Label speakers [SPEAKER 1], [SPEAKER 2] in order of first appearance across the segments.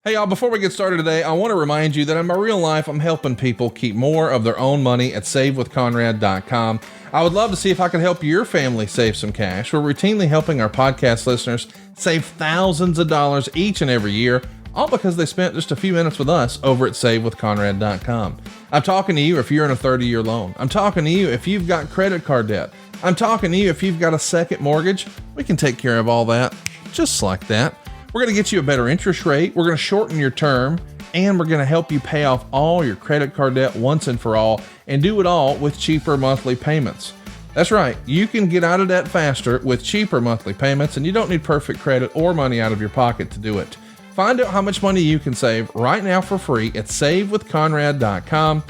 [SPEAKER 1] Hey y'all, before we get started today, I want to remind you that in my real life, I'm helping people keep more of their own money at SaveWithConrad.com. I would love to see if I can help your family save some cash. We're routinely helping our podcast listeners save thousands of dollars each and every year, all because they spent just a few minutes with us over at SaveWithConrad.com. I'm talking to you if you're in a 30-year loan. I'm talking to you if you've got credit card debt. I'm talking to you if you've got a second mortgage. We can take care of all that, just like that. We're going to get you a better interest rate. We're going to shorten your term, and we're going to help you pay off all your credit card debt once and for all, and do it all with cheaper monthly payments. That's right. You can get out of debt faster with cheaper monthly payments, and you don't need perfect credit or money out of your pocket to do it. Find out how much money you can save right now for free at SaveWithConrad.com.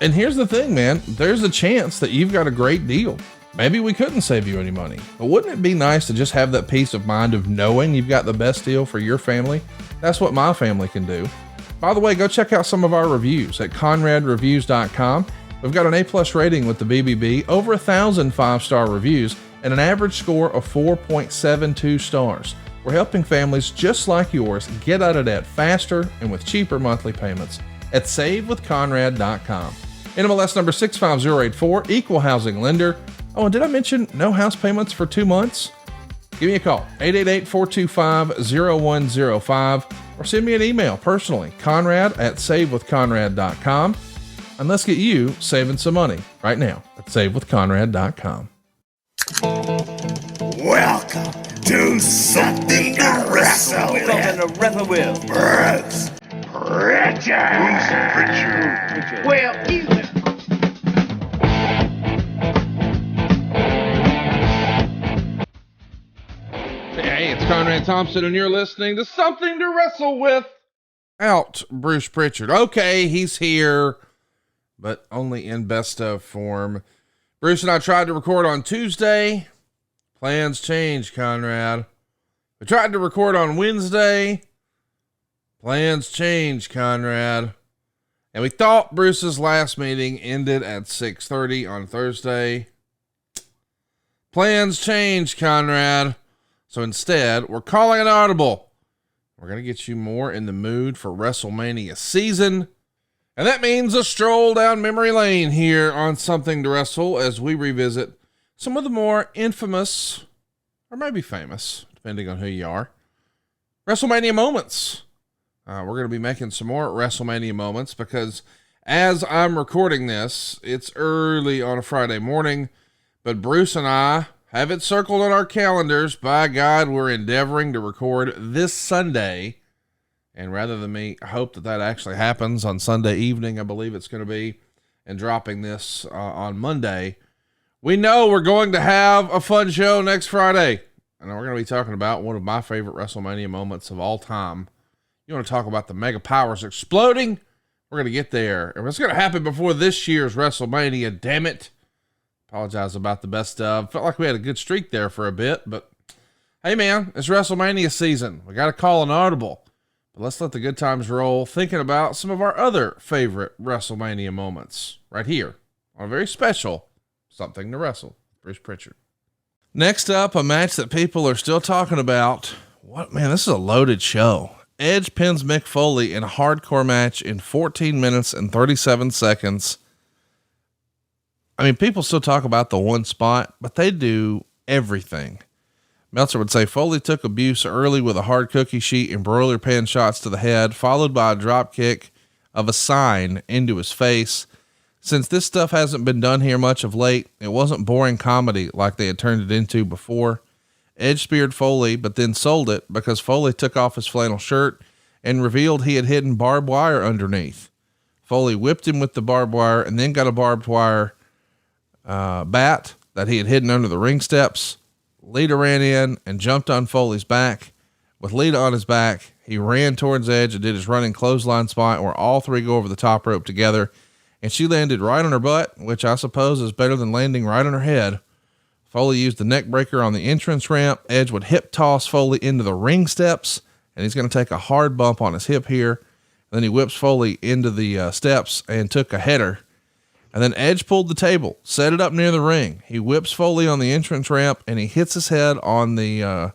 [SPEAKER 1] And here's the thing, man. There's a chance that you've got a great deal. Maybe we couldn't save you any money, but wouldn't it be nice to just have that peace of mind of knowing you've got the best deal for your family? That's what my family can do. By the way, go check out some of our reviews at ConradReviews.com. We've got an A+ rating with the BBB, over 1,000 5-star reviews, and an average score of 4.72 stars. We're helping families just like yours get out of debt faster and with cheaper monthly payments at SaveWithConrad.com. NMLS number 65084, equal housing lender. Oh, and did I mention no house payments for 2 months? Give me a call, 888-425-0105, or send me an email personally, Conrad@SaveWithConrad.com, and let's get you saving some money right now at SaveWithConrad.com.
[SPEAKER 2] Welcome to Something to Wrestle with.
[SPEAKER 3] Something to Wrestle with.
[SPEAKER 2] Bruce Prichard.
[SPEAKER 3] Bruce Prichard.
[SPEAKER 2] Well, you.
[SPEAKER 1] Hey, it's Conrad Thompson, and you're listening to Something to Wrestle with. Out, Bruce Prichard. Okay, he's here, but only in best of form. Bruce and I tried to record on Tuesday. Plans changed, Conrad. We tried to record on Wednesday. Plans changed, Conrad. And we thought Bruce's last meeting ended at 6:30 on Thursday. Plans changed, Conrad. So instead, we're calling an audible. We're going to get you more in the mood for WrestleMania season. And that means a stroll down memory lane here on Something to Wrestle as we revisit some of the more infamous, or maybe famous, depending on who you are, WrestleMania moments. We're going to be making some more WrestleMania moments because as I'm recording this, it's early on a Friday morning, but Bruce and I have it circled on our calendars. By God, we're endeavoring to record this Sunday. And rather than me hope that actually happens on Sunday evening, I believe it's going to be, and dropping this on Monday, we know we're going to have a fun show next Friday. And we're going to be talking about one of my favorite WrestleMania moments of all time. You want to talk about the mega powers exploding? We're going to get there. And it's going to happen before this year's WrestleMania, damn it. Apologize about the best of. Felt like we had a good streak there for a bit, but hey man, it's WrestleMania season. We got to call an audible. But let's let the good times roll, thinking about some of our other favorite WrestleMania moments right here on a very special Something to Wrestle, Bruce Prichard. Next up, a match that people are still talking about. What, man, this is a loaded show. Edge pins Mick Foley in a hardcore match in 14 minutes and 37 seconds. I mean, people still talk about the one spot, but they do everything. Meltzer would say Foley took abuse early with a hard cookie sheet and broiler pan shots to the head, followed by a drop kick of a sign into his face. Since this stuff hasn't been done here much of late, it wasn't boring comedy like they had turned it into before. Edge speared Foley, but then sold it because Foley took off his flannel shirt and revealed he had hidden barbed wire underneath. Foley whipped him with the barbed wire and then got a barbed wire bat that he had hidden under the ring steps. Lita ran in and jumped on Foley's back. With Lita on his back, he ran towards Edge and did his running clothesline spot where all three go over the top rope together, and she landed right on her butt, which I suppose is better than landing right on her head. Foley used the neck breaker on the entrance ramp. Edge would hip toss Foley into the ring steps, and he's going to take a hard bump on his hip here. And then he whips Foley into the steps and took a header. And then Edge pulled the table, set it up near the ring. He whips Foley on the entrance ramp and he hits his head on the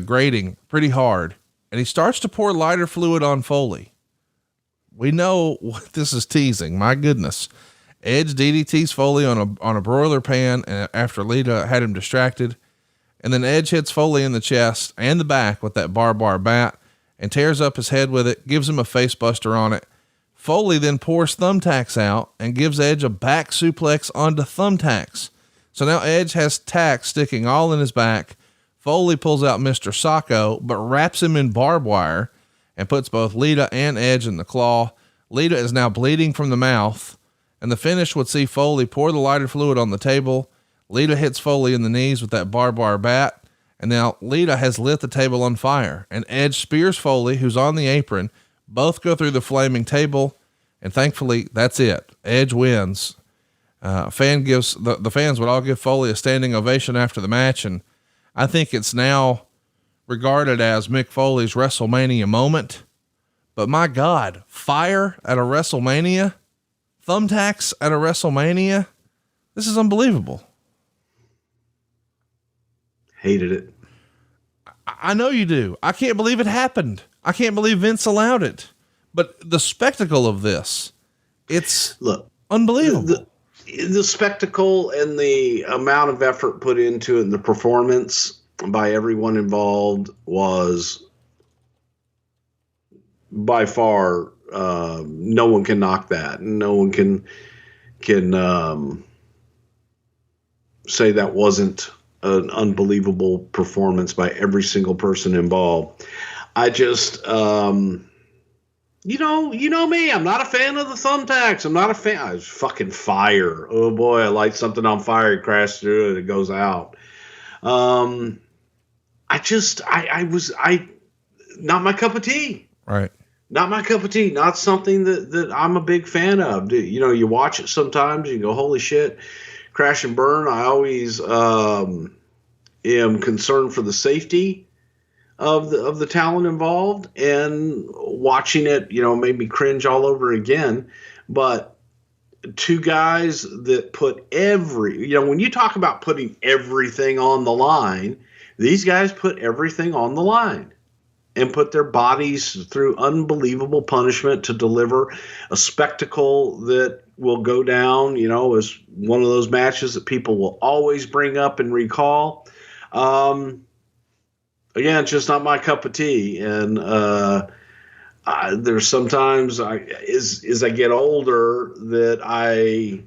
[SPEAKER 1] grating pretty hard. and he starts to pour lighter fluid on Foley. We know what this is teasing. My goodness. Edge DDTs Foley on a broiler pan after Lita had him distracted. And then Edge hits Foley in the chest and the back with that barbed wire bat and tears up his head with it, gives him a face buster on it. Foley then pours thumbtacks out and gives Edge a back suplex onto thumbtacks. So now Edge has tacks sticking all in his back. Foley pulls out Mr. Sacco, but wraps him in barbed wire and puts both Lita and Edge in the claw. Lita is now bleeding from the mouth, and the finish would see Foley pour the lighter fluid on the table. Lita hits Foley in the knees with that barbed wire bat, and now Lita has lit the table on fire, and Edge spears Foley, who's on the apron. Both go through the flaming table, and thankfully that's it. Edge wins. The fans would all give Foley a standing ovation after the match, and I think it's now regarded as Mick Foley's WrestleMania moment. But my God, fire at a WrestleMania, thumbtacks at a WrestleMania. This is unbelievable.
[SPEAKER 4] Hated it.
[SPEAKER 1] I know you do. I can't believe it happened. I can't believe Vince allowed it, but the spectacle of this, it's unbelievable.
[SPEAKER 4] The spectacle and the amount of effort put into it and the performance by everyone involved was by far, no one can knock that. No one can say that wasn't an unbelievable performance by every single person involved. I just, you know me, I'm not a fan of the thumbtacks. I'm not a fan. I was fucking fire. Oh boy, I light something on fire, it crashed through it, it goes out. I not my cup of tea.
[SPEAKER 1] Right.
[SPEAKER 4] Not my cup of tea. Not something that I'm a big fan of. You know, you watch it sometimes, you go, holy shit, crash and burn. I always am concerned for the safety of the talent involved, and watching it, made me cringe all over again. But two guys that put when you talk about putting everything on the line, these guys put everything on the line and put their bodies through unbelievable punishment to deliver a spectacle that will go down, as one of those matches that people will always bring up and recall. Again, it's just not my cup of tea. And there's sometimes as I get older that I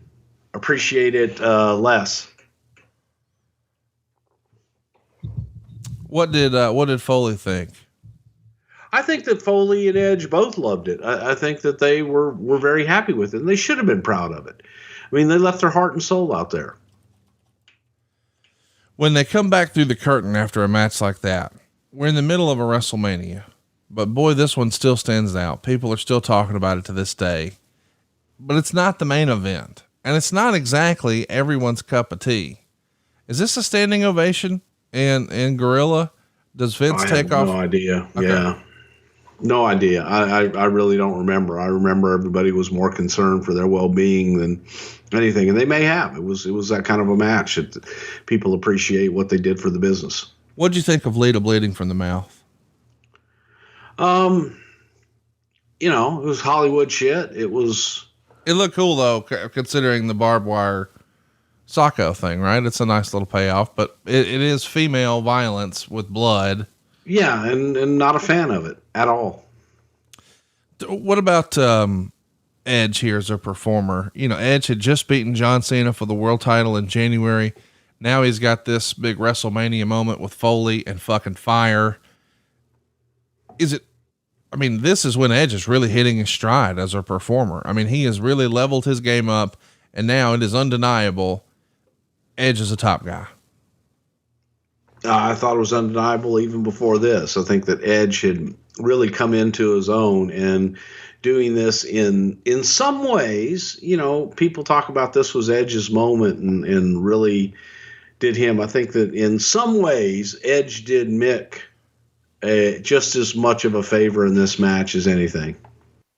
[SPEAKER 4] appreciate it less.
[SPEAKER 1] What did Foley think?
[SPEAKER 4] I think that Foley and Edge both loved it. I think that they were very happy with it, and they should have been proud of it. I mean, they left their heart and soul out there.
[SPEAKER 1] When they come back through the curtain after a match like that, we're in the middle of a WrestleMania, but boy, this one still stands out. People are still talking about it to this day, but it's not the main event, and it's not exactly everyone's cup of tea. Is this a standing ovation in Gorilla? Does Vince take off?
[SPEAKER 4] No idea.
[SPEAKER 1] Okay.
[SPEAKER 4] Yeah. No idea. I really don't remember. I remember everybody was more concerned for their well-being than anything, and they may have. It was that kind of a match that people appreciate what they did for the business.
[SPEAKER 1] What'd you think of Lita bleeding from the mouth?
[SPEAKER 4] It was Hollywood shit. It
[SPEAKER 1] looked cool though, considering the barbed wire Sacco thing, right? It's a nice little payoff, but it is female violence with blood.
[SPEAKER 4] Yeah, and not a fan of it at all.
[SPEAKER 1] What about Edge here as a performer? Edge had just beaten John Cena for the world title in January. Now he's got this big WrestleMania moment with Foley and fucking fire. This is when Edge is really hitting his stride as a performer. I mean, he has really leveled his game up, and now it is undeniable Edge is a top guy.
[SPEAKER 4] I thought it was undeniable even before this. I think that Edge had really come into his own, and doing this in some ways, people talk about this was Edge's moment and really did him. I think that in some ways Edge did Mick just as much of a favor in this match as anything.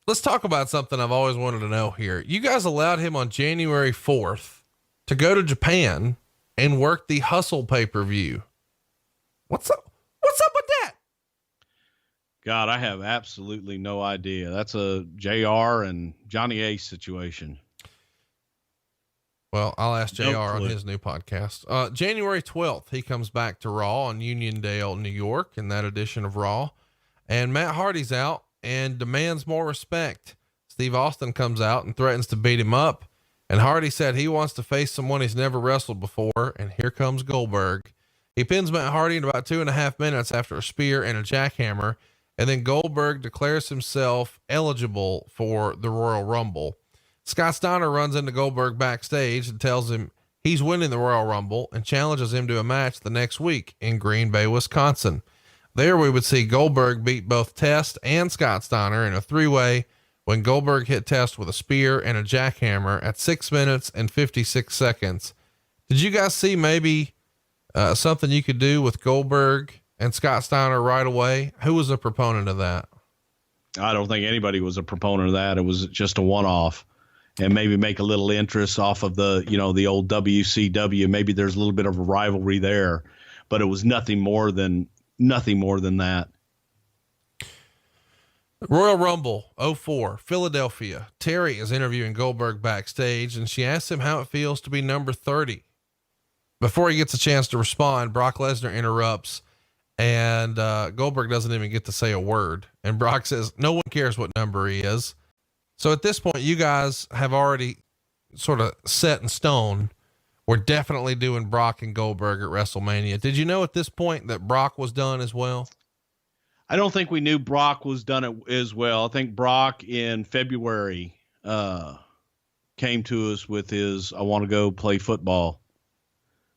[SPEAKER 1] Let's talk about something I've always wanted to know here. You guys allowed him on January 4th to go to Japan and work the Hustle pay-per-view. What's up with that?
[SPEAKER 5] God, I have absolutely no idea. That's a JR and Johnny Ace situation.
[SPEAKER 1] Well, I'll ask JR
[SPEAKER 5] No
[SPEAKER 1] on
[SPEAKER 5] clue.
[SPEAKER 1] his new podcast. January 12th, he comes back to Raw in Uniondale, New York, in that edition of Raw. And Matt Hardy's out and demands more respect. Steve Austin comes out and threatens to beat him up. And Hardy said he wants to face someone he's never wrestled before. And here comes Goldberg. He pins Matt Hardy in about 2.5 minutes after a spear and a jackhammer. And then Goldberg declares himself eligible for the Royal Rumble. Scott Steiner runs into Goldberg backstage and tells him he's winning the Royal Rumble and challenges him to a match the next week in Green Bay, Wisconsin. There we would see Goldberg beat both Test and Scott Steiner in a 3-way when Goldberg hit Test with a spear and a jackhammer at 6 minutes and 56 seconds. Did you guys see maybe something you could do with Goldberg and Scott Steiner right away? Who was a proponent of that?
[SPEAKER 5] I don't think anybody was a proponent of that. It was just a one-off. And maybe make a little interest off of the, the old WCW. Maybe there's a little bit of a rivalry there, but it was nothing more than that.
[SPEAKER 1] Royal Rumble 04, Philadelphia. Terry is interviewing Goldberg backstage and she asks him how it feels to be number 30. Before he gets a chance to respond, Brock Lesnar interrupts and Goldberg doesn't even get to say a word. And Brock says, no one cares what number he is. So at this point, you guys have already sort of set in stone. We're definitely doing Brock and Goldberg at WrestleMania. Did you know at this point that Brock was done as well?
[SPEAKER 5] I don't think we knew Brock was done as well. I think Brock in February came to us with his, I want to go play football.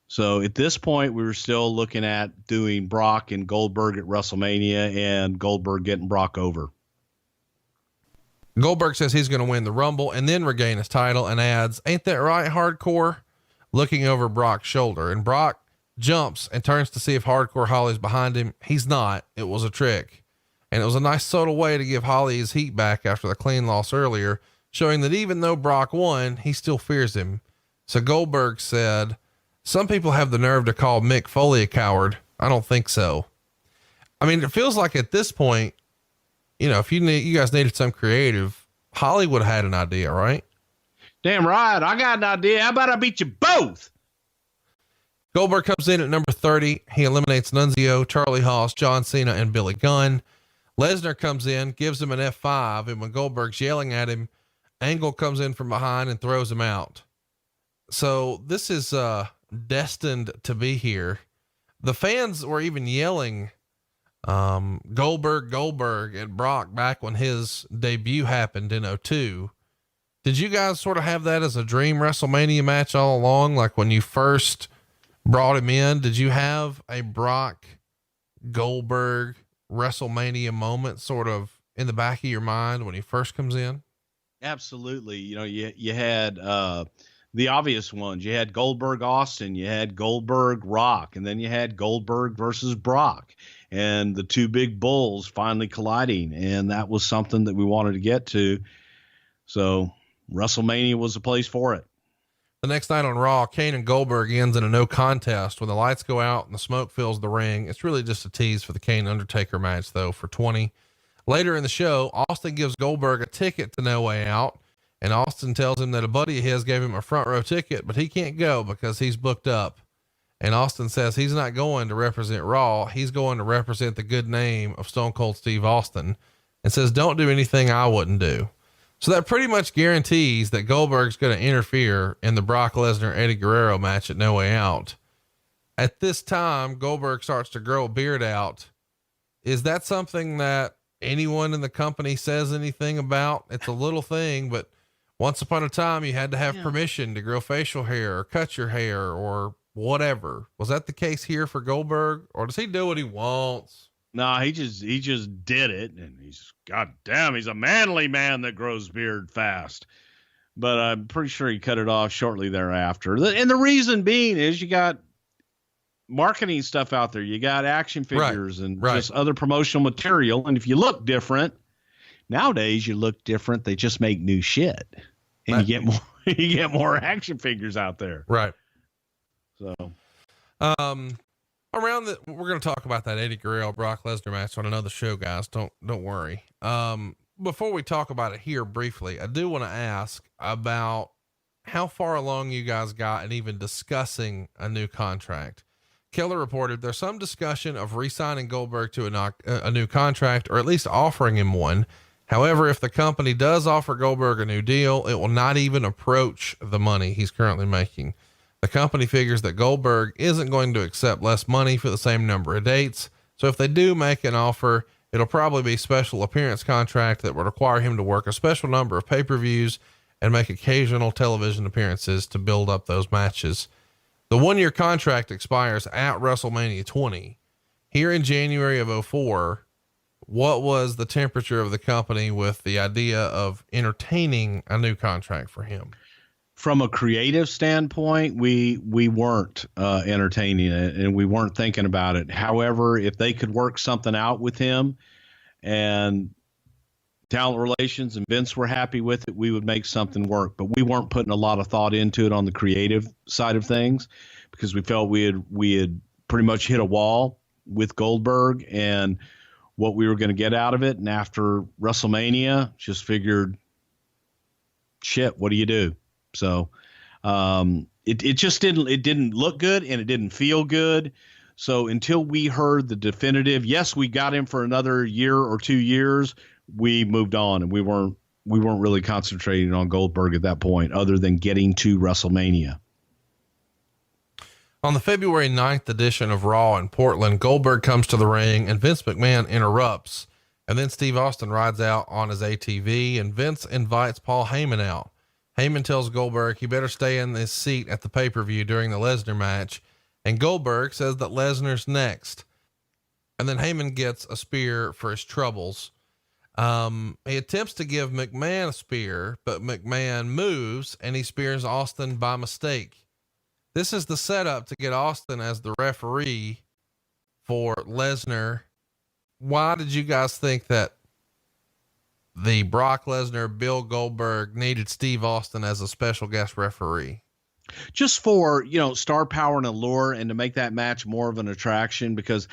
[SPEAKER 5] So at this point, we were still looking at doing Brock and Goldberg at WrestleMania and Goldberg getting Brock over.
[SPEAKER 1] Goldberg says he's going to win the Rumble and then regain his title and adds, ain't that right, Hardcore? Looking over Brock's shoulder, and Brock jumps and turns to see if Hardcore Holly's behind him. He's not. It was a trick. And it was a nice subtle way to give Holly his heat back after the clean loss earlier, showing that even though Brock won, he still fears him. So Goldberg said, some people have the nerve to call Mick Foley a coward. I don't think so. I mean, it feels like at this point, if you guys needed some creative, Hollywood had an idea, right?
[SPEAKER 5] Damn right. I got an idea. How about I beat you both?
[SPEAKER 1] Goldberg comes in at number 30. He eliminates Nunzio, Charlie Haas, John Cena, and Billy Gunn. Lesnar comes in, gives him an F5. And when Goldberg's yelling at him, Angle comes in from behind and throws him out. So this is, destined to be here. The fans were even yelling, Goldberg and Brock back when his debut happened in 2002. Did you guys sort of have that as a dream WrestleMania match all along? Like when you first brought him in, did you have a Brock Goldberg WrestleMania moment sort of in the back of your mind when he first comes in?
[SPEAKER 5] Absolutely. You had, the obvious ones. You had Goldberg Austin, you had Goldberg Rock, and then you had Goldberg versus Brock. And the two big bulls finally colliding. And that was something that we wanted to get to. So WrestleMania was the place for it.
[SPEAKER 1] The next night on Raw, Kane and Goldberg ends in a no contest when the lights go out and the smoke fills the ring. It's really just a tease for the Kane Undertaker match though, for 20. Later in the show, Austin gives Goldberg a ticket to No Way Out. And Austin tells him that a buddy of his gave him a front row ticket, but he can't go because he's booked up. And Austin says he's not going to represent Raw. He's going to represent the good name of Stone Cold Steve Austin, and says, don't do anything I wouldn't do. So that pretty much guarantees that Goldberg's going to interfere in the Brock Lesnar Eddie Guerrero match at No Way Out. At this time, Goldberg starts to grow a beard out. Is that something that anyone in the company says anything about? It's a little thing, but once upon a time you had to have permission to grow facial hair or cut your hair or whatever. Was that the case here for Goldberg, or does he do what he wants?
[SPEAKER 5] No, he just did it, and he's a manly man that grows beard fast. But I'm pretty sure he cut it off shortly thereafter. And the reason being is you got marketing stuff out there. You got action figures and just other promotional material. And if you look different nowadays, you look different. They just make new shit, and you get more action figures out there.
[SPEAKER 1] Right.
[SPEAKER 5] So,
[SPEAKER 1] We're going to talk about that Eddie Guerrero Brock Lesnar match on another show, guys. Don't worry. Before we talk about it here briefly, I do want to ask about how far along you guys got in even discussing a new contract. Keller reported there's some discussion of re-signing Goldberg to a new contract, or at least offering him one. However, if the company does offer Goldberg a new deal, it will not even approach the money he's currently making. The company figures that Goldberg isn't going to accept less money for the same number of dates. So if they do make an offer, it'll probably be a special appearance contract that would require him to work a special number of pay-per-views and make occasional television appearances to build up those matches. The 1-year contract expires at WrestleMania 20. Here in January of 2004, what was the temperature of the company with the idea of entertaining a new contract for him?
[SPEAKER 5] From a creative standpoint, we weren't entertaining it, and we weren't thinking about it. However, if they could work something out with him and talent relations and Vince were happy with it, we would make something work. But we weren't putting a lot of thought into it on the creative side of things, because we felt we had pretty much hit a wall with Goldberg and what we were going to get out of it. And after WrestleMania, just figured, shit, what do you do? So it just didn't look good, and it didn't feel good. So until we heard the definitive, yes, we got him for another year or 2 years, we moved on, and we weren't really concentrating on Goldberg at that point, other than getting to WrestleMania.
[SPEAKER 1] On the February 9th edition of Raw in Portland, Goldberg comes to the ring and Vince McMahon interrupts, and then Steve Austin rides out on his ATV, and Vince invites Paul Heyman out. Heyman tells Goldberg he better stay in his seat at the pay-per-view during the Lesnar match, and Goldberg says that Lesnar's next. And then Heyman gets a spear for his troubles. He attempts to give McMahon a spear, but McMahon moves and he spears Austin by mistake. This is the setup to get Austin as the referee for Lesnar. Why did you guys think that the Brock Lesnar, Bill Goldberg needed Steve Austin as a special guest referee?
[SPEAKER 5] Just for, star power and allure, and to make that match more of an attraction, because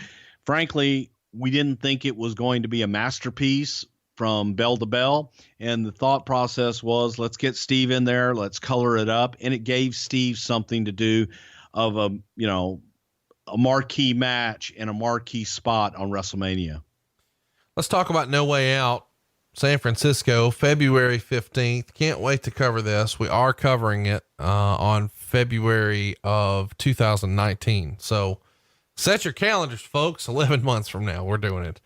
[SPEAKER 5] frankly, we didn't think it was going to be a masterpiece from bell to bell. And the thought process was, let's get Steve in there, let's color it up. And it gave Steve something to do of a marquee match and a marquee spot on WrestleMania.
[SPEAKER 1] Let's talk about No Way Out. San Francisco, February 15th. Can't wait to cover this. We are covering it on February of 2019. So set your calendars, folks. 11 months from now, we're doing it.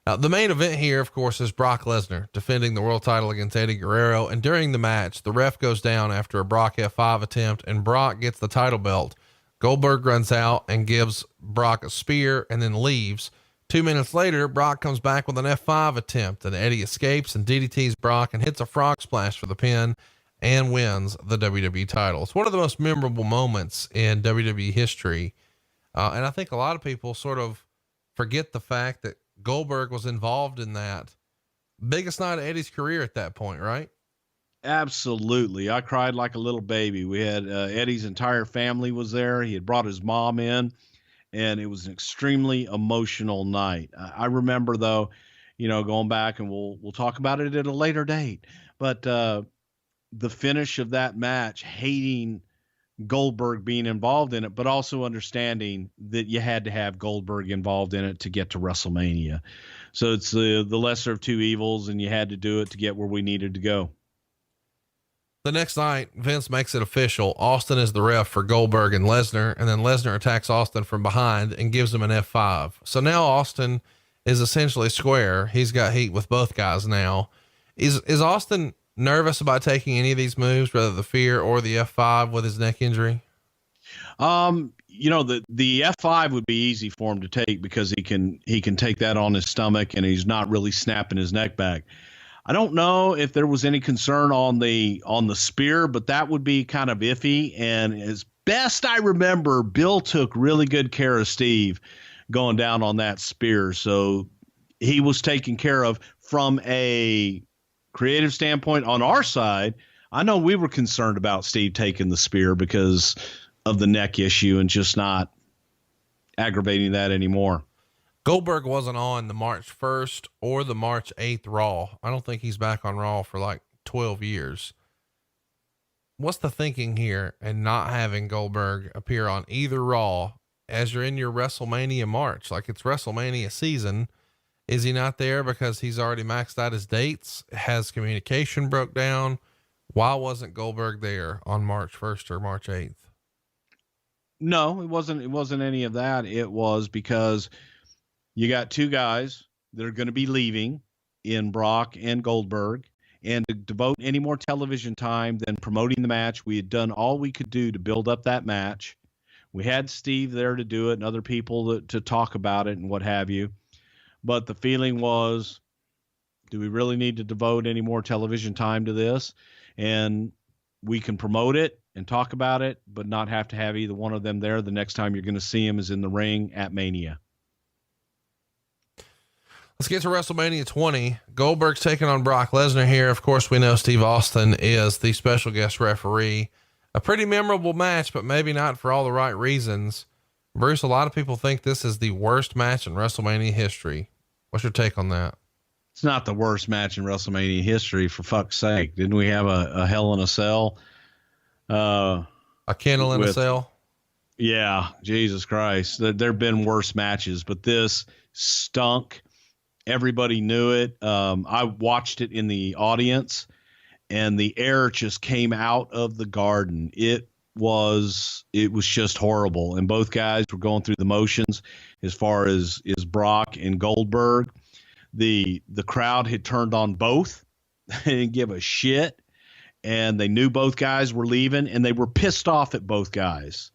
[SPEAKER 1] The main event here, of course, is Brock Lesnar defending the world title against Eddie Guerrero. And during the match, the ref goes down after a Brock F5 attempt, and Brock gets the title belt. Goldberg runs out and gives Brock a spear and then leaves. 2 minutes later, Brock comes back with an F5 attempt, and Eddie escapes and DDTs Brock and hits a frog splash for the pin and wins the WWE title. It's one of the most memorable moments in WWE history. And I think a lot of people sort of forget the fact that Goldberg was involved in that. Biggest night of Eddie's career at that point, right?
[SPEAKER 5] Absolutely. I cried like a little baby. We had Eddie's entire family was there. He had brought his mom in, and it was an extremely emotional night. I remember though, going back, and we'll talk about it at a later date, but the finish of that match, hating Goldberg being involved in it, but also understanding that you had to have Goldberg involved in it to get to WrestleMania. So it's the lesser of two evils, and you had to do it to get where we needed to go.
[SPEAKER 1] The next night, Vince makes it official. Austin is the ref for Goldberg and Lesnar, and then Lesnar attacks Austin from behind and gives him an F5. So now Austin is essentially square. He's got heat with both guys now. Is Austin nervous about taking any of these moves, whether the fear or the F5 with his neck injury?
[SPEAKER 5] The F5 would be easy for him to take because he can take that on his stomach, and he's not really snapping his neck back. I don't know if there was any concern on the spear, but that would be kind of iffy. And as best I remember, Bill took really good care of Steve going down on that spear. So he was taken care of from a creative standpoint. On our side, I know we were concerned about Steve taking the spear because of the neck issue and just not aggravating that anymore.
[SPEAKER 1] Goldberg wasn't on the March 1st or the March 8th Raw. I don't think he's back on Raw for like 12 years. What's the thinking here and not having Goldberg appear on either Raw as you're in your WrestleMania March? Like, it's WrestleMania season. Is he not there because he's already maxed out his dates? Has communication broke down? Why wasn't Goldberg there on March 1st or March 8th?
[SPEAKER 5] No, it wasn't any of that. It was because you got two guys that are going to be leaving in Brock and Goldberg, and to devote any more television time than promoting the match. We had done all we could do to build up that match. We had Steve there to do it and other people to talk about it and what have you. But the feeling was, do we really need to devote any more television time to this? And we can promote it and talk about it, but not have to have either one of them there. The next time you're going to see him is in the ring at Mania.
[SPEAKER 1] Let's get to WrestleMania 20. Goldberg's taking on Brock Lesnar here. Of course, we know Steve Austin is the special guest referee. A pretty memorable match, but maybe not for all the right reasons. Bruce, a lot of people think this is the worst match in WrestleMania history. What's your take on that?
[SPEAKER 5] It's not the worst match in WrestleMania history, for fuck's sake. Didn't we have a Hell in a Cell?
[SPEAKER 1] A candle in a cell?
[SPEAKER 5] Yeah, Jesus Christ. There've been worse matches, but this stunk. Everybody knew it. I watched it in the audience, and the air just came out of the garden. It was just horrible. And both guys were going through the motions as far as Brock and Goldberg. The crowd had turned on both. They didn't give a shit. And they knew both guys were leaving, and they were pissed off at both guys.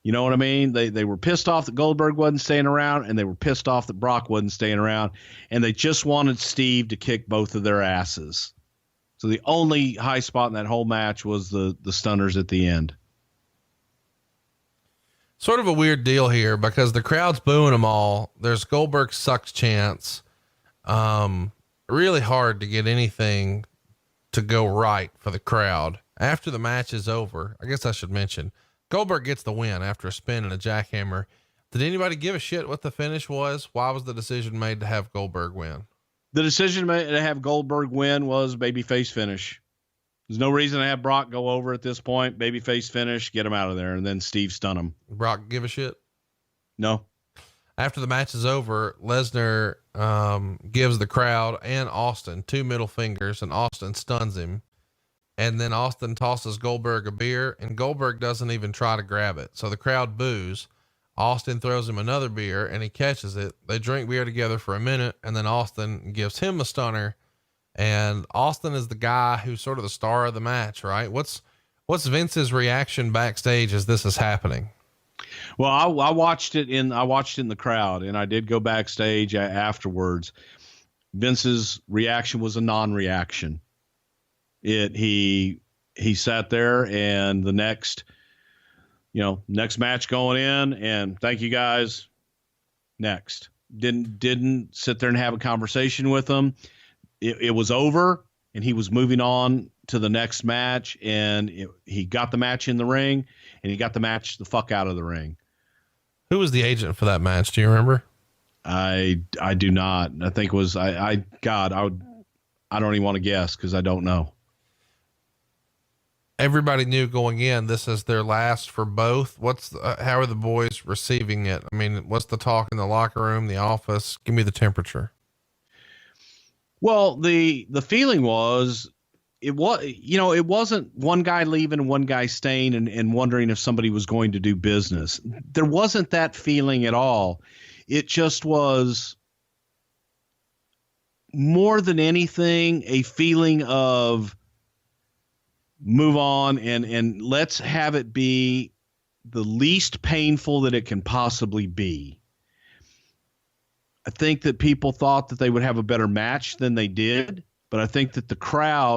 [SPEAKER 5] You know what I mean? They were pissed off that Goldberg wasn't staying around, and they were pissed off that Brock wasn't staying around, and they just wanted Steve to kick both of their asses. So the only high spot in that whole match was the stunners at the end.
[SPEAKER 1] Sort of a weird deal here because the crowd's booing them all. There's Goldberg sucks chants. Really hard to get anything to go right for the crowd. After the match is over, I guess I should mention, Goldberg gets the win after a spin and a jackhammer. Did anybody give a shit what the finish was? Why was the decision made to have Goldberg win?
[SPEAKER 5] The decision made to have Goldberg win was babyface finish. There's no reason to have Brock go over at this point. Babyface finish, get him out of there, and then Steve stun him.
[SPEAKER 1] Brock give a shit?
[SPEAKER 5] No.
[SPEAKER 1] After the match is over, Lesnar gives the crowd and Austin 2 middle fingers, and Austin stuns him. And then Austin tosses Goldberg a beer, and Goldberg doesn't even try to grab it. So the crowd boos. Austin throws him another beer, and he catches it. They drink beer together for a minute, and then Austin gives him a stunner. And Austin is the guy who's sort of the star of the match, right? What's Vince's reaction backstage as this is happening?
[SPEAKER 5] Well, I watched it in the crowd, and I did go backstage afterwards. Vince's reaction was a non-reaction. He sat there, and the next match going in, and thank you guys. Next, didn't sit there and have a conversation with them. It was over, and he was moving on to the next match, and he got the match in the ring, and he got the match the fuck out of the ring.
[SPEAKER 1] Who was the agent for that match? Do you remember?
[SPEAKER 5] I do not. I think it was I don't even want to guess because I don't know.
[SPEAKER 1] Everybody knew going in, this is their last for both. How are the boys receiving it? I mean, what's the talk in the locker room, the office? Give me the temperature.
[SPEAKER 5] Well, the feeling was, it wasn't one guy leaving and one guy staying and wondering if somebody was going to do business. There wasn't that feeling at all. It just was more than anything, a feeling of move on and let's have it be the least painful that it can possibly be. I think that people thought that they would have a better match than they did, but I think that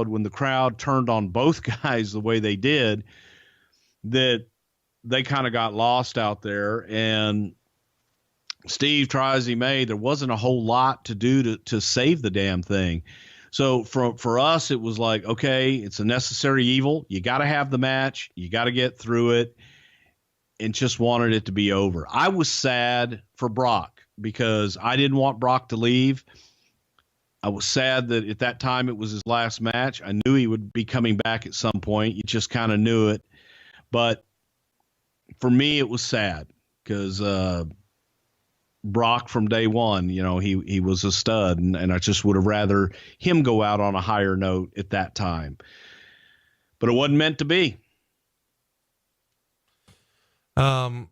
[SPEAKER 5] when the crowd turned on both guys the way they did, that they kind of got lost out there. And Steve, try as he may, there wasn't a whole lot to do to save the damn thing. So for us, it was like, okay, it's a necessary evil. You got to have the match. You got to get through it. and just wanted it to be over. I was sad for Brock because I didn't want Brock to leave. I was sad that at that time it was his last match. I knew he would be coming back at some point. You just kind of knew it. But for me, it was sad because Brock from day one, he was a stud, and I just would have rather him go out on a higher note at that time. But it wasn't meant to be.
[SPEAKER 1] Let's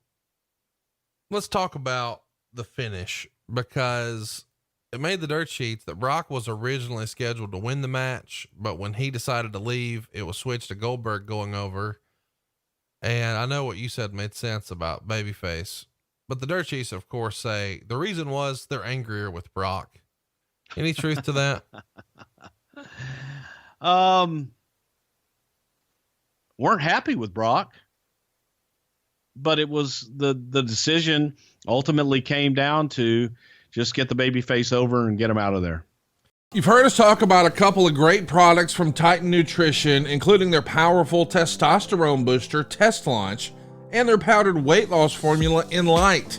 [SPEAKER 1] talk about the finish, because it made the dirt sheets that Brock was originally scheduled to win the match, but when he decided to leave, it was switched to Goldberg going over. And I know what you said made sense about babyface, but the dirt sheets, of course, say the reason was they're angrier with Brock. Any truth to that?
[SPEAKER 5] Weren't happy with Brock, but it was the decision ultimately came down to just get the babyface over and get him out of there.
[SPEAKER 1] You've heard us talk about a couple of great products from Titan Nutrition, including their powerful testosterone booster Test Launch and their powdered weight loss formula Enlight.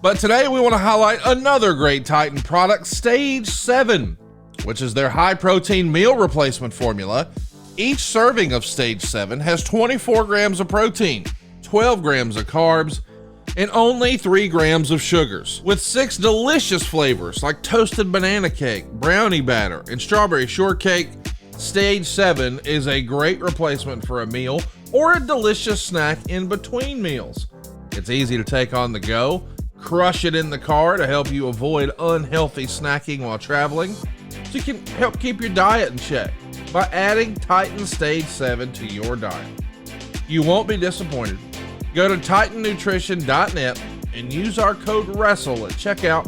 [SPEAKER 1] But today we want to highlight another great Titan product, Stage 7, which is their high protein meal replacement formula. Each serving of Stage 7 has 24 grams of protein, 12 grams of carbs, and only 3 grams of sugars, with 6 delicious flavors like toasted banana cake, brownie batter, and strawberry shortcake. Stage 7 is a great replacement for a meal or a delicious snack in between meals. It's easy to take on the go. Crush it in the car to help you avoid unhealthy snacking while traveling, so you can help keep your diet in check by adding Titan Stage 7 to your diet. You won't be disappointed. Go to titannutrition.net and use our code WRESTLE at checkout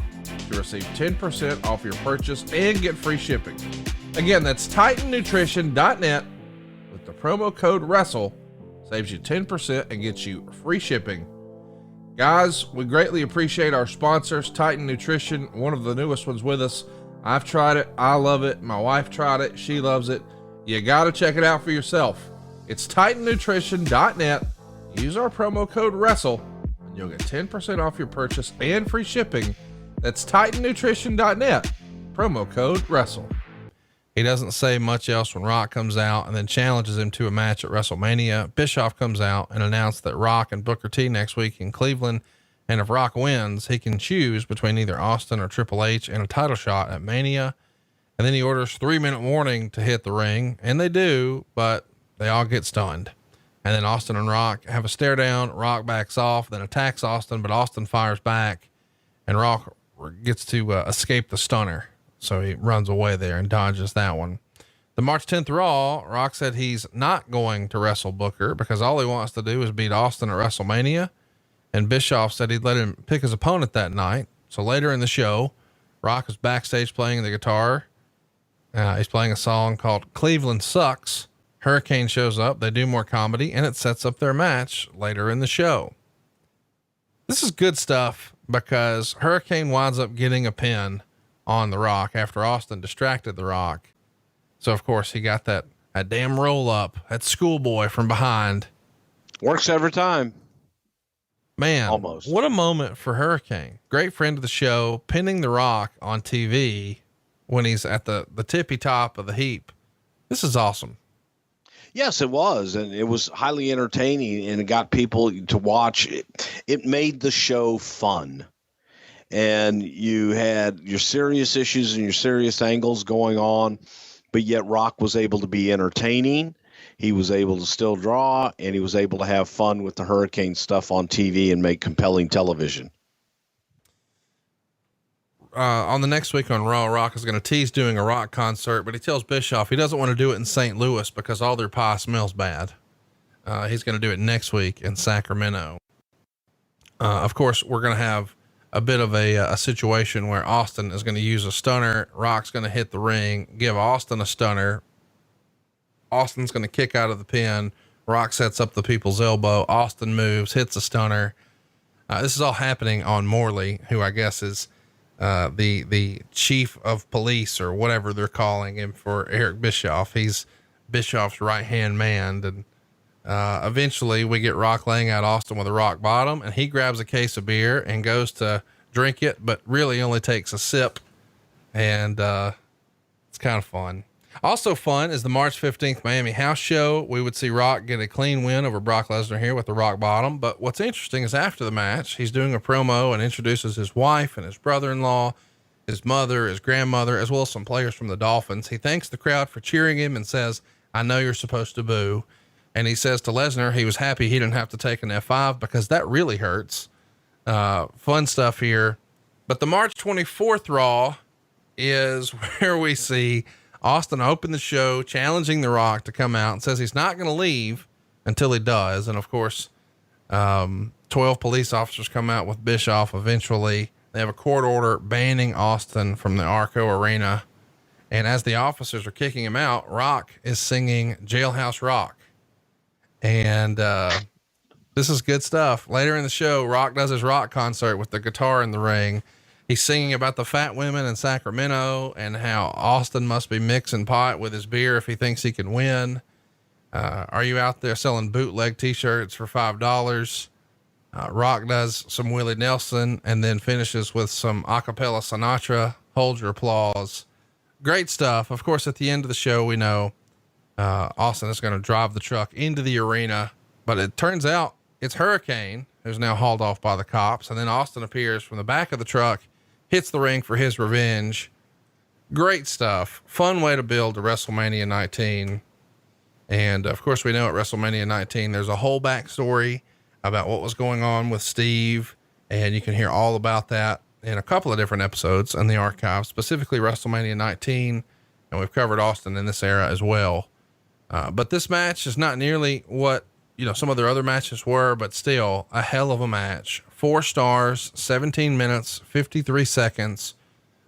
[SPEAKER 1] to receive 10% off your purchase and get free shipping. Again, that's titannutrition.net with the promo code WRESTLE. Saves you 10% and gets you free shipping. Guys, we greatly appreciate our sponsors, Titan Nutrition, one of the newest ones with us. I've tried it. I love it. My wife tried it. She loves it. You got to check it out for yourself. It's titannutrition.net. Use our promo code WRESTLE and you'll get 10% off your purchase and free shipping. That's titannutrition.net. Promo code WRESTLE. He doesn't say much else when Rock comes out and then challenges him to a match at WrestleMania. Bischoff comes out and announced that Rock and Booker T next week in Cleveland. And if Rock wins, he can choose between either Austin or Triple H and a title shot at Mania. And then he orders 3-minute warning to hit the ring, and they do, but they all get stunned. And then Austin and Rock have a stare down. Rock backs off, then attacks Austin, but Austin fires back, and Rock gets to escape the stunner. So he runs away there and dodges that one. The March 10th Raw, Rock said he's not going to wrestle Booker because all he wants to do is beat Austin at WrestleMania. And Bischoff said he'd let him pick his opponent that night. So later in the show, Rock is backstage playing the guitar. He's playing a song called Cleveland Sucks. Hurricane shows up. They do more comedy, and it sets up their match later in the show. This is good stuff because Hurricane winds up getting a pin on The Rock after Austin distracted The Rock. So of course he got that damn roll up, that schoolboy from behind.
[SPEAKER 5] Works every time.
[SPEAKER 1] Man,
[SPEAKER 5] almost.
[SPEAKER 1] What a moment for Hurricane. Great friend of the show, pinning The Rock on TV when he's at the tippy top of the heap. This is awesome.
[SPEAKER 6] Yes, it was. And it was highly entertaining, and it got people to watch it. It made the show fun. And you had your serious issues and your serious angles going on, but yet Rock was able to be entertaining. He was able to still draw, and he was able to have fun with the Hurricane stuff on TV and make compelling television.
[SPEAKER 1] On the next week on Raw, Rock is going to tease doing a Rock concert, but he tells Bischoff he doesn't want to do it in St. Louis because all their pie smells bad. He's going to do it next week in Sacramento. Of course, we're going to have a bit of a situation where Austin is going to use a stunner. Rock's going to hit the ring, give Austin a stunner. Austin's going to kick out of the pin. Rock sets up the people's elbow. Austin moves, hits a stunner. This is all happening on Morley, who I guess is the chief of police or whatever they're calling him for Eric Bischoff. He's Bischoff's right-hand man. And Eventually we get Rock laying out Austin with a rock bottom, and he grabs a case of beer and goes to drink it, but really only takes a sip. And, it's kind of fun. Also fun is the March 15th Miami house show. We would see Rock get a clean win over Brock Lesnar here with the rock bottom. But what's interesting is after the match, he's doing a promo and introduces his wife and his brother-in-law, his mother, his grandmother, as well as some players from the Dolphins. He thanks the crowd for cheering him and says, "I know you're supposed to boo." And he says to Lesnar, he was happy he didn't have to take an F5 because that really hurts. Fun stuff here. But the March 24th Raw is where we see Austin open the show, challenging The Rock to come out, and says he's not going to leave until he does. And of course, 12 police officers come out with Bischoff. Eventually they have a court order banning Austin from the Arco Arena. And as the officers are kicking him out, Rock is singing Jailhouse Rock. And, this is good stuff. Later in the show, Rock does his rock concert with the guitar in the ring. He's singing about the fat women in Sacramento and how Austin must be mixing pot with his beer if he thinks he can win. Are you out there selling bootleg t-shirts for $5? Rock does some Willie Nelson and then finishes with some acapella Sinatra. Hold your applause. Great stuff. Of course, at the end of the show, we know, Austin is going to drive the truck into the arena, but it turns out it's Hurricane who's now hauled off by the cops. And then Austin appears from the back of the truck, hits the ring for his revenge. Great stuff. Fun way to build to WrestleMania 19. And of course we know at WrestleMania 19, there's a whole backstory about what was going on with Steve. And you can hear all about that in a couple of different episodes in the archive, specifically WrestleMania 19. And we've covered Austin in this era as well. But this match is not nearly what, some of their other matches were, but still a hell of a match. 4 stars, 17 minutes, 53 seconds.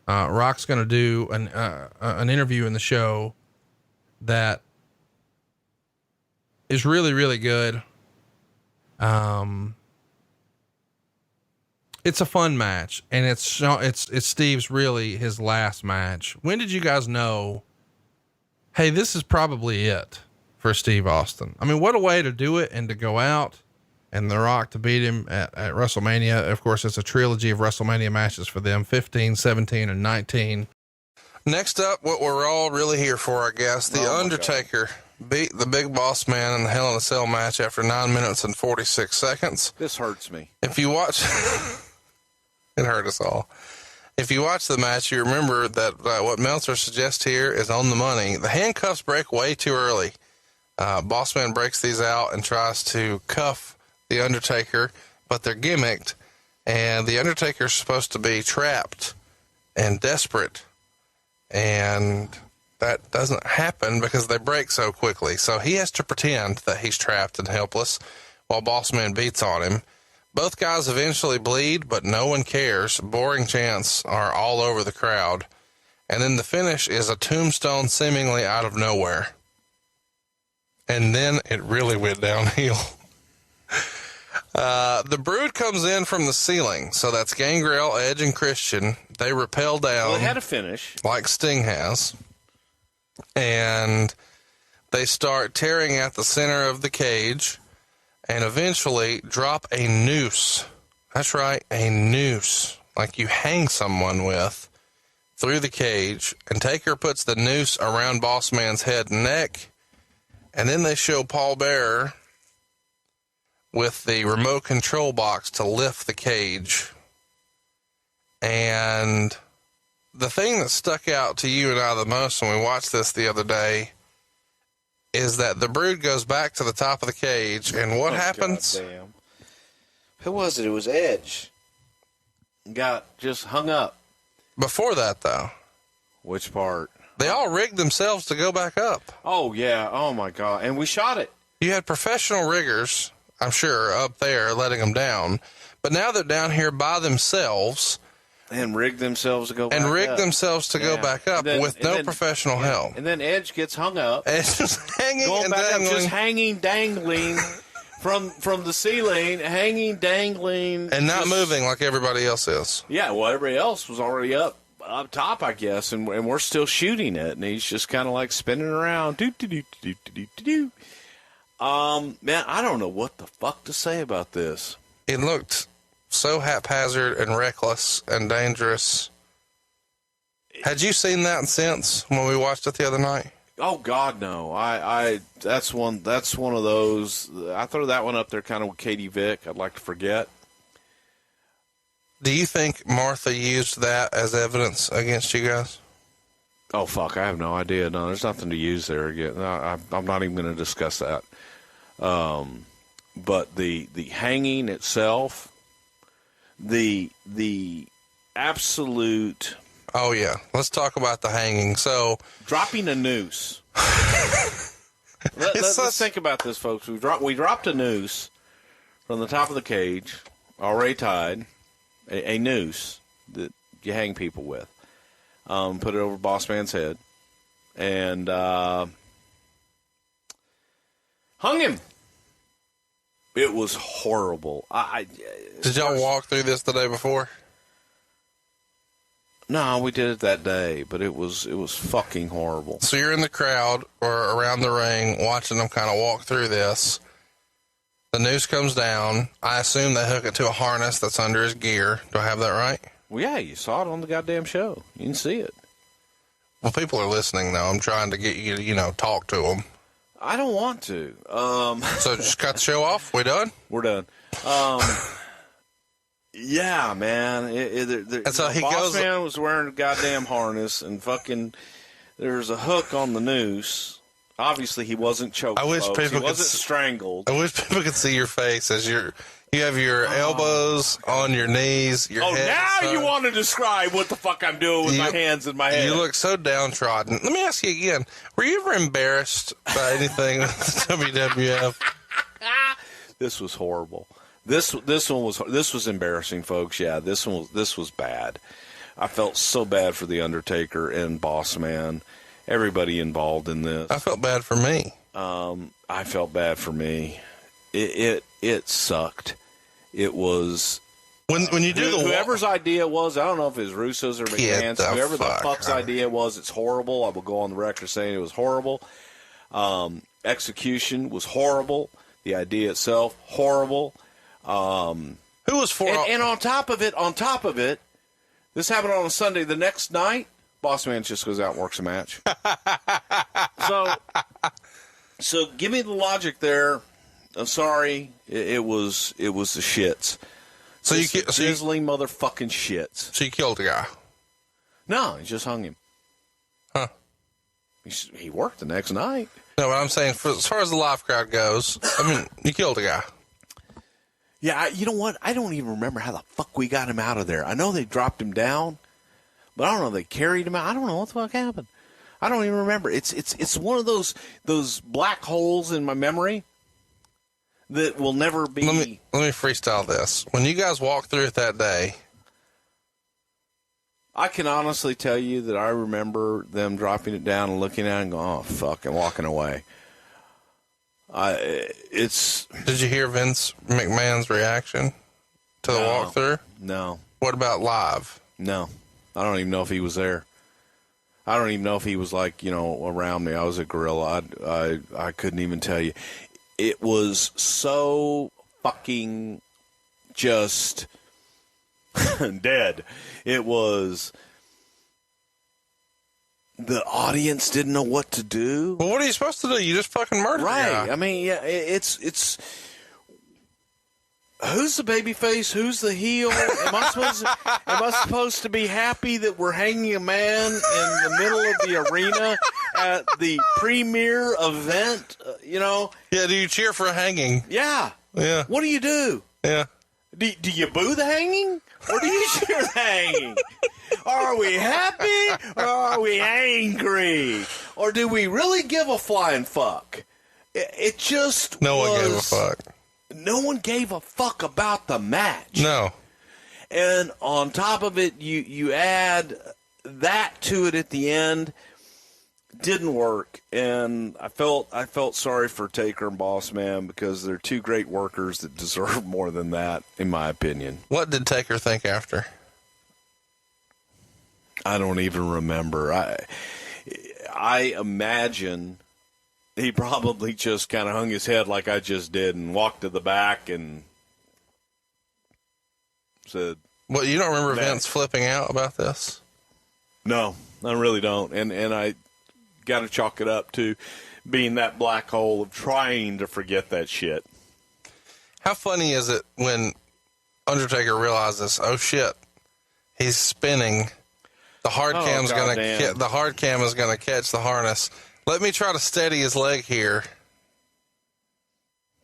[SPEAKER 1] Rock's going to do an interview in the show that is really, really good. It's a fun match, and it's Steve's really his last match. When did you guys know, hey, this is probably it for Steve Austin? I mean, what a way to do it and to go out and The Rock to beat him at WrestleMania. Of course, it's a trilogy of WrestleMania matches for them, 15, 17, and 19. Next up, what we're all really here for, I guess, the Undertaker beat the Big Boss Man in the Hell in a Cell match after 9 minutes and 46 seconds.
[SPEAKER 6] This hurts me.
[SPEAKER 1] If you watch, it hurt us all. If you watch the match, you remember that what Meltzer suggests here is on the money. The handcuffs break way too early. Bossman breaks these out and tries to cuff the Undertaker, but they're gimmicked, and the Undertaker's supposed to be trapped and desperate, and that doesn't happen because they break so quickly. So he has to pretend that he's trapped and helpless while Bossman beats on him. Both guys eventually bleed, but no one cares. Boring chants are all over the crowd. And then the finish is a tombstone seemingly out of nowhere. And then it really went downhill. The Brood comes in from the ceiling. So that's Gangrel, Edge, and Christian. They rappel down.
[SPEAKER 6] Well, they had a finish.
[SPEAKER 1] Like Sting has. And they start tearing at the center of the cage and eventually drop a noose. That's right, a noose, like you hang someone with, through the cage. And Taker puts the noose around Bossman's head and neck. And then they show Paul Bearer with the remote control box to lift the cage. And the thing that stuck out to you and I the most when we watched this the other day is that the Brood goes back to the top of the cage, and what happens?
[SPEAKER 6] Goddamn. Who was it? It was Edge. Got just hung up.
[SPEAKER 1] Before that, though.
[SPEAKER 6] Which part?
[SPEAKER 1] They all rigged themselves to go back up.
[SPEAKER 6] Oh, yeah. Oh, my God. And we shot it.
[SPEAKER 1] You had professional riggers, I'm sure, up there letting them down. But now they're down here by themselves.
[SPEAKER 6] And rigged themselves to go back up.
[SPEAKER 1] And rigged themselves to go back up with no professional help.
[SPEAKER 6] And then Edge gets hung up.
[SPEAKER 1] Edge just hanging
[SPEAKER 6] going
[SPEAKER 1] and
[SPEAKER 6] back
[SPEAKER 1] dangling.
[SPEAKER 6] Up, just hanging, dangling from the ceiling, hanging, dangling.
[SPEAKER 1] And not moving like everybody else is.
[SPEAKER 6] Yeah, well, everybody else was already up top, I guess, and we're still shooting it, and he's just kind of like spinning around. Man, I don't know what the fuck to say about this.
[SPEAKER 7] It looked so haphazard and reckless and dangerous. Had you seen that since when we watched it the other night?
[SPEAKER 6] Oh God, no. That's one of those. I throw that one up there kind of with Katie Vick. I'd like to forget.
[SPEAKER 7] Do you think Martha used that as evidence against you guys?
[SPEAKER 6] Oh fuck, I have no idea. No, there's nothing to use there again. No, I'm not even going to discuss that. But the hanging itself, the absolute.
[SPEAKER 7] Oh yeah, let's talk about the hanging. So
[SPEAKER 6] dropping a noose. Let's think about this, folks. We dropped a noose from the top of the cage, already tied, a noose that you hang people with. Put it over Bossman's head, and hung him. It was horrible.
[SPEAKER 7] Did y'all walk through this the day before?
[SPEAKER 6] No, we did it that day, but it was fucking horrible.
[SPEAKER 7] So you're in the crowd or around the ring watching them kind of walk through this. The noose comes down. I assume they hook it to a harness that's under his gear. Do I have that right?
[SPEAKER 6] Well, yeah, you saw it on the goddamn show. You can see it.
[SPEAKER 7] Well, people are listening, though. I'm trying to get you to, talk to them.
[SPEAKER 6] I don't want to.
[SPEAKER 7] So just cut the show off? We done?
[SPEAKER 6] We're done. Yeah, man.
[SPEAKER 7] And so he goes.
[SPEAKER 6] Bossman was wearing a goddamn harness, and fucking there's a hook on the noose. Obviously, he wasn't choked. He wasn't strangled.
[SPEAKER 7] I wish people could see your face as you have your elbows on your knees. Your head
[SPEAKER 6] now you want to describe what the fuck I'm doing with my hands in my head.
[SPEAKER 7] You look so downtrodden. Let me ask you again. Were you ever embarrassed by anything with the WWF?
[SPEAKER 6] This was horrible. This was embarrassing, folks. Yeah, this was bad. I felt so bad for the Undertaker and Bossman, everybody involved in this.
[SPEAKER 7] I felt bad for me.
[SPEAKER 6] I felt bad for me. It sucked. It was
[SPEAKER 7] when you do
[SPEAKER 6] whoever's idea it was. I don't know if it was Russo's or McMahon's. Whoever the fuck's idea it was, it's horrible. I will go on the record saying it was horrible. Execution was horrible. The idea itself horrible.
[SPEAKER 7] Who was for?
[SPEAKER 6] And on top of it, this happened on a Sunday. The next night, Bossman just goes out and works a match. So give me the logic there. I'm sorry, it was the shits.
[SPEAKER 7] So you
[SPEAKER 6] sizzling motherfucking shits.
[SPEAKER 7] So you killed the guy?
[SPEAKER 6] No, he just hung him.
[SPEAKER 7] Huh?
[SPEAKER 6] He worked the next night.
[SPEAKER 7] No, but I'm saying as far as the live crowd goes, I mean, you killed a guy.
[SPEAKER 6] Yeah, you know what? I don't even remember how the fuck we got him out of there. I know they dropped him down, but I don't know if they carried him out. I don't know what the fuck happened. I don't even remember. It's one of those black holes in my memory that will never be.
[SPEAKER 7] Let me freestyle this. When you guys walked through it that day,
[SPEAKER 6] I can honestly tell you that I remember them dropping it down and looking at it and going, "Oh fuck," and walking away.
[SPEAKER 7] Did you hear Vince McMahon's reaction to the walkthrough?
[SPEAKER 6] No.
[SPEAKER 7] What about live?
[SPEAKER 6] No. I don't even know if he was there. I don't even know if he was around me. I was a gorilla. I couldn't even tell you. It was so fucking just dead. It was. The audience didn't know what to do.
[SPEAKER 7] Well, what are you supposed to do? You just fucking murdered the guy.
[SPEAKER 6] I mean, yeah, it's. Who's the babyface? Who's the heel? Am I supposed to be happy that we're hanging a man in the middle of the arena at the premiere event?
[SPEAKER 7] Yeah. Do you cheer for hanging?
[SPEAKER 6] Yeah.
[SPEAKER 7] Yeah.
[SPEAKER 6] What do you do?
[SPEAKER 7] Yeah.
[SPEAKER 6] Do you boo the hanging, or do you cheer the hanging? Are we happy, or are we angry, or do we really give a flying fuck? It just
[SPEAKER 7] no one gave a fuck.
[SPEAKER 6] No one gave a fuck about the match.
[SPEAKER 7] No.
[SPEAKER 6] And on top of it, you add that to it at the end. Didn't work, and I felt sorry for Taker and Bossman because they're two great workers that deserve more than that, in my opinion.
[SPEAKER 7] What did Taker think after?
[SPEAKER 6] I don't even remember. I imagine he probably just kind of hung his head like I just did and walked to the back and said,
[SPEAKER 7] Well, you don't remember
[SPEAKER 6] Next.
[SPEAKER 7] Vince flipping out about this?
[SPEAKER 6] no, I really don't. And I got to chalk it up to being that black hole of trying to forget that shit.
[SPEAKER 7] How funny is it when Undertaker realizes, oh shit, he's spinning. The hard cam's the hard cam is gonna catch the harness. Let me try to steady his leg here.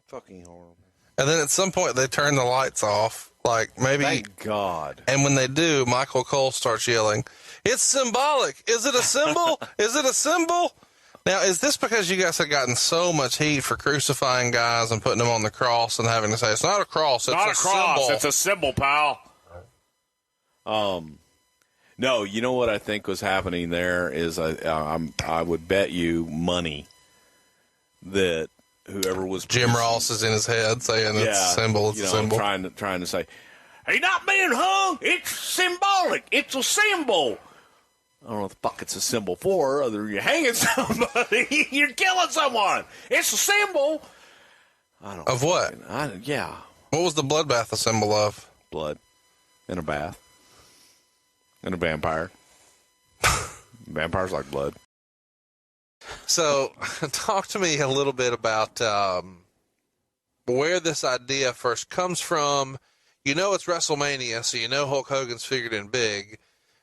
[SPEAKER 6] Fucking horrible.
[SPEAKER 7] And then at some point they turn the lights off. Like maybe.
[SPEAKER 6] Thank God.
[SPEAKER 7] And when they do, Michael Cole starts yelling, "It's symbolic. Is it a symbol? Is it a symbol?" Now, is this because you guys have gotten so much heat for crucifying guys and putting them on the cross and having to say, it's not a cross, it's
[SPEAKER 6] Not
[SPEAKER 7] a symbol.
[SPEAKER 6] It's a symbol, pal. No, you know what I think was happening there is I would bet you money that whoever was
[SPEAKER 7] Jim Ross is in his head saying it's a symbol, it's a symbol.
[SPEAKER 6] Trying to say, he's not being hung, it's symbolic, it's a symbol. I don't know what the fuck it's a symbol for, other than you're hanging somebody, you're killing someone. It's a symbol. I don't
[SPEAKER 7] Of what?
[SPEAKER 6] Yeah.
[SPEAKER 7] What was the bloodbath a symbol of?
[SPEAKER 6] Blood. In a bath. And a vampire. Vampires like blood.
[SPEAKER 7] So, talk to me a little bit about where this idea first comes from. You know it's WrestleMania, so you know Hulk Hogan's figured in big,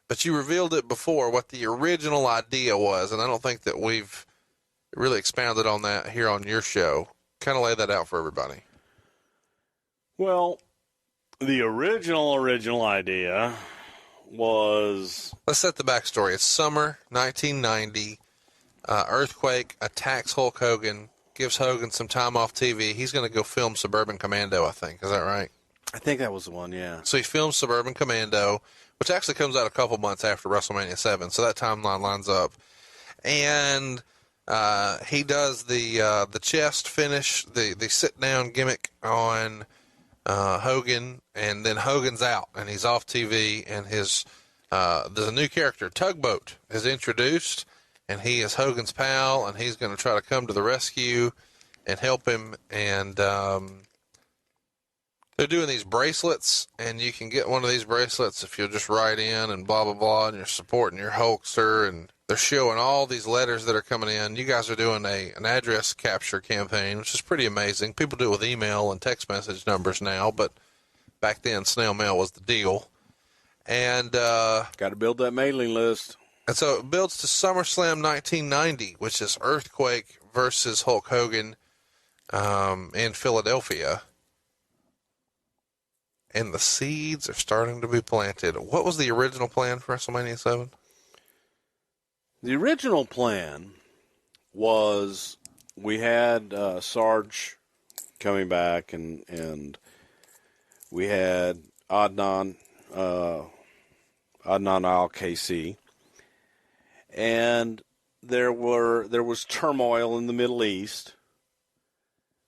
[SPEAKER 7] but you revealed it before what the original idea was, and I don't think that we've really expounded on that here on your show. Kind of lay that out for everybody.
[SPEAKER 5] Well, the original idea was...
[SPEAKER 7] Let's set the backstory. It's summer 1990. Earthquake attacks Hulk Hogan, gives Hogan some time off TV. He's going to go film Suburban Commando, I think. Is that right?
[SPEAKER 5] I think that was the one, yeah.
[SPEAKER 7] So he films Suburban Commando, which actually comes out a couple months after WrestleMania 7, so that timeline lines up. And he does the chest finish, the sit-down gimmick on Hogan, and then Hogan's out, and he's off TV, and his there's a new character, Tugboat, is introduced, and he is Hogan's pal, and he's going to try to come to the rescue and help him, and they're doing these bracelets, and you can get one of these bracelets if you'll just write in and blah, blah, blah, and you're supporting your Hulkster, and they're showing all these letters that are coming in. You guys are doing an address capture campaign, which is pretty amazing. People do it with email and text message numbers now, but back then snail mail was the deal. And
[SPEAKER 6] Got to build that mailing list.
[SPEAKER 7] And so it builds to SummerSlam 1990, which is Earthquake versus Hulk Hogan in Philadelphia. And the seeds are starting to be planted. What was the original plan for WrestleMania 7?
[SPEAKER 6] The original plan was we had Sarge coming back, and we had Adnan Al-KC, and there was turmoil in the Middle East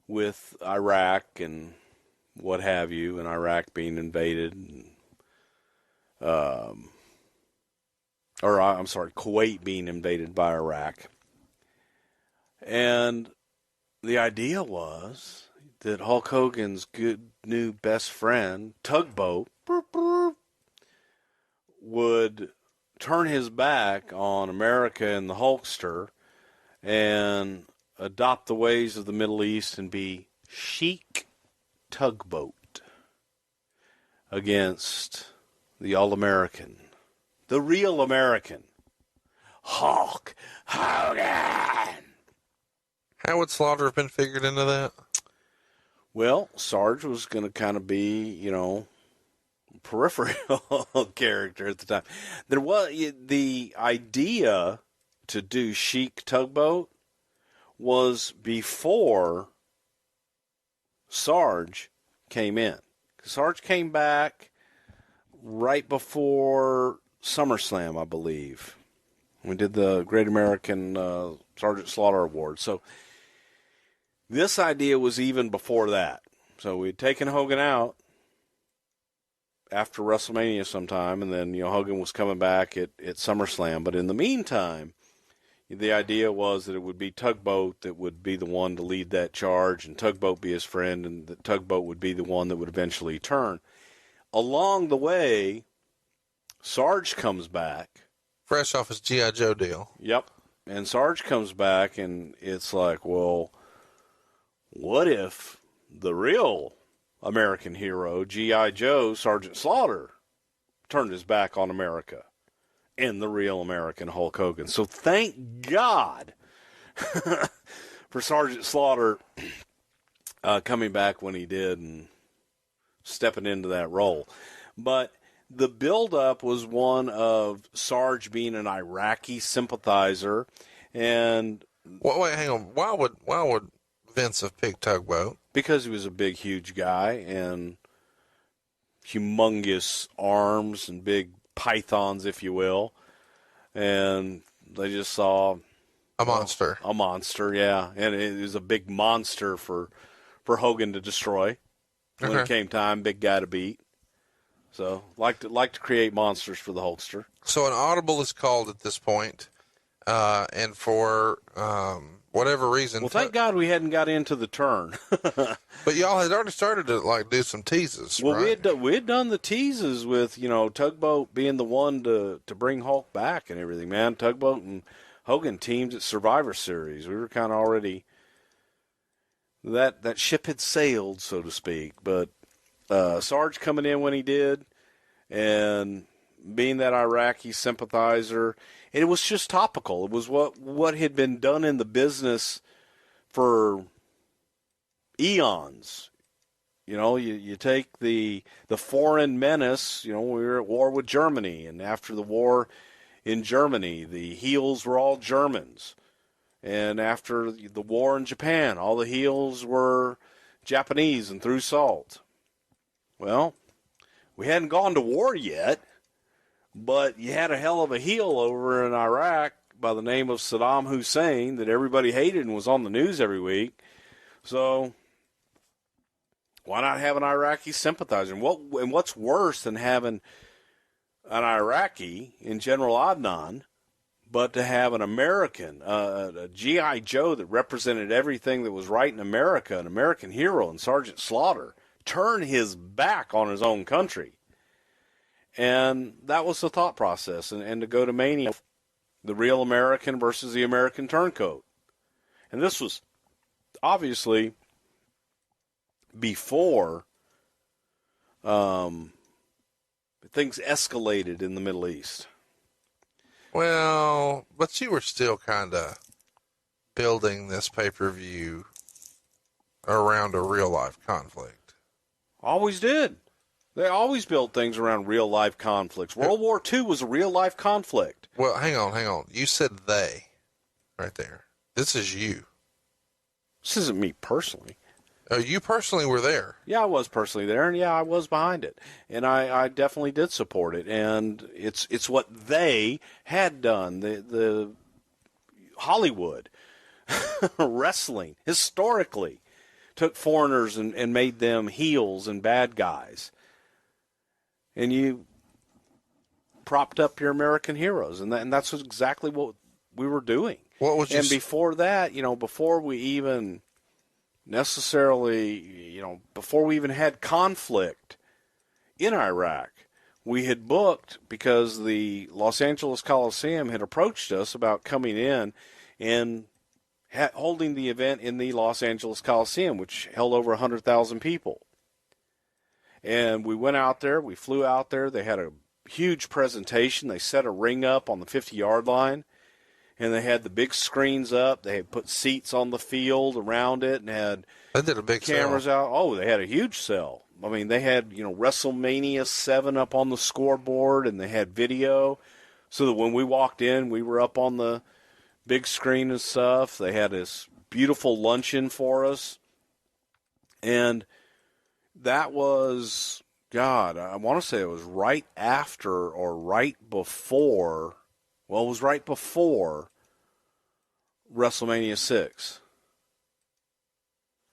[SPEAKER 6] with Iraq and what have you, and Iraq being invaded, Kuwait being invaded by Iraq. And the idea was that Hulk Hogan's good new best friend, Tugboat, would turn his back on America and the Hulkster and adopt the ways of the Middle East and be chic Tugboat against the All-American, the real American, Hulk Hogan.
[SPEAKER 7] How would Slaughter have been figured into that?
[SPEAKER 6] Well, Sarge was going to kind of be, peripheral character at the time. There was the idea to do chic Tugboat was before Sarge came in. Sarge came back right before SummerSlam, I believe. We did the Great American Sergeant Slaughter Award. So this idea was even before that. So we'd taken Hogan out after WrestleMania sometime, and then Hogan was coming back at SummerSlam. But in the meantime, the idea was that it would be Tugboat that would be the one to lead that charge, and Tugboat be his friend, and that Tugboat would be the one that would eventually turn. Along the way, Sarge comes back.
[SPEAKER 7] Fresh off his G.I. Joe deal.
[SPEAKER 6] Yep. And Sarge comes back, and it's like, well, what if the real American hero, G.I. Joe, Sergeant Slaughter, turned his back on America and the real American Hulk Hogan? So thank God for Sergeant Slaughter coming back when he did and stepping into that role. But the buildup was one of Sarge being an Iraqi sympathizer, and
[SPEAKER 7] Wait, hang on. Why would Vince have picked Tugboat?
[SPEAKER 6] because he was a big, huge guy and humongous arms and big pythons, if you will, and they just saw
[SPEAKER 7] A monster.
[SPEAKER 6] a monster, yeah, and it was a big monster for Hogan to destroy when it came time. Big guy to beat. So like to create monsters for the Hulkster.
[SPEAKER 7] So an audible is called at this point, and for whatever reason.
[SPEAKER 6] Well, thank God we hadn't got into the turn.
[SPEAKER 7] But y'all had already started to like do some teases.
[SPEAKER 6] Well,
[SPEAKER 7] right?
[SPEAKER 6] we had done the teases with Tugboat being the one to bring Hulk back and everything. Man, Tugboat and Hogan teamed at Survivor Series. We were kind of already that ship had sailed, so to speak. But Sarge coming in when he did, and being that Iraqi sympathizer, and it was just topical. It was what had been done in the business for eons. You take the foreign menace. We were at war with Germany, and after the war in Germany, the heels were all Germans. And after the war in Japan, all the heels were Japanese and threw salt. Well, we hadn't gone to war yet, but you had a hell of a heel over in Iraq by the name of Saddam Hussein that everybody hated and was on the news every week. So why not have an Iraqi sympathizer? And what's worse than having an Iraqi in General Adnan, but to have an American, a G.I. Joe that represented everything that was right in America, an American hero, and Sergeant Slaughter, turn his back on his own country. And that was the thought process. And to go to Mania, the real American versus the American turncoat. And this was obviously before things escalated in the Middle East.
[SPEAKER 7] Well, but you were still kind of building this pay-per-view around a real-life conflict.
[SPEAKER 6] Always did. They always built things around real-life conflicts. World War II was a real-life conflict.
[SPEAKER 7] Well, hang on. You said they right there. This is you.
[SPEAKER 6] This isn't me personally.
[SPEAKER 7] Oh, you personally were there.
[SPEAKER 6] Yeah, I was personally there, and yeah, I was behind it. And I definitely did support it. And it's what they had done. The Hollywood, wrestling, historically, took foreigners and made them heels and bad guys. And you propped up your American heroes. And that's exactly what we were doing.
[SPEAKER 7] What was
[SPEAKER 6] and before that, before we even necessarily, before we even had conflict in Iraq, we had booked, because the Los Angeles Coliseum had approached us about coming in and holding the event in the Los Angeles Coliseum, which held over 100,000 people. And we went out there, we flew out there, they had a huge presentation, they set a ring up on the 50-yard line, and they had the big screens up, they had put seats on the field around it, and
[SPEAKER 7] they did a big
[SPEAKER 6] cameras
[SPEAKER 7] sell.
[SPEAKER 6] out. Oh, they had a huge sell. I mean, they had, WrestleMania 7 up on the scoreboard, and they had video, so that when we walked in, we were up on the big screen and stuff. They had this beautiful luncheon for us. And that was, God, I want to say it was right after or right before, well, it was right before WrestleMania 6.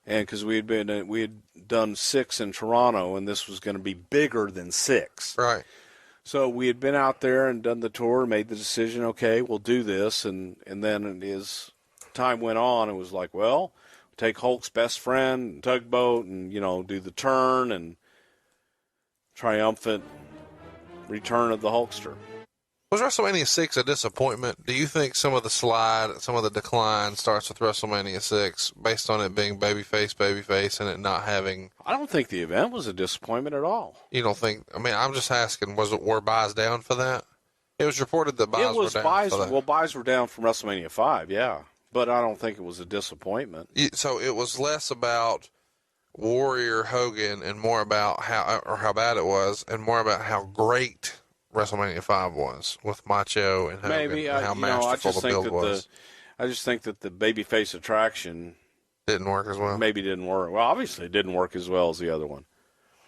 [SPEAKER 6] And because we had done 6 in Toronto, and this was going to be bigger than 6.
[SPEAKER 7] Right.
[SPEAKER 6] So we had been out there and done the tour, made the decision, okay, we'll do this. And then as time went on, it was like, well, take Hulk's best friend, tugboat, and, do the turn and triumphant return of the Hulkster.
[SPEAKER 7] Was WrestleMania 6 a disappointment? Do you think some of the decline starts with WrestleMania 6 based on it being babyface, and it not having...
[SPEAKER 6] I don't think the event was a disappointment at all.
[SPEAKER 7] You don't think... I mean, I'm just asking, were buys down for that? It was reported that buys were down for that.
[SPEAKER 6] Well, buys were down from WrestleMania 5, yeah. But I don't think it was a disappointment.
[SPEAKER 7] So it was less about Warrior Hogan and more about how bad it was, and more about how great WrestleMania 5 was with Macho and Hogan.
[SPEAKER 6] Maybe,
[SPEAKER 7] and how masterful the build was.
[SPEAKER 6] I just think that the babyface attraction
[SPEAKER 7] didn't work as well.
[SPEAKER 6] Maybe didn't work. Well, obviously it didn't work as well as the other one.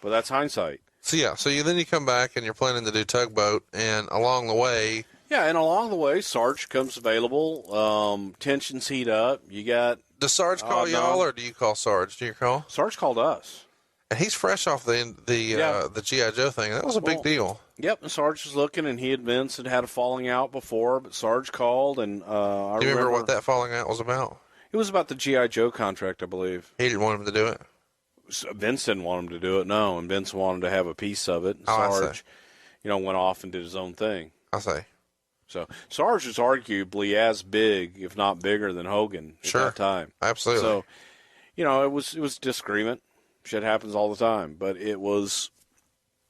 [SPEAKER 6] But that's hindsight.
[SPEAKER 7] So then you come back and you're planning to do Tugboat, and along the way...
[SPEAKER 6] Yeah, and along the way, Sarge comes available. Tensions heat up. You got...
[SPEAKER 7] Does Sarge call y'all, or do you call Sarge? Do you call?
[SPEAKER 6] Sarge called us.
[SPEAKER 7] And he's fresh off the G.I. Joe thing. That was a big deal.
[SPEAKER 6] Yep, and Sarge was looking, and he and Vince had a falling out before, but Sarge called, and I
[SPEAKER 7] Do you remember what that falling out was about?
[SPEAKER 6] It was about the G.I. Joe contract, I believe.
[SPEAKER 7] He didn't want him to do it?
[SPEAKER 6] Vince didn't want him to do it, no, and Vince wanted to have a piece of it. And Sarge, went off and did his own thing.
[SPEAKER 7] I see.
[SPEAKER 6] So Sarge was arguably as big, if not bigger, than Hogan at that time.
[SPEAKER 7] Absolutely.
[SPEAKER 6] So, it was disagreement. Shit happens all the time, but it was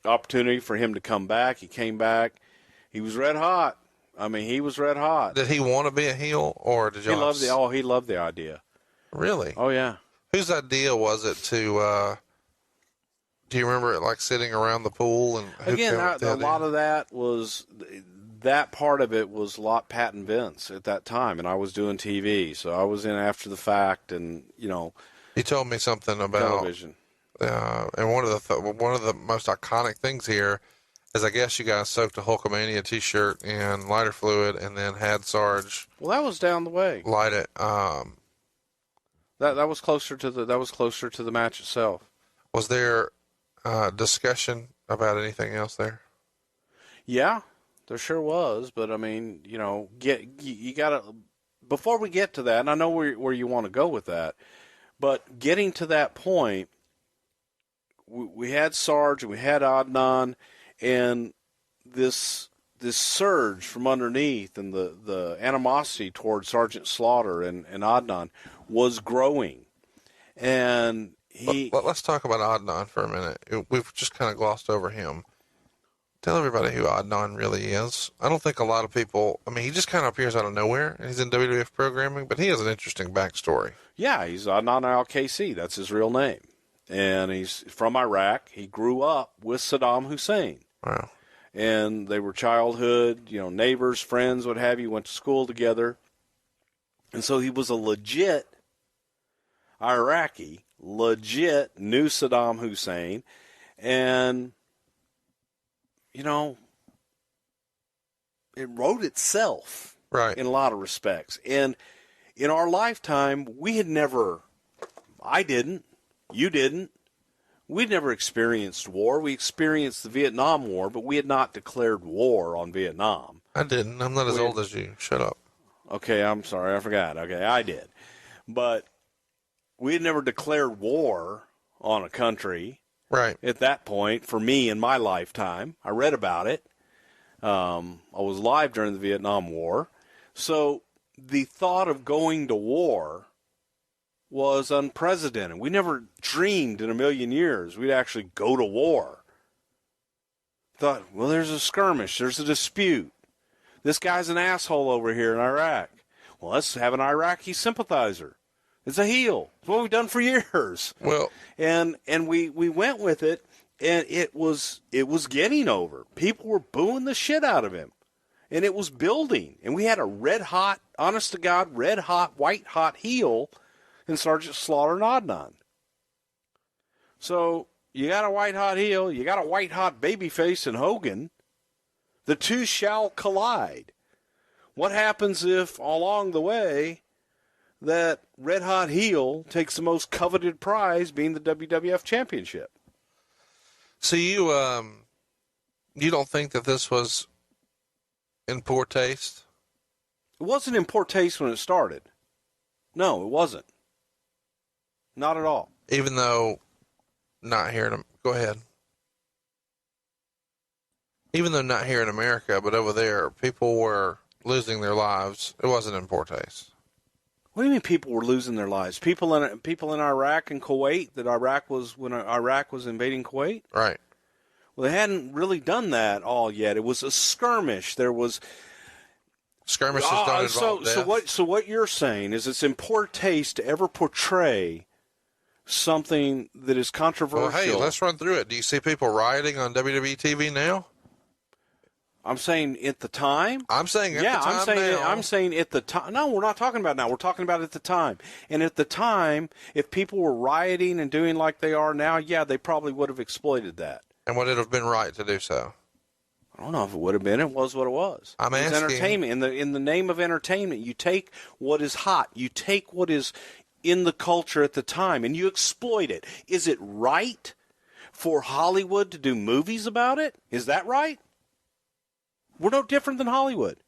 [SPEAKER 6] opportunity for him to come back. He came back. He was red hot. I mean, he was red hot.
[SPEAKER 7] Did he want to be a heel, or did you?
[SPEAKER 6] He loved the idea.
[SPEAKER 7] Really?
[SPEAKER 6] Oh yeah.
[SPEAKER 7] Whose idea was it to? Do you remember it like sitting around the pool and?
[SPEAKER 6] Again, a lot of that was. That part of it was a lot Pat and Vince at that time, and I was doing TV, so I was in after the fact, and You
[SPEAKER 7] told me something about
[SPEAKER 6] television.
[SPEAKER 7] And one of the most iconic things here is I guess you guys soaked a Hulkamania T-shirt in lighter fluid and then had Sarge.
[SPEAKER 6] Well, that was down the way.
[SPEAKER 7] Light it.
[SPEAKER 6] That was closer to the match itself.
[SPEAKER 7] Was there discussion about anything else there?
[SPEAKER 6] Yeah. There sure was, but I mean, you gotta, before we get to that, and I know where you want to go with that, but getting to that point, we had Sarge and we had Adnan, and this surge from underneath and the animosity towards Sergeant Slaughter and Adnan was growing, and
[SPEAKER 7] let's talk about Adnan for a minute. We've just kind of glossed over him. Tell everybody who Adnan really is. I don't think a lot of people... I mean, he just kind of appears out of nowhere. He's in WWF programming, but he has an interesting backstory.
[SPEAKER 6] Yeah, he's Adnan al-KC. That's his real name. And he's from Iraq. He grew up with Saddam Hussein.
[SPEAKER 7] Wow.
[SPEAKER 6] And they were childhood, neighbors, friends, what have you, went to school together. And so he was a legit Iraqi, knew Saddam Hussein, and... it wrote itself
[SPEAKER 7] right
[SPEAKER 6] in a lot of respects. And in our lifetime, I didn't, you didn't, we'd never experienced war. We experienced the Vietnam War, but we had not declared war on Vietnam.
[SPEAKER 7] I didn't. I'm not as old as you. Shut up.
[SPEAKER 6] Okay, I'm sorry. I forgot. Okay, I did. But we had never declared war on a country.
[SPEAKER 7] Right.
[SPEAKER 6] At that point, for me in my lifetime, I read about it. I was alive during the Vietnam War. So the thought of going to war was unprecedented. We never dreamed in a million years we'd actually go to war. Thought, well, there's a skirmish. There's a dispute. This guy's an asshole over here in Iraq. Well, let's have an Iraqi sympathizer. It's a heel. It's what we've done for years.
[SPEAKER 7] Well,
[SPEAKER 6] and we went with it, and it was getting over. People were booing the shit out of him, and it was building. And we had a red hot, honest to God, red hot, white hot heel in Sergeant Slaughter and Adnan. So you got a white hot heel, you got a white hot babyface in Hogan. The two shall collide. What happens if along the way that red hot heel takes the most coveted prize, being the WWF Championship?
[SPEAKER 7] So You don't think that this was in poor taste?
[SPEAKER 6] It wasn't in poor taste when it started. No, it wasn't. Not at all.
[SPEAKER 7] Even though not here in, go ahead. Even though not here in America, but over there, people were losing their lives. It wasn't in poor taste.
[SPEAKER 6] What do you mean people were losing their lives? People in Iraq and Kuwait, when Iraq was invading Kuwait?
[SPEAKER 7] Right.
[SPEAKER 6] Well, they hadn't really done that all yet. It was a skirmish. There was
[SPEAKER 7] skirmishes don't involve death.
[SPEAKER 6] So what you're saying is it's in poor taste to ever portray something that is controversial.
[SPEAKER 7] Well, hey, let's run through it. Do you see people rioting on WWE TV now?
[SPEAKER 6] I'm saying at the time.
[SPEAKER 7] I'm saying at the time now.
[SPEAKER 6] I'm saying at the time. No, we're not talking about now. We're talking about at the time. And at the time, if people were rioting and doing like they are now, yeah, they probably would have exploited that.
[SPEAKER 7] And would it have been right to do so?
[SPEAKER 6] I don't know if it would have been. It was what it was.
[SPEAKER 7] I'm asking.
[SPEAKER 6] It's entertainment. In the name of entertainment, you take what is hot. You take what is in the culture at the time, and you exploit it. Is it right for Hollywood to do movies about it? Is that right? We're no different than Hollywood.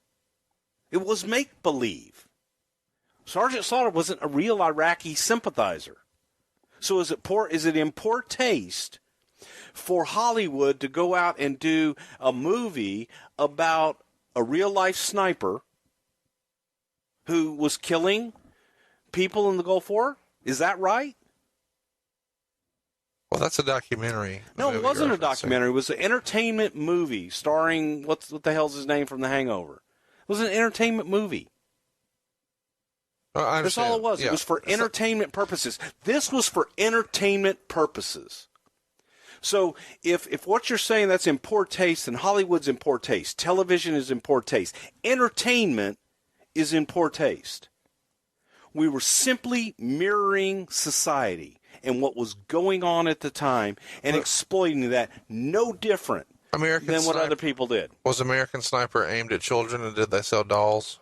[SPEAKER 6] It was make-believe. Sergeant Slaughter wasn't a real Iraqi sympathizer. So is it in poor taste for Hollywood to go out and do a movie about a real-life sniper who was killing people in the Gulf War? Is that right?
[SPEAKER 7] Well, that's a documentary.
[SPEAKER 6] No, it wasn't a documentary. It was an entertainment movie starring, what the hell's his name from The Hangover? It was an entertainment movie. That's all it was. Yeah. It was for entertainment purposes. This was for entertainment purposes. So if what you're saying that's in poor taste, then Hollywood's in poor taste. Television is in poor taste. Entertainment is in poor taste. We were simply mirroring society and what was going on at the time and exploiting that no different than what other people did.
[SPEAKER 7] Was American Sniper aimed at children, and did they sell dolls?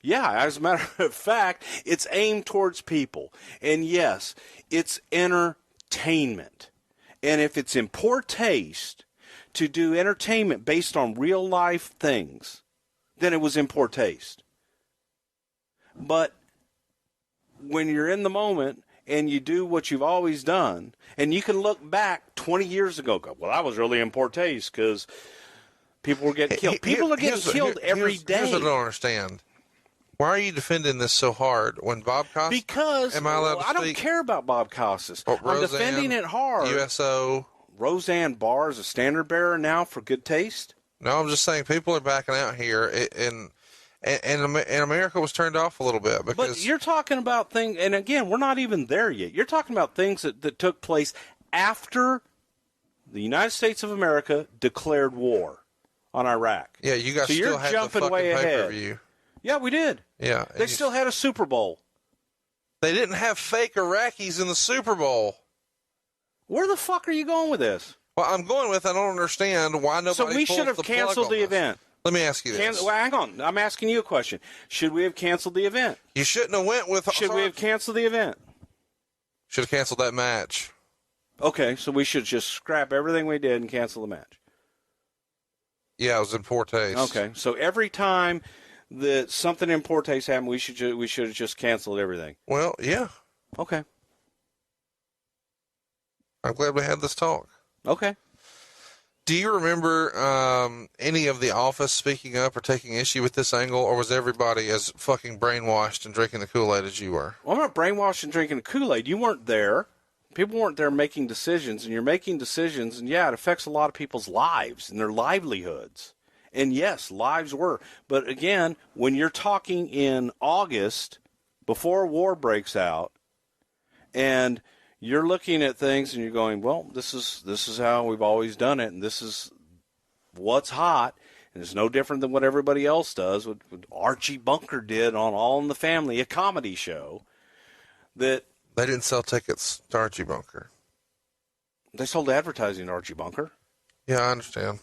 [SPEAKER 6] Yeah, as a matter of fact, it's aimed towards people. And yes, it's entertainment. And if it's in poor taste to do entertainment based on real life things, then it was in poor taste. But when you're in the moment and you do what you've always done, and you can look back 20 years ago, go, well, that was really in poor taste because people were getting killed. People are getting killed every day.
[SPEAKER 7] Here's what I don't understand. Why are you defending this so hard when Bob Costas?
[SPEAKER 6] Because I don't care about Bob Costas. I'm defending it hard.
[SPEAKER 7] USO.
[SPEAKER 6] Roseanne Barr is a standard bearer now for good taste.
[SPEAKER 7] No, I'm just saying people are backing out here, and America was turned off a little bit.
[SPEAKER 6] But you're talking about things, and again, we're not even there yet. You're talking about things that took place after the United States of America declared war on Iraq.
[SPEAKER 7] Yeah, you guys still had the fucking pay-per-view.
[SPEAKER 6] Yeah, we did.
[SPEAKER 7] Yeah.
[SPEAKER 6] They still had a Super Bowl.
[SPEAKER 7] They didn't have fake Iraqis in the Super Bowl.
[SPEAKER 6] Where the fuck are you going with this?
[SPEAKER 7] Well, I'm going with I don't understand why nobody.
[SPEAKER 6] So we should have canceled the event.
[SPEAKER 7] Let me ask you this.
[SPEAKER 6] Hang on. I'm asking you a question. Should we have canceled the event?
[SPEAKER 7] You shouldn't have went with.
[SPEAKER 6] Should we have canceled the event?
[SPEAKER 7] Should have canceled that match.
[SPEAKER 6] Okay, so we should just scrap everything we did and cancel the match.
[SPEAKER 7] Yeah, it was in poor taste.
[SPEAKER 6] Okay, so every time that something in poor taste happened, we should have just canceled everything.
[SPEAKER 7] Well, yeah.
[SPEAKER 6] Okay.
[SPEAKER 7] I'm glad we had this talk.
[SPEAKER 6] Okay.
[SPEAKER 7] Do you remember any of The Office speaking up or taking issue with this angle, or was everybody as fucking brainwashed and drinking the Kool-Aid as you were?
[SPEAKER 6] Well, I'm not brainwashed and drinking the Kool-Aid. You weren't there. People weren't there making decisions, and you're making decisions, and yeah, it affects a lot of people's lives and their livelihoods. And yes, lives were. But again, when you're talking in August, before war breaks out, and you're looking at things and you're going, well, this is how we've always done it, and this is what's hot, and it's no different than what everybody else does. What Archie Bunker did on All in the Family, a comedy show. That
[SPEAKER 7] they didn't sell tickets to Archie Bunker.
[SPEAKER 6] They sold advertising to Archie Bunker.
[SPEAKER 7] Yeah, I understand.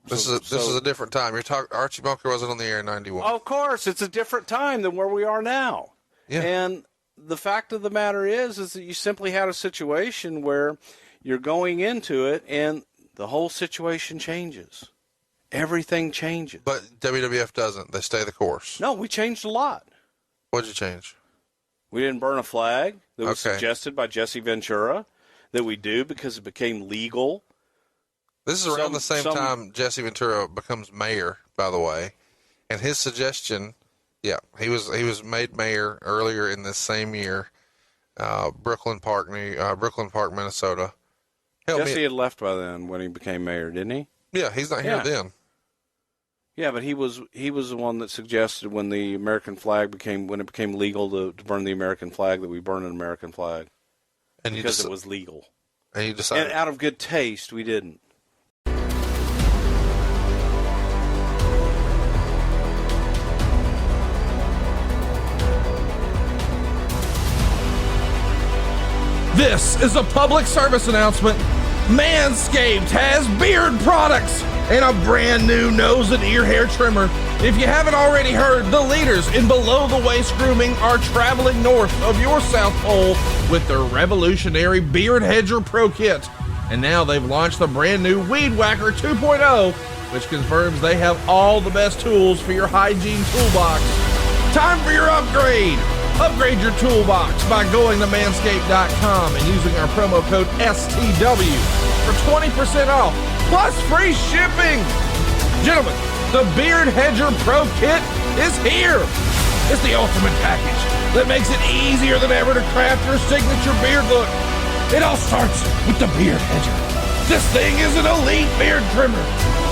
[SPEAKER 7] This is a different time. You're talking. Archie Bunker wasn't on the air in '91.
[SPEAKER 6] Of course, it's a different time than where we are now.
[SPEAKER 7] Yeah.
[SPEAKER 6] And the fact of the matter is that you simply had a situation where you're going into it, and
[SPEAKER 8] the whole situation changes. Everything changes.
[SPEAKER 7] But WWF doesn't. They stay the course.
[SPEAKER 8] No, we changed a lot.
[SPEAKER 7] What'd you change?
[SPEAKER 8] We didn't burn a flag that was
[SPEAKER 7] Okay.
[SPEAKER 8] suggested by Jesse Ventura that we do because it became legal.
[SPEAKER 7] This is around the same time Jesse Ventura becomes mayor, by the way. And his suggestion, yeah, he was made mayor earlier in this same year, Brooklyn Park, Minnesota.
[SPEAKER 8] Jesse had left by then when he became mayor, didn't he?
[SPEAKER 7] Yeah, he's not here then.
[SPEAKER 8] Yeah, but he was the one that suggested when the American flag became legal to burn the American flag that we burn an American flag,
[SPEAKER 7] and
[SPEAKER 8] because it was legal.
[SPEAKER 7] And you decided,
[SPEAKER 8] and out of good taste, we didn't.
[SPEAKER 1] This is a public service announcement. Manscaped has beard products and a brand new nose and ear hair trimmer. If you haven't already heard, the leaders in below-the-waist grooming are traveling north of your South Pole with their revolutionary Beard Hedger Pro Kit. And now they've launched the brand new Weed Whacker 2.0, which confirms they have all the best tools for your hygiene toolbox. Time for your upgrade. Upgrade your toolbox by going to manscaped.com and using our promo code STW for 20% off, plus free shipping. Gentlemen, the Beard Hedger Pro Kit is here. It's the ultimate package that makes it easier than ever to craft your signature beard look. It all starts with the Beard Hedger. This thing is an elite beard trimmer.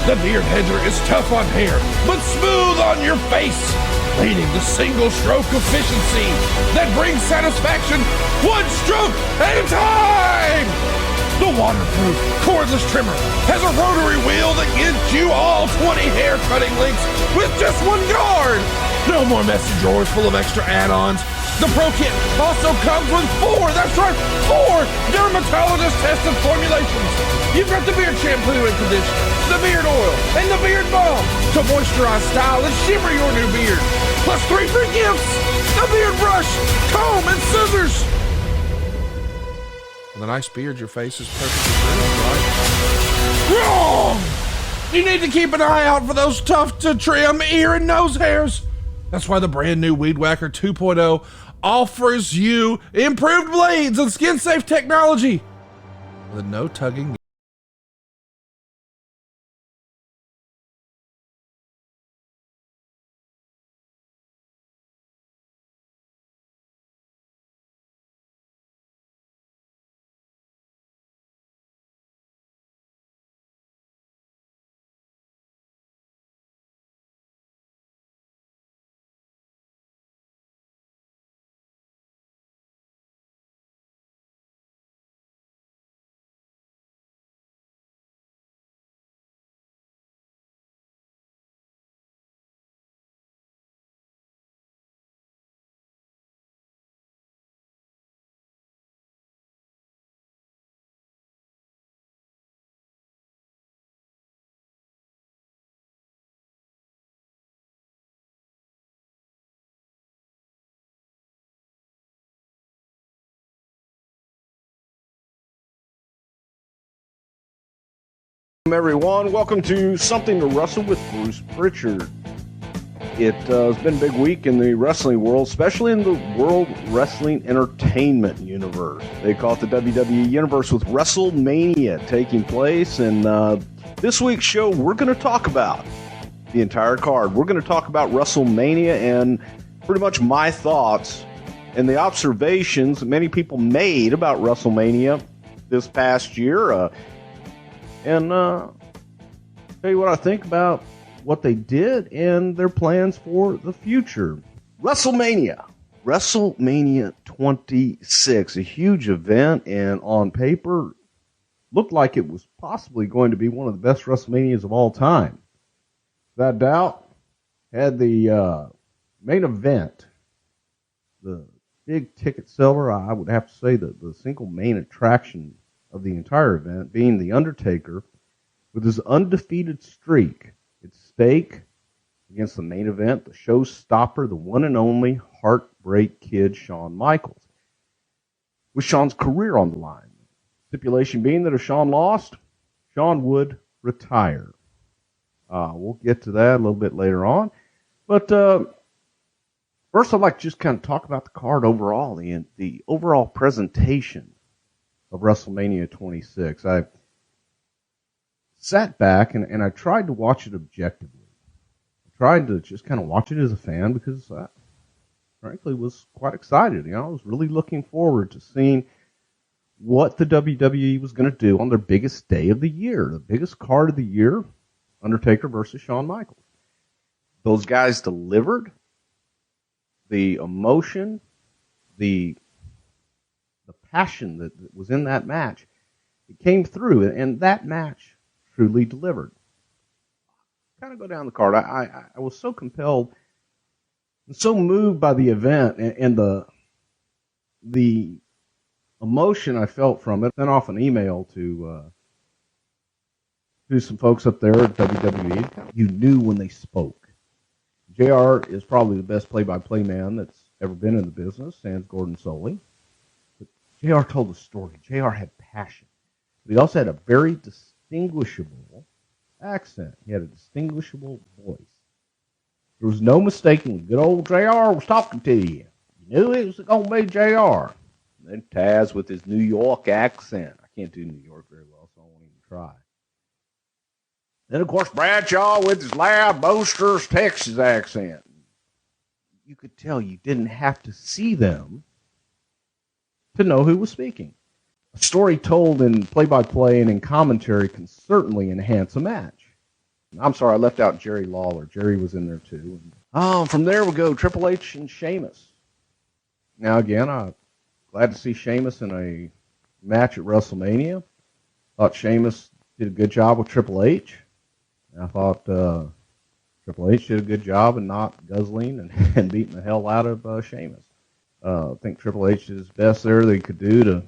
[SPEAKER 1] The Beard Hedger is tough on hair, but smooth on your face, leading to single stroke efficiency that brings satisfaction one stroke at a time. The waterproof cordless trimmer has a rotary wheel that gives you all 20 hair cutting lengths with just one guard. No more messy drawers full of extra add-ons. The Pro Kit also comes with four dermatologist tested formulations. You've got the beard shampoo and conditioner, the beard oil, and the beard balm to moisturize, style, and shimmer your new beard. Plus 3 free gifts, a beard brush, comb, and scissors. With a nice beard, your face is perfectly groomed, right? Wrong! You need to keep an eye out for those tough to trim ear and nose hairs. That's why the brand new Weed Whacker 2.0 offers you improved blades and skin-safe technology with a no-tugging.
[SPEAKER 9] Everyone, welcome to Something to Wrestle with Bruce Prichard. It has been a big week in the wrestling world, especially in the World Wrestling Entertainment universe. They call it the WWE universe, with WrestleMania taking place. And this week's show, we're going to talk about the entire card. We're going to talk about WrestleMania and pretty much my thoughts and the observations that many people made about WrestleMania this past year. And tell you what I think about what they did and their plans for the future. WrestleMania 26, a huge event, and on paper looked like it was possibly going to be one of the best WrestleManias of all time. Without doubt, had the main event, the big ticket seller. I would have to say that the single main attraction of the entire event being The Undertaker, with his undefeated streak at stake against the main event, the showstopper, the one and only Heartbreak Kid, Shawn Michaels. With Shawn's career on the line. Stipulation being that if Shawn lost, Shawn would retire. We'll get to that a little bit later on. But first, I'd like to just kind of talk about the card overall, the overall presentation of WrestleMania 26. I sat back and I tried to watch it objectively. I tried to just kind of watch it as a fan because I, frankly, was quite excited. I was really looking forward to seeing what the WWE was going to do on their biggest day of the year, the biggest card of the year, Undertaker versus Shawn Michaels. Those guys delivered. The emotion, the passion that was in that match, it came through, and that match truly delivered. Kind of go down the card. I was so compelled and so moved by the event and the emotion I felt from it. Sent off an email to some folks up there at WWE. You knew when they spoke. JR is probably the best play-by-play man that's ever been in the business, sans Gordon Soley. But JR told a story. JR had passion. But he also had a very distinguishable accent. He had a distinguishable voice. There was no mistaking good old JR was talking to you. You knew it was going to be JR. And then Taz with his New York accent. I can't do New York very well, so I won't even try. Then, of course, Bradshaw with his loud, boisterous Texas accent. You could tell you didn't have to see them to know who was speaking. A story told in play-by-play and in commentary can certainly enhance a match. I'm sorry, I left out Jerry Lawler. Jerry was in there, too. From there we go, Triple H and Sheamus. Now, again, I'm glad to see Sheamus in a match at WrestleMania. Thought Sheamus did a good job with Triple H. I thought Triple H did a good job in not guzzling and beating the hell out of Sheamus. I think Triple H did his best there that he could do to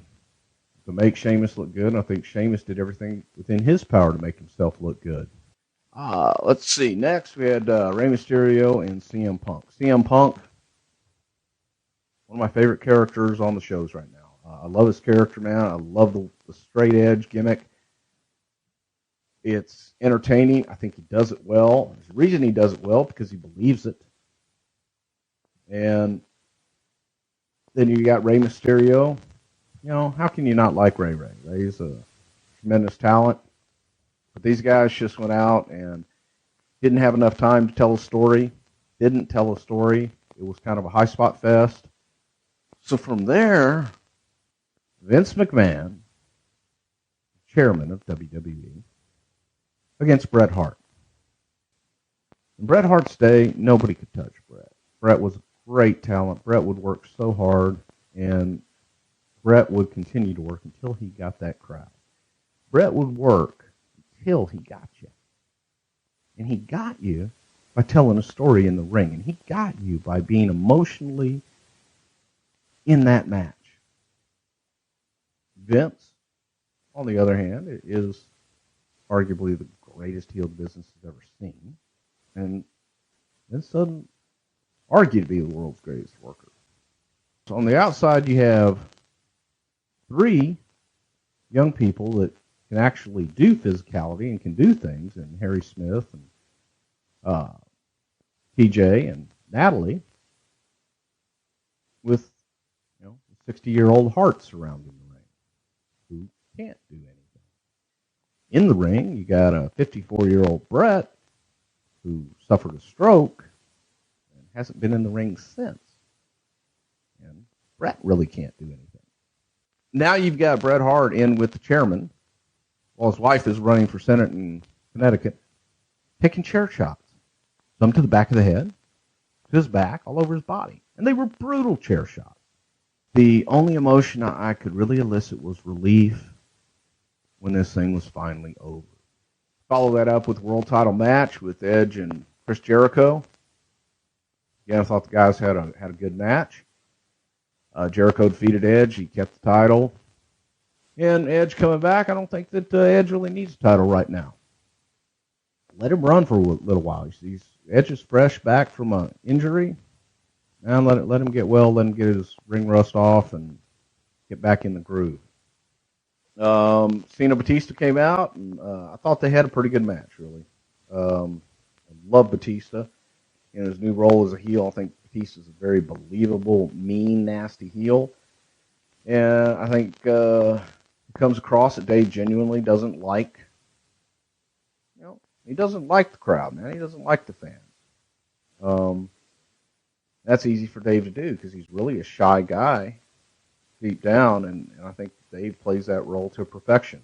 [SPEAKER 9] make Sheamus look good. And I think Sheamus did everything within his power to make himself look good. Let's see. Next, we had Rey Mysterio and CM Punk. CM Punk, one of my favorite characters on the shows right now. I love his character, man. I love the straight edge gimmick. It's entertaining. I think he does it well. There's a reason he does it well, because he believes it. And then you got Rey Mysterio. How can you not like Rey? Rey's a tremendous talent. But these guys just went out and didn't have enough time to tell a story. Didn't tell a story. It was kind of a high spot fest. So from there, Vince McMahon, chairman of WWE, against Bret Hart. In Bret Hart's day, nobody could touch Bret. Bret was a great talent. Bret would work so hard, and Bret would continue to work until he got that crowd. Bret would work until he got you. And he got you by telling a story in the ring, and he got you by being emotionally in that match. Vince, on the other hand, is arguably the greatest heel the business has ever seen. And Vince doesn't argue to be the world's greatest worker. So on the outside, you have three young people that can actually do physicality and can do things, and Harry Smith and TJ and Natalie, with 60-year-old Hart surrounding the ring who can't do anything. In the ring, you got a 54-year-old Bret who suffered a stroke and hasn't been in the ring since. And Bret really can't do anything. Now you've got Bret Hart in with the chairman while his wife is running for Senate in Connecticut, taking chair shots. Some to the back of the head, to his back, all over his body. And they were brutal chair shots. The only emotion I could really elicit was relief when this thing was finally over. Follow that up with a world title match with Edge and Chris Jericho. Again, I thought the guys had a good match. Jericho defeated Edge. He kept the title. And Edge coming back, I don't think that Edge really needs a title right now. Let him run for a little while. Edge is fresh back from an injury. Now let him get well, let him get his ring rust off and get back in the groove. Cena Batista came out, and I thought they had a pretty good match, really. I love Batista in his new role as a heel. I think Batista's a very believable, mean, nasty heel. And I think it comes across that Dave genuinely doesn't like, he doesn't like the crowd, man. He doesn't like the fans. That's easy for Dave to do because he's really a shy guy deep down, and I think Dave plays that role to perfection.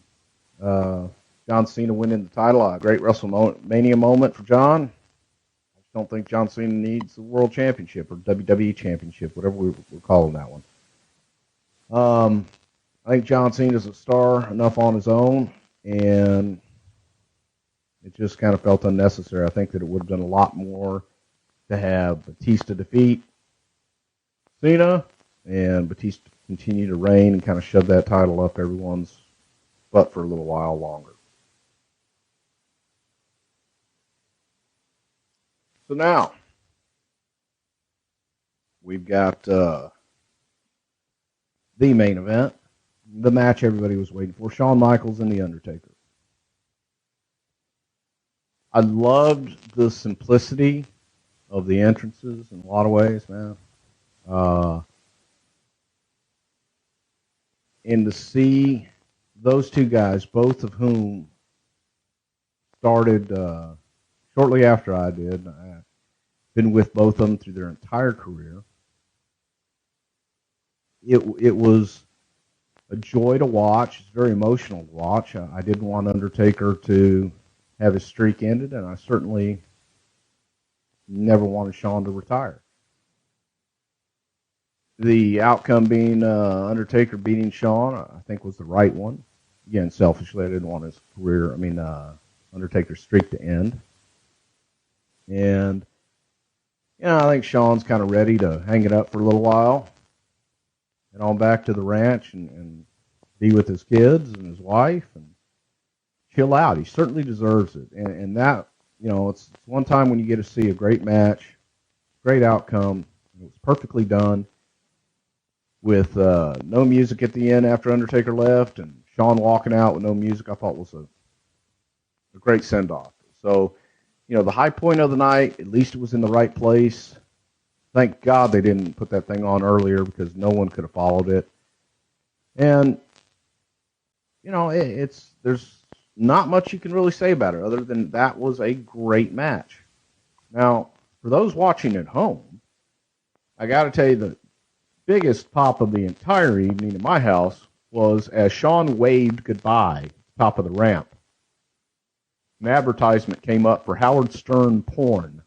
[SPEAKER 9] John Cena winning the title, a great WrestleMania moment for John. I just don't think John Cena needs the World Championship or WWE Championship, whatever we're calling that one. I think John Cena's a star enough on his own, and it just kind of felt unnecessary. I think that it would have done a lot more to have Batista defeat Cena and Batista continue to reign and kind of shove that title up everyone's butt for a little while longer. So now, we've got the main event, the match everybody was waiting for, Shawn Michaels and The Undertaker. I loved the simplicity of the entrances in a lot of ways, man. And to see those two guys, both of whom started shortly after I did. I've been with both of them through their entire career. It was a joy to watch. It's very emotional to watch. I didn't want Undertaker to have his streak ended, and I certainly never wanted Shawn to retire. The outcome being Undertaker beating Shawn, I think was the right one. Again, selfishly, I didn't want his Undertaker's streak to end. And, I think Shawn's kind of ready to hang it up for a little while. Get on back to the ranch and be with his kids and his wife and chill out. He certainly deserves it. And that, it's one time when you get to see a great match, great outcome. It was perfectly done with no music at the end after Undertaker left and Shawn walking out with no music. I thought was a great send-off. So, the high point of the night, at least it was in the right place. Thank God they didn't put that thing on earlier because no one could have followed it. And, there's not much you can really say about it other than that was a great match. Now, for those watching at home, I got to tell you the biggest pop of the entire evening in my house was as Shawn waved goodbye at the top of the ramp. An advertisement came up for Howard Stern porn.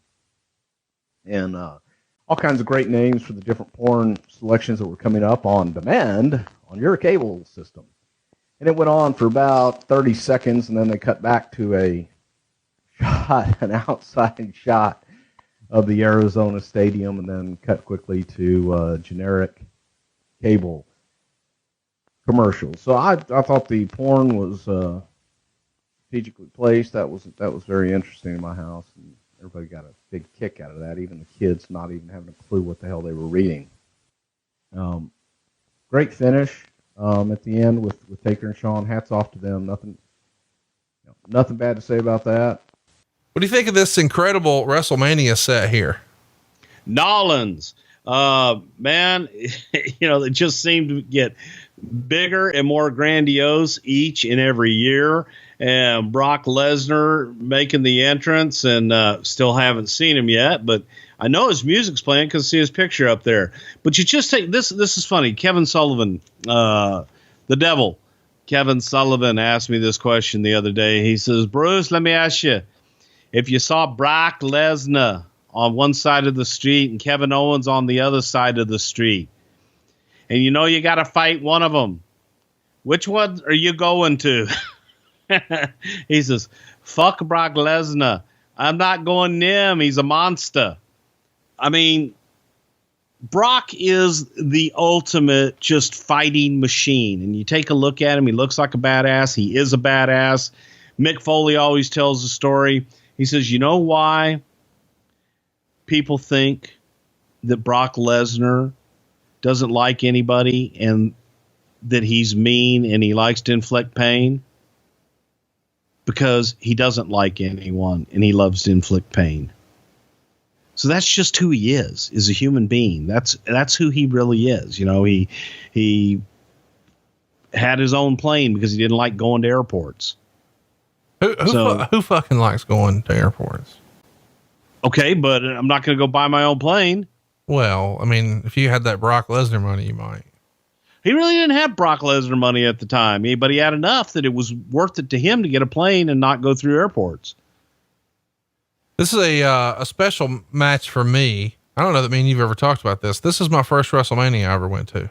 [SPEAKER 9] And all kinds of great names for the different porn selections that were coming up on demand on your cable system. And it went on for about 30 seconds, and then they cut back to an outside shot of the Arizona Stadium, and then cut quickly to generic cable commercials. So I thought the porn was strategically placed. That was very interesting in my house, and everybody got a big kick out of that, even the kids not even having a clue what the hell they were reading. Great finish at the end with Taker and Shawn. Hats off to them. Nothing bad to say about that.
[SPEAKER 1] What do you think of this incredible WrestleMania set here?
[SPEAKER 5] Nolans, man, they just seem to get bigger and more grandiose each and every year. And Brock Lesnar making the entrance, and still haven't seen him yet, but I know his music's playing because I see his picture up there. But you just take this. This is funny. Kevin Sullivan, the devil, Kevin Sullivan asked me this question the other day. He says, "Bruce, let me ask you, if you saw Brock Lesnar on one side of the street and Kevin Owens on the other side of the street, and you got to fight one of them, which one are you going to?" He says, "Fuck Brock Lesnar. I'm not going near him. He's a monster." I mean, Brock is the ultimate just fighting machine. And you take a look at him, he looks like a badass. He is a badass. Mick Foley always tells the story. He says, you know why people think that Brock Lesnar doesn't like anybody and that he's mean and he likes to inflict pain? Because he doesn't like anyone and he loves to inflict pain. So that's just who he is a human being. That's who he really is. You know, he had his own plane because he didn't like going to airports.
[SPEAKER 7] Who fucking likes going to airports?
[SPEAKER 5] Okay, but I'm not going to go buy my own plane.
[SPEAKER 7] Well, I mean, if you had that Brock Lesnar money, you might.
[SPEAKER 5] He really didn't have Brock Lesnar money at the time, but he had enough that it was worth it to him to get a plane and not go through airports.
[SPEAKER 7] This is a special match for me. I don't know that me and you've ever talked about this. This is my first WrestleMania I ever went to.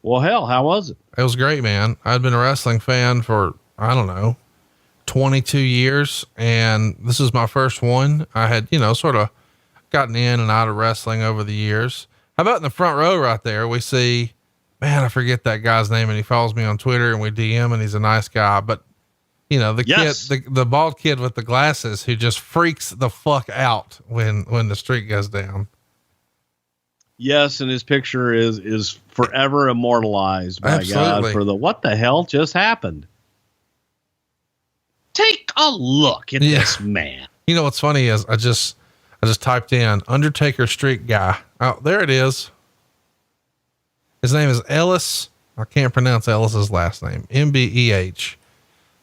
[SPEAKER 5] Well, hell, how was it?
[SPEAKER 7] It was great, man. I'd been a wrestling fan for, I don't know, 22 years. And this is my first one. I had, sort of gotten in and out of wrestling over the years. How about in the front row right there? We see, man, I forget that guy's name and he follows me on Twitter and we DM and he's a nice guy, but kid, the bald kid with the glasses who just freaks the fuck out when the streak goes down.
[SPEAKER 5] Yes. And his picture is forever immortalized by
[SPEAKER 7] Absolutely.
[SPEAKER 5] God for what the hell just happened. Take a look at this man.
[SPEAKER 7] You know, what's funny is I just typed in Undertaker streak guy. Oh, there it is. His name is Ellis. I can't pronounce Ellis's last name. Mbeh.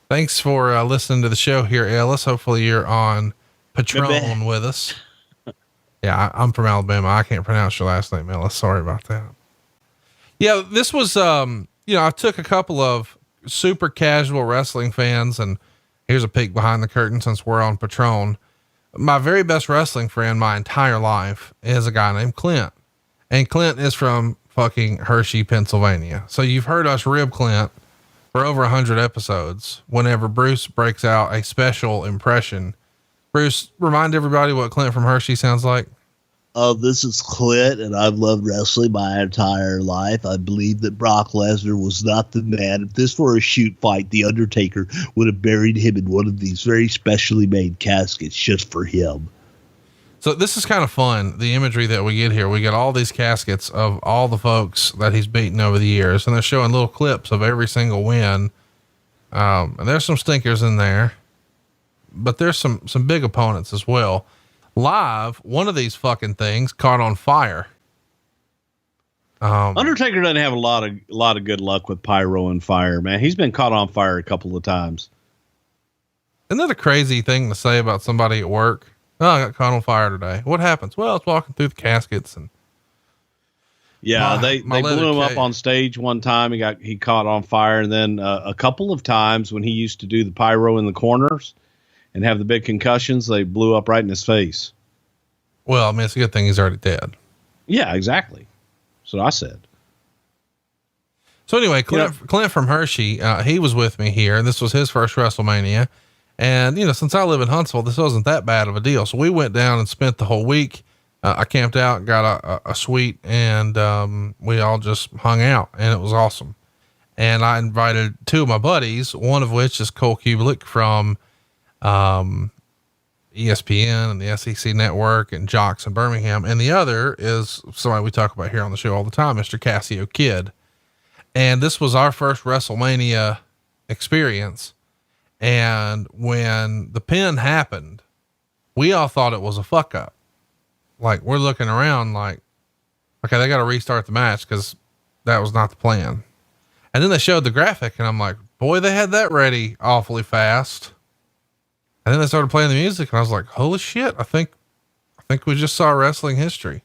[SPEAKER 7] Thanks for listening to the show here, Ellis. Hopefully you're on Patron with us. Yeah, I'm from Alabama. I can't pronounce your last name, Ellis. Sorry about that. Yeah, this was, I took a couple of super casual wrestling fans, and here's a peek behind the curtain since we're on Patron. My very best wrestling friend my entire life is a guy named Clint, and Clint is from fucking Hershey, Pennsylvania. So you've heard us rib Clint for over 100 episodes. Whenever Bruce breaks out a special impression, Bruce, remind everybody what Clint from Hershey sounds like.
[SPEAKER 10] This is Clint, and I've loved wrestling my entire life. I believe that Brock Lesnar was not the man. If this were a shoot fight, The Undertaker would have buried him in one of these very specially made caskets just for him.
[SPEAKER 7] So this is kind of fun. The imagery that we get here, we get all these caskets of all the folks that he's beaten over the years, and they're showing little clips of every single win. And there's some stinkers in there, but there's some big opponents as well. Live, one of these fucking things caught on fire.
[SPEAKER 5] Undertaker doesn't have a lot of good luck with pyro and fire, man. He's been caught on fire a couple of times.
[SPEAKER 7] Isn't that a crazy thing to say about somebody at work? Oh, I got caught on fire today. What happens? Well, I was walking through the caskets and
[SPEAKER 5] they blew him up on stage one time. He caught on fire. And then a couple of times when he used to do the pyro in the corners and have the big concussions, they blew up right in his face.
[SPEAKER 7] Well, I mean, it's a good thing he's already dead.
[SPEAKER 5] Yeah, exactly. So I said.
[SPEAKER 7] So anyway, Clint from Hershey, he was with me here, and this was his first WrestleMania. And, since I live in Huntsville, this wasn't that bad of a deal. So we went down and spent the whole week. I camped out, got a suite, and we all just hung out, and it was awesome. And I invited two of my buddies, one of which is Cole Kubelik from ESPN and the SEC Network and Jocks in Birmingham. And the other is somebody we talk about here on the show all the time, Mr. Cassio Kidd. And this was our first WrestleMania experience. And when the pin happened, we all thought it was a fuck up. Like, we're looking around like, okay, they got to restart the match because that was not the plan. And then they showed the graphic and I'm like, boy, they had that ready awfully fast. And then they started playing the music and I was like, holy shit. I think we just saw wrestling history.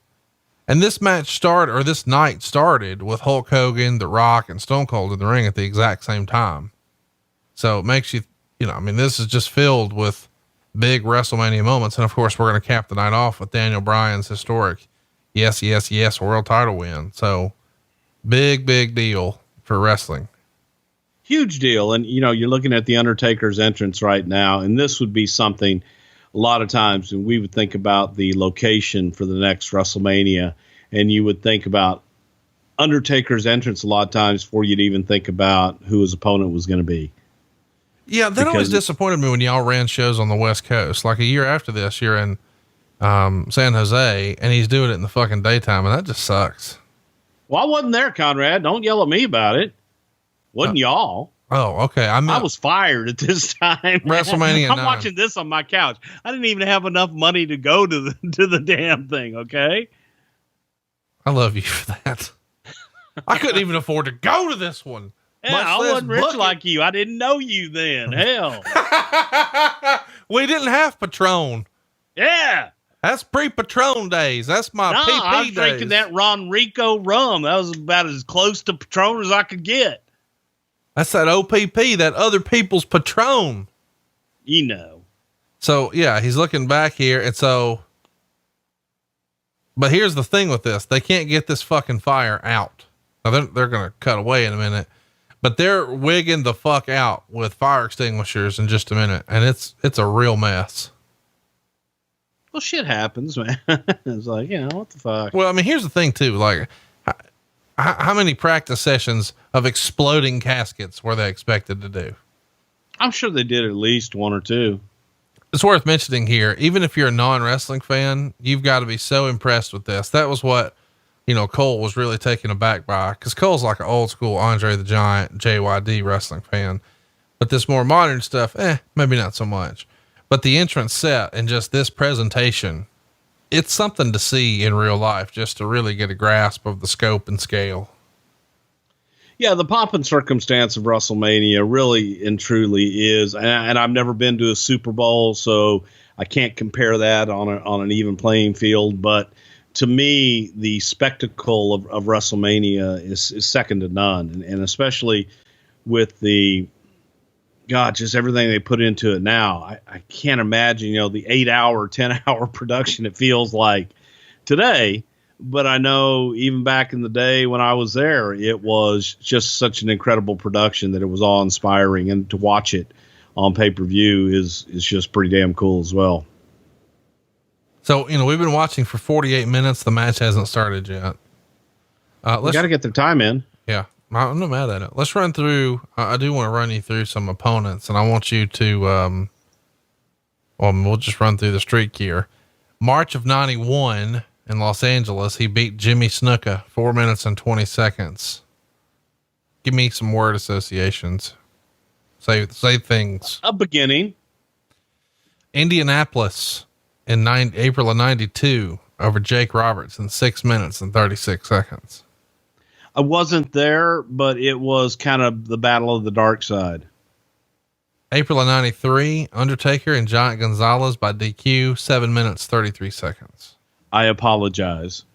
[SPEAKER 7] And this night started with Hulk Hogan, The Rock, and Stone Cold in the ring at the exact same time. So it makes you, this is just filled with big WrestleMania moments. And of course, we're going to cap the night off with Daniel Bryan's historic yes world title win. So big deal for wrestling.
[SPEAKER 5] Huge deal. And, you're looking at the Undertaker's entrance right now, and this would be something a lot of times when we would think about the location for the next WrestleMania, and you would think about Undertaker's entrance a lot of times before you'd even think about who his opponent was going to be.
[SPEAKER 7] Yeah, that always disappointed me when y'all ran shows on the West Coast. Like a year after this, you're in San Jose, and he's doing it in the fucking daytime, and that just sucks.
[SPEAKER 5] Well, I wasn't there, Conrad. Don't yell at me about it. Wasn't y'all?
[SPEAKER 1] Oh, okay.
[SPEAKER 5] I was fired at this time.
[SPEAKER 1] WrestleMania
[SPEAKER 5] I'm
[SPEAKER 1] 9.
[SPEAKER 5] watching this on my couch. I didn't even have enough money to go to the damn thing. Okay.
[SPEAKER 1] I love you for that. I couldn't even afford to go to this one.
[SPEAKER 5] Yeah, I wasn't rich like you. I didn't know you then. Hell.
[SPEAKER 1] We didn't have Patron.
[SPEAKER 5] Yeah.
[SPEAKER 1] That's pre-Patron days. That's my PP
[SPEAKER 5] I was
[SPEAKER 1] days.
[SPEAKER 5] drinking that Ronrico rum. That was about as close to Patron as I could get.
[SPEAKER 1] That's that OPP, that other people's Patron.
[SPEAKER 5] You know.
[SPEAKER 1] So, yeah, he's looking back here. And so, but here's the thing with this. They can't get this fucking fire out. Now, they're going to cut away in a minute. But they're wigging the fuck out with fire extinguishers in just a minute. And it's a real mess.
[SPEAKER 5] Well, shit happens, man. It's like, what the fuck?
[SPEAKER 1] Well, I mean, here's the thing too. Like, how many practice sessions of exploding caskets were they expected to do?
[SPEAKER 5] I'm sure they did at least one or two.
[SPEAKER 1] It's worth mentioning here. Even if you're a non-wrestling fan, you've got to be so impressed with this. That was what, Cole was really taken aback by, because Cole's like an old school Andre the Giant, JYD wrestling fan, but this more modern stuff, maybe not so much. But the entrance set and just this presentation, it's something to see in real life just to really get a grasp of the scope and scale.
[SPEAKER 5] Yeah, the pomp and circumstance of WrestleMania really and truly is, and I've never been to a Super Bowl, so I can't compare that on an even playing field. But to me, the spectacle of WrestleMania is second to none, and especially with just everything they put into it now. I can't imagine, the 8-hour, 10-hour production it feels like today. But I know even back in the day when I was there, it was just such an incredible production that it was awe inspiring, and to watch it on pay-per-view is just pretty damn cool as well.
[SPEAKER 1] So, we've been watching for 48 minutes. The match hasn't started yet.
[SPEAKER 5] We got to get their time in.
[SPEAKER 1] Yeah. I'm not mad at it. Let's run through. I do want to run you through some opponents, and I want you to, we'll just run through the streak here. March of 91 in Los Angeles, he beat Jimmy Snuka 4 minutes and 20 seconds. Give me some word associations. Say things.
[SPEAKER 5] A beginning.
[SPEAKER 1] Indianapolis in April of 92 over Jake Roberts in 6 minutes and 36 seconds.
[SPEAKER 5] I wasn't there, but it was kind of the battle of the dark side.
[SPEAKER 1] April of 93, Undertaker and Giant Gonzalez by DQ, 7 minutes, 33 seconds.
[SPEAKER 5] I apologize.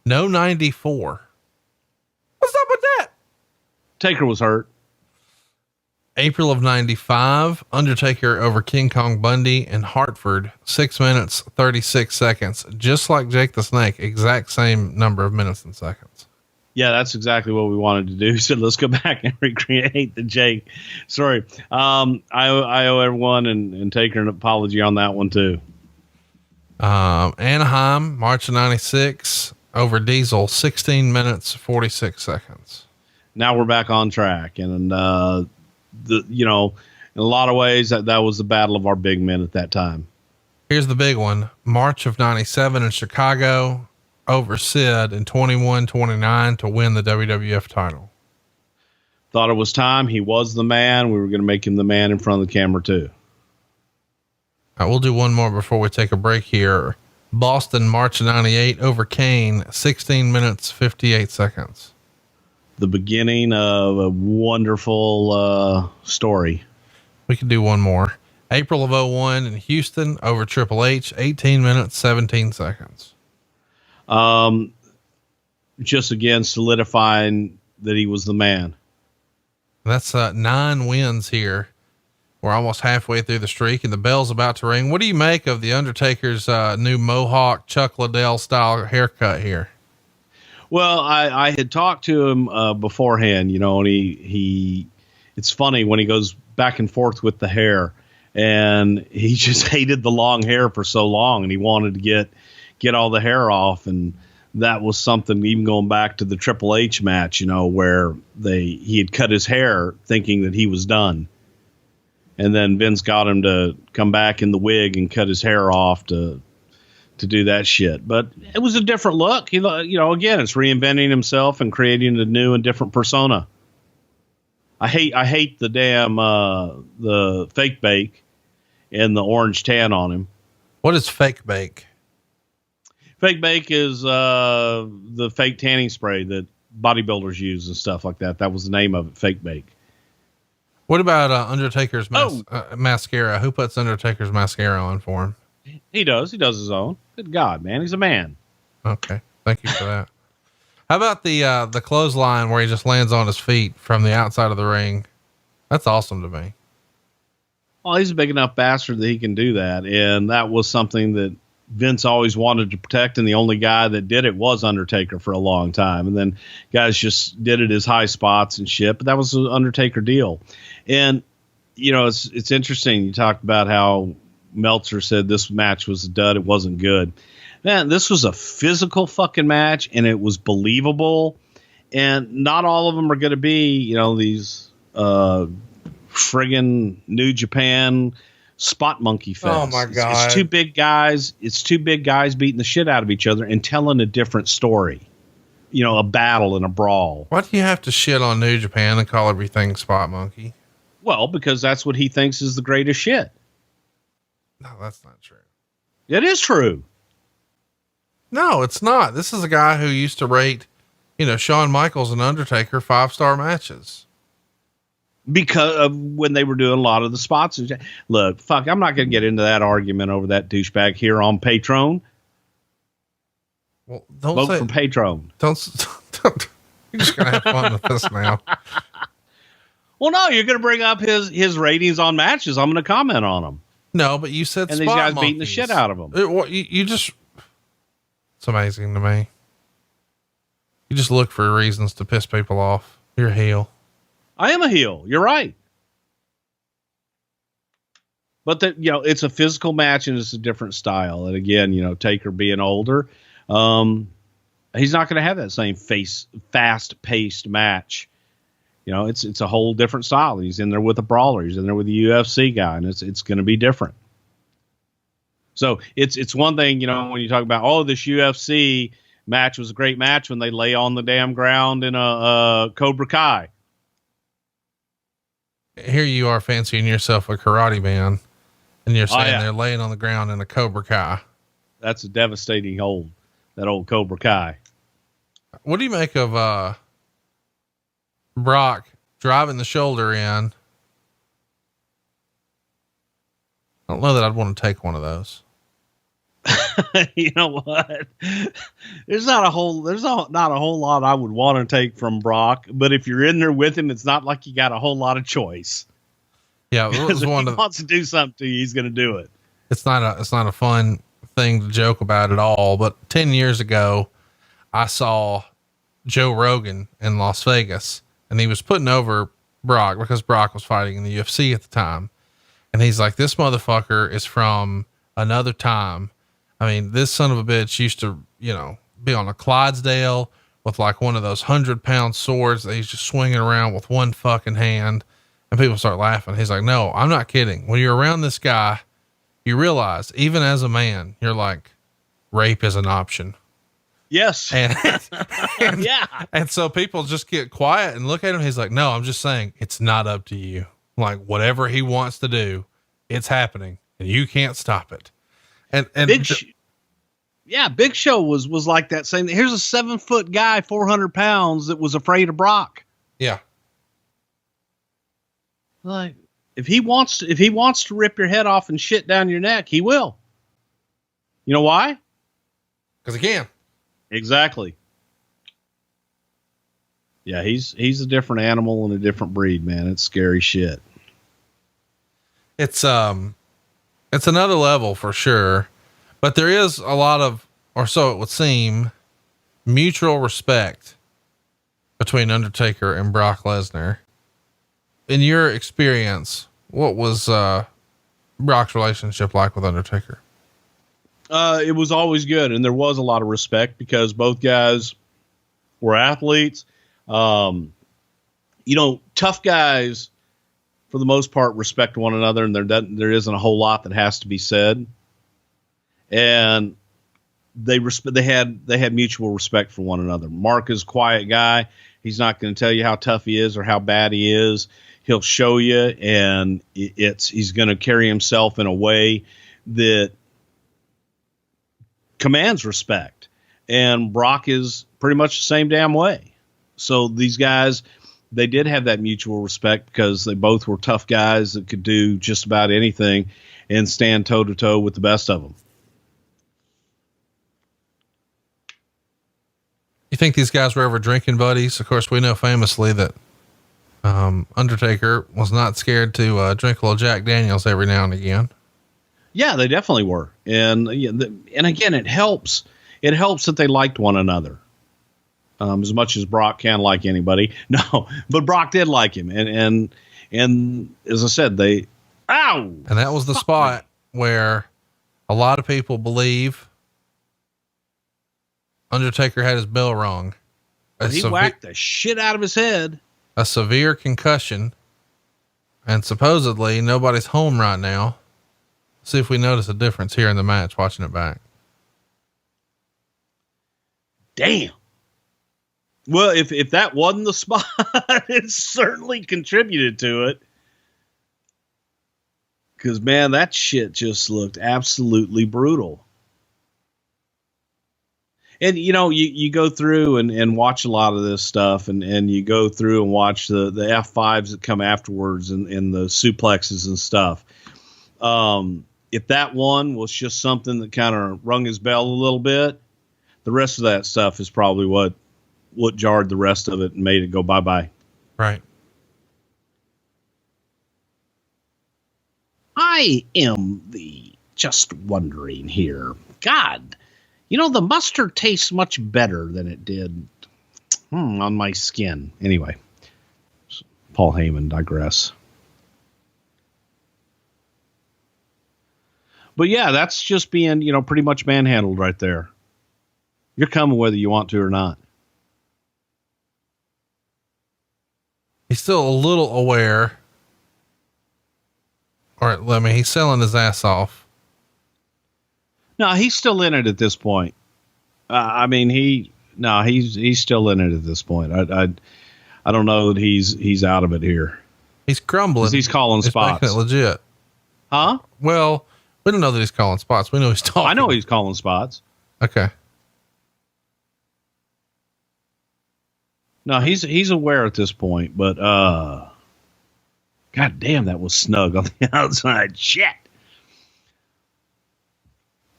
[SPEAKER 1] No 94. What's up with that?
[SPEAKER 5] Taker was hurt.
[SPEAKER 1] April of 95, Undertaker over King Kong Bundy in Hartford, 6 minutes, 36 seconds, just like Jake the Snake, exact same number of minutes and seconds.
[SPEAKER 5] Yeah, that's exactly what we wanted to do. So let's go back and recreate the Jake. Sorry. I owe everyone and Taker an apology on that one too.
[SPEAKER 1] Anaheim, March of 96 over Diesel, 16 minutes, 46 seconds.
[SPEAKER 5] Now we're back on track. And, in a lot of ways that was the battle of our big men at that time.
[SPEAKER 1] Here's the big one. March of 97 in Chicago over Sid in 21-29 to win the WWF title.
[SPEAKER 5] Thought it was time. He was the man. We were going to make him the man in front of the camera too.
[SPEAKER 1] All right, we'll do one more before we take a break here. Boston, March of 98 over Kane, 16 minutes, 58 seconds.
[SPEAKER 5] The beginning of a wonderful story.
[SPEAKER 1] We could do one more. April of 01 in Houston over Triple H, 18 minutes, 17 seconds.
[SPEAKER 5] Just again, solidifying that he was the man.
[SPEAKER 1] That's 9 wins here. We're almost halfway through the streak and the bell's about to ring. What do you make of the Undertaker's new Mohawk Chuck Liddell style haircut here?
[SPEAKER 5] Well, I had talked to him beforehand, and he it's funny when he goes back and forth with the hair, and he just hated the long hair for so long, and he wanted to get all the hair off. And that was something, even going back to the Triple H match, where he had cut his hair thinking that he was done. And then Vince got him to come back in the wig and cut his hair off to to do that shit. But it was a different look. Again, it's reinventing himself and creating a new and different persona. I hate the damn the fake bake and the orange tan on him.
[SPEAKER 1] What is fake bake?
[SPEAKER 5] Fake bake is the fake tanning spray that bodybuilders use and stuff like that. That was the name of it, fake bake.
[SPEAKER 1] What about Undertaker's mascara? Who puts Undertaker's mascara on for him?
[SPEAKER 5] He does. He does his own. Good God, man. He's a man.
[SPEAKER 1] Okay. Thank you for that. How about the clothesline where he just lands on his feet from the outside of the ring? That's awesome to me.
[SPEAKER 5] Well, he's a big enough bastard that he can do that. And that was something that Vince always wanted to protect. And the only guy that did it was Undertaker for a long time. And then guys just did it as high spots and shit, but that was an Undertaker deal. And, it's interesting. You talked about how Meltzer said this match was a dud. It wasn't good. Man, this was a physical fucking match and it was believable. And not all of them are going to be, these, friggin' New Japan spot monkey fest.
[SPEAKER 1] Oh my God.
[SPEAKER 5] It's two big guys. It's two big guys beating the shit out of each other and telling a different story. A battle and a brawl.
[SPEAKER 1] Why do you have to shit on New Japan and call everything spot monkey?
[SPEAKER 5] Well, because that's what he thinks is the greatest shit.
[SPEAKER 1] No, that's not true.
[SPEAKER 5] It is true.
[SPEAKER 1] No, it's not. This is a guy who used to rate, Shawn Michaels and Undertaker 5-star matches.
[SPEAKER 5] Because of when they were doing a lot of the spots. Look, fuck, I'm not going to get into that argument over that douchebag here on Patreon.
[SPEAKER 1] Well, don't
[SPEAKER 5] vote for Patreon.
[SPEAKER 1] Don't you're just going to have fun with this now.
[SPEAKER 5] Well, no, you're going to bring up his ratings on matches. I'm going to comment on them.
[SPEAKER 1] No, but you said
[SPEAKER 5] and
[SPEAKER 1] spot
[SPEAKER 5] these guys
[SPEAKER 1] monkeys.
[SPEAKER 5] beating the shit out of them.
[SPEAKER 1] It's amazing to me. You just look for reasons to piss people off. You're a heel.
[SPEAKER 5] I am a heel. You're right. But it's a physical match and it's a different style. And again, Taker being older, he's not going to have that same fast paced match. It's a whole different style. He's in there with a brawler. He's in there with the UFC guy, and it's going to be different. So it's one thing, when you talk about, this UFC match was a great match when they lay on the damn ground in a Cobra Kai.
[SPEAKER 1] Here you are fancying yourself a karate man, and you're saying they're laying on the ground in a Cobra Kai.
[SPEAKER 5] That's a devastating hold, that old Cobra Kai.
[SPEAKER 1] What do you make of Brock driving the shoulder in? I don't know that I'd want to take one of those.
[SPEAKER 5] You know what? There's not a whole lot I would want to take from Brock, but if you're in there with him, it's not like you got a whole lot of choice.
[SPEAKER 1] Yeah. It was
[SPEAKER 5] if he wants to do something to you, he's going to do it.
[SPEAKER 1] It's not a fun thing to joke about at all. But 10 years ago, I saw Joe Rogan in Las Vegas, and he was putting over Brock because Brock was fighting in the UFC at the time. And he's like, this motherfucker is from another time. I mean, this son of a bitch used to, be on a Clydesdale with like one of those 100-pound swords that he's just swinging around with one fucking hand. And people start laughing. He's like, no, I'm not kidding. When you're around this guy, you realize even as a man, you're like, rape is an option.
[SPEAKER 5] Yes.
[SPEAKER 1] And
[SPEAKER 5] yeah.
[SPEAKER 1] And so people just get quiet and look at him. He's like, no, I'm just saying it's not up to you. Like whatever he wants to do, it's happening and you can't stop it. And
[SPEAKER 5] Big Show was like that same. Here's a 7-foot guy, 400 pounds that was afraid of Brock.
[SPEAKER 1] Yeah.
[SPEAKER 5] Like if he wants to rip your head off and shit down your neck, he will. You know why?
[SPEAKER 1] Because he can.
[SPEAKER 5] Exactly. Yeah, he's a different animal and a different breed, man. It's scary shit.
[SPEAKER 1] It's another level for sure, but there is a lot of, or so it would seem, mutual respect between Undertaker and Brock Lesnar. In your experience, what was Brock's relationship like with Undertaker?
[SPEAKER 5] It was always good, and there was a lot of respect because both guys were athletes. Tough guys for the most part respect one another, and there isn't a whole lot that has to be said. And they had mutual respect for one another. Mark is a quiet guy. He's not going to tell you how tough he is or how bad he is. He'll show you, and he's going to carry himself in a way that commands respect. And Brock is pretty much the same damn way. So these guys, they did have that mutual respect because they both were tough guys that could do just about anything and stand toe to toe with the best of them.
[SPEAKER 1] You think these guys were ever drinking buddies? Of course, we know famously that Undertaker was not scared to drink a little Jack Daniels every now and again.
[SPEAKER 5] Yeah, they definitely were. And again, it helps. It helps that they liked one another. As much as Brock can like anybody. No, but Brock did like him. And as I said, and
[SPEAKER 1] that was the spot where a lot of people believe Undertaker had his bell rung.
[SPEAKER 5] He whacked the shit out of his head.
[SPEAKER 1] A severe concussion. And supposedly nobody's home right now. See if we notice a difference here in the match, watching it back.
[SPEAKER 5] Damn. Well, if that wasn't the spot, it certainly contributed to it. Because, man, that shit just looked absolutely brutal. And, you go through and watch a lot of this stuff, and you go through and watch the F5s that come afterwards and the suplexes and stuff. If that one was just something that kind of rung his bell a little bit, the rest of that stuff is probably what jarred the rest of it and made it go bye-bye.
[SPEAKER 1] Right.
[SPEAKER 5] I am just wondering here. God, the mustard tastes much better than it did on my skin. Anyway, Paul Heyman digress. But yeah, that's just being, pretty much manhandled right there. You're coming whether you want to or not.
[SPEAKER 1] He's still a little aware. Or he's selling his ass off.
[SPEAKER 5] No, he's still in it at this point. He's still in it at this point. I don't know that he's out of it here.
[SPEAKER 1] He's crumbling.
[SPEAKER 5] He's calling spots.
[SPEAKER 1] Making it legit.
[SPEAKER 5] Huh?
[SPEAKER 1] Well, we don't know that he's calling spots. We know he's talking.
[SPEAKER 5] I know he's calling spots.
[SPEAKER 1] Okay.
[SPEAKER 5] No, he's aware at this point, but God damn, that was snug on the outside. Shit.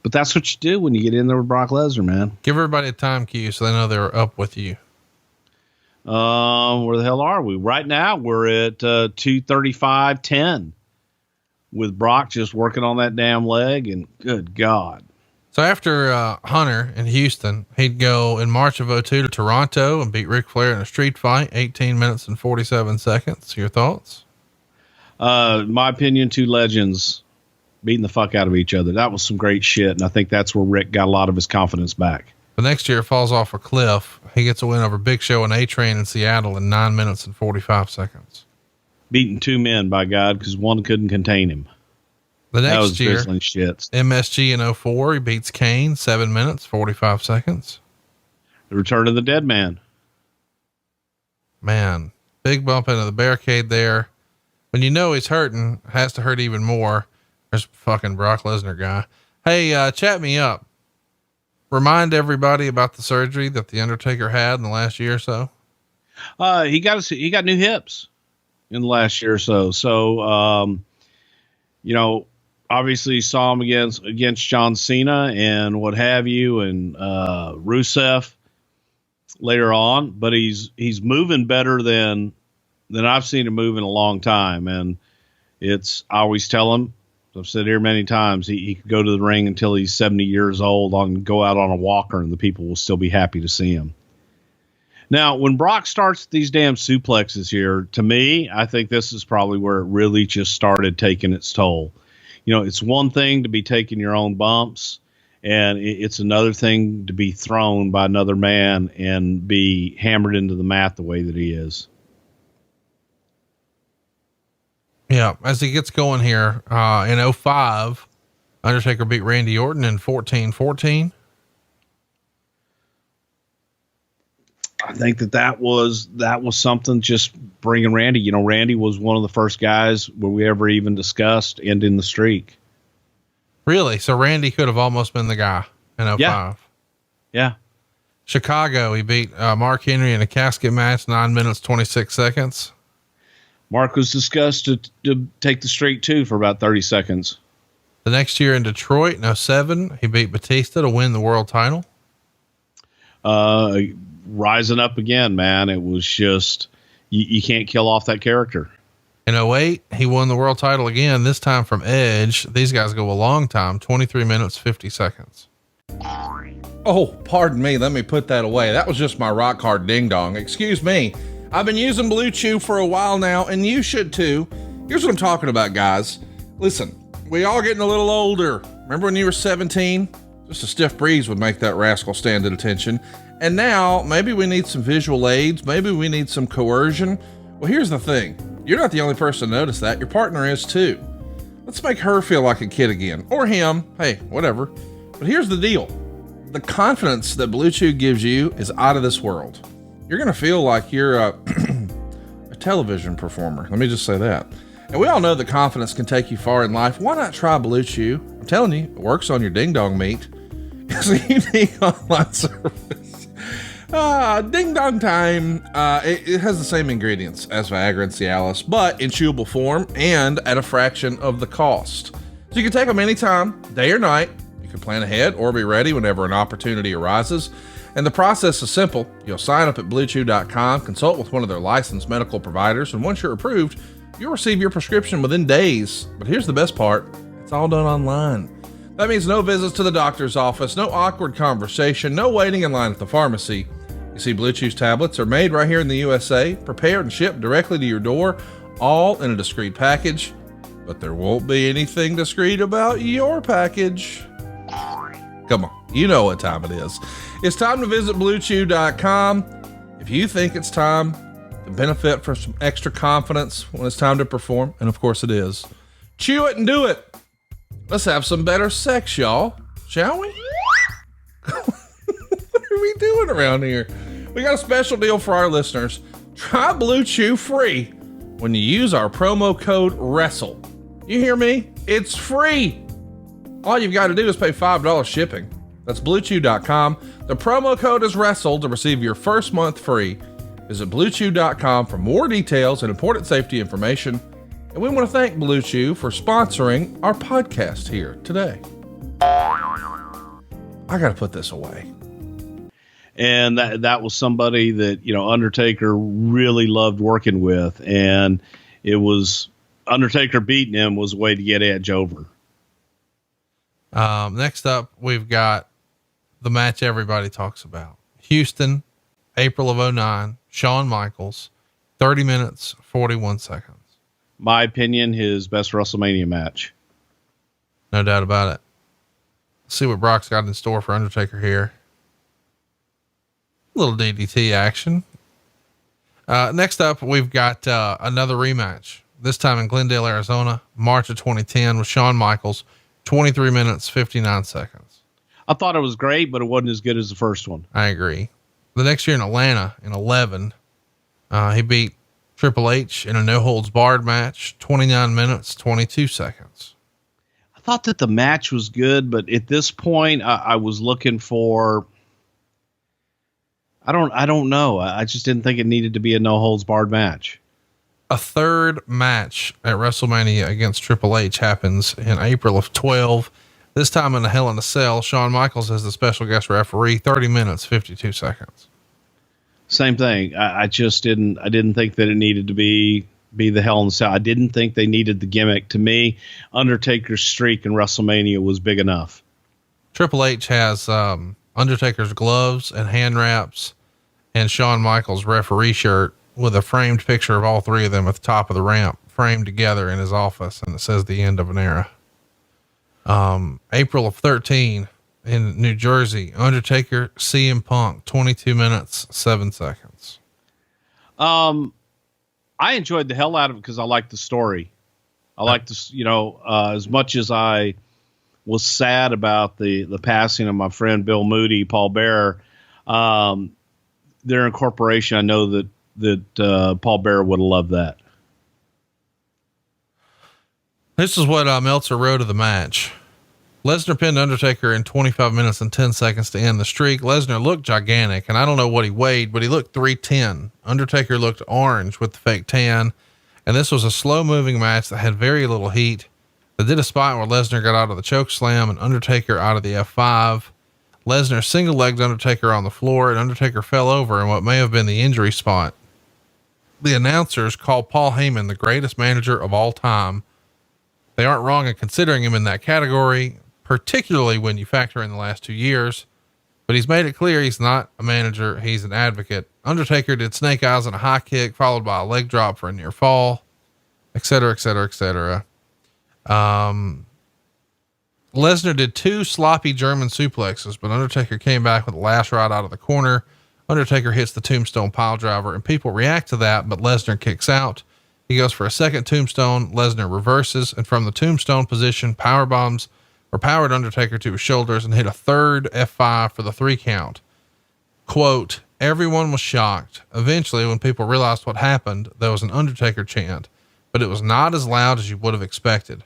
[SPEAKER 5] But that's what you do when you get in there with Brock Lesnar, man.
[SPEAKER 1] Give everybody a time cue so they know they're up with you.
[SPEAKER 5] Where the hell are we? Right now we're at 2:35:10 with Brock just working on that damn leg, and good God.
[SPEAKER 1] So after Hunter in Houston, he'd go in March of 2002 to Toronto and beat Ric Flair in a street fight, 18 minutes and 47 seconds. Your thoughts?
[SPEAKER 5] My opinion, two legends beating the fuck out of each other. That was some great shit, and I think that's where Rick got a lot of his confidence back.
[SPEAKER 1] The next year falls off a cliff. He gets a win over Big Show and A-Train in Seattle in 9 minutes and 45 seconds.
[SPEAKER 5] Beating two men, by God, because one couldn't contain him.
[SPEAKER 1] The next year,
[SPEAKER 5] shits.
[SPEAKER 1] MSG in 2004, he beats Kane, 7 minutes, 45 seconds.
[SPEAKER 5] The return of the dead man.
[SPEAKER 1] Man, big bump into the barricade there. When he's hurting, has to hurt even more. There's fucking Brock Lesnar guy. Hey, chat me up. Remind everybody about the surgery that the Undertaker had in the last year or so.
[SPEAKER 5] He got new hips in the last year or so. So, obviously you saw him against John Cena and what have you, and Rusev later on, but he's moving better than I've seen him move in a long time. And I always tell him, I've said here many times, he could go to the ring until he's 70 years old and go out on a walker and the people will still be happy to see him. Now, when Brock starts these damn suplexes here, to me, I think this is probably where it really just started taking its toll. It's one thing to be taking your own bumps, and it's another thing to be thrown by another man and be hammered into the mat the way that he is.
[SPEAKER 1] Yeah. As he gets going here, in 2005, Undertaker beat Randy Orton in 14-14.
[SPEAKER 5] I think that was something, just bringing Randy. You know, Randy was one of the first guys where we ever even discussed ending the streak.
[SPEAKER 1] Really? So Randy could have almost been the guy in 05.
[SPEAKER 5] Yeah.
[SPEAKER 1] Chicago, he beat Mark Henry in a casket match, 9 minutes, 26 seconds.
[SPEAKER 5] Mark was discussed to take the streak too for about 30 seconds.
[SPEAKER 1] The next year in Detroit in 07, he beat Batista to win the world title.
[SPEAKER 5] Rising up again, man. It was just, you can't kill off that character.
[SPEAKER 1] In 08, he won the world title again, this time from Edge. These guys go a long time, 23 minutes, 50 seconds. Oh, pardon me. Let me put that away. That was just my rock hard ding dong. Excuse me. I've been using Blue Chew for a while now, and you should too. Here's what I'm talking about, guys. Listen, we all getting a little older. Remember when you were 17? Just a stiff breeze would make that rascal stand at attention. And now maybe we need some visual aids. Maybe we need some coercion. Well, here's the thing. You're not the only person to notice that. Your partner is too. Let's make her feel like a kid again, or him. Hey, whatever. But here's the deal. The confidence that Blue Chew gives you is out of this world. You're going to feel like you're a television performer. Let me just say that. And we all know that confidence can take you far in life. Why not try Blue Chew? I'm telling you, it works on your ding dong meat. It's a unique online service. Ding dong time. It has the same ingredients as Viagra and Cialis, but in chewable form and at a fraction of the cost. So you can take them anytime, day or night. You can plan ahead or be ready whenever an opportunity arises. And the process is simple. You'll sign up at bluechew.com, consult with one of their licensed medical providers, and once you're approved, you'll receive your prescription within days. But here's the best part. It's all done online. That means no visits to the doctor's office, no awkward conversation, no waiting in line at the pharmacy. You see, Blue Chew's tablets are made right here in the USA, prepared and shipped directly to your door, all in a discreet package. But there won't be anything discreet about your package. Come on, you know what time it is. It's time to visit bluechew.com. If you think it's time to benefit from some extra confidence when it's time to perform, and of course it is, chew it and do it. Let's have some better sex, y'all. Shall we? What are we doing around here? We got a special deal for our listeners. Try Blue Chew free when you use our promo code WRESTLE. You hear me? It's free. All you've got to do is pay $5 shipping. That's bluechew.com. The promo code is WRESTLE to receive your first month free. Visit bluechew.com for more details and important safety information. And we want to thank Blue Chew for sponsoring our podcast here today. I got to put this away.
[SPEAKER 5] And that was somebody that, you know, Undertaker really loved working with. And it was Undertaker beating him was a way to get Edge over.
[SPEAKER 1] Next up, we've got the match everybody talks about. Houston, April of 2009, Shawn Michaels, 30 minutes, 41 seconds.
[SPEAKER 5] My opinion, his best WrestleMania match.
[SPEAKER 1] No doubt about it. Let's see what Brock's got in store for Undertaker here. A little DDT action. Next up, we've got another rematch, this time in Glendale, Arizona, March of 2010 with Shawn Michaels, 23 minutes, 59 seconds.
[SPEAKER 5] I thought it was great, but it wasn't as good as the first one.
[SPEAKER 1] I agree. The next year in Atlanta in 11, he beat Triple H in a no holds barred match, 29 minutes, 22 seconds.
[SPEAKER 5] I thought that the match was good, but at this point I was looking for, I don't know. I just didn't think it needed to be a no holds barred match.
[SPEAKER 1] A third match at WrestleMania against Triple H happens in April of 12. This time in a Hell in a Cell, Shawn Michaels is the special guest referee, 30 minutes, 52 seconds.
[SPEAKER 5] Same thing. I just didn't think that it needed to be the Hell in a Cell. I didn't think they needed the gimmick. To me, Undertaker's streak in WrestleMania was big enough.
[SPEAKER 1] Triple H has, Undertaker's gloves and hand wraps and Shawn Michaels' referee shirt with a framed picture of all three of them at the top of the ramp, framed together in his office. And it says the end of an era. April of 13 in New Jersey, Undertaker, CM Punk, 22 minutes, 7 seconds.
[SPEAKER 5] I enjoyed the hell out of it because I liked the story. I liked this, you know, as much as I was sad about the passing of my friend Bill Moody, Paul Bearer. their incorporation, I know that Paul Bearer would have loved that.
[SPEAKER 1] This is what Meltzer wrote of the match. Lesnar pinned Undertaker in 25 minutes and 10 seconds to end the streak. Lesnar looked gigantic, and I don't know what he weighed, but he looked 310. Undertaker looked orange with the fake tan, and this was a slow-moving match that had very little heat. They did a spot where Lesnar got out of the choke slam and Undertaker out of the F5. Lesnar single-legged Undertaker on the floor, and Undertaker fell over in what may have been the injury spot. The announcers called Paul Heyman the greatest manager of all time. They aren't wrong in considering him in that category, particularly when you factor in the last 2 years, but he's made it clear he's not a manager. He's an advocate. Undertaker did snake eyes and a high kick followed by a leg drop for a near fall, et cetera, et cetera, et cetera. Lesnar did 2 sloppy German suplexes, but Undertaker came back with a last ride out of the corner. Undertaker hits the tombstone pile driver and people react to that, but Lesnar kicks out. He goes for a second tombstone. Lesnar reverses, and from the tombstone position, powered Undertaker to his shoulders and hit a third F5 for the 3 count. Quote, everyone was shocked. Eventually, when people realized what happened, there was an Undertaker chant, but it was not as loud as you would have expected.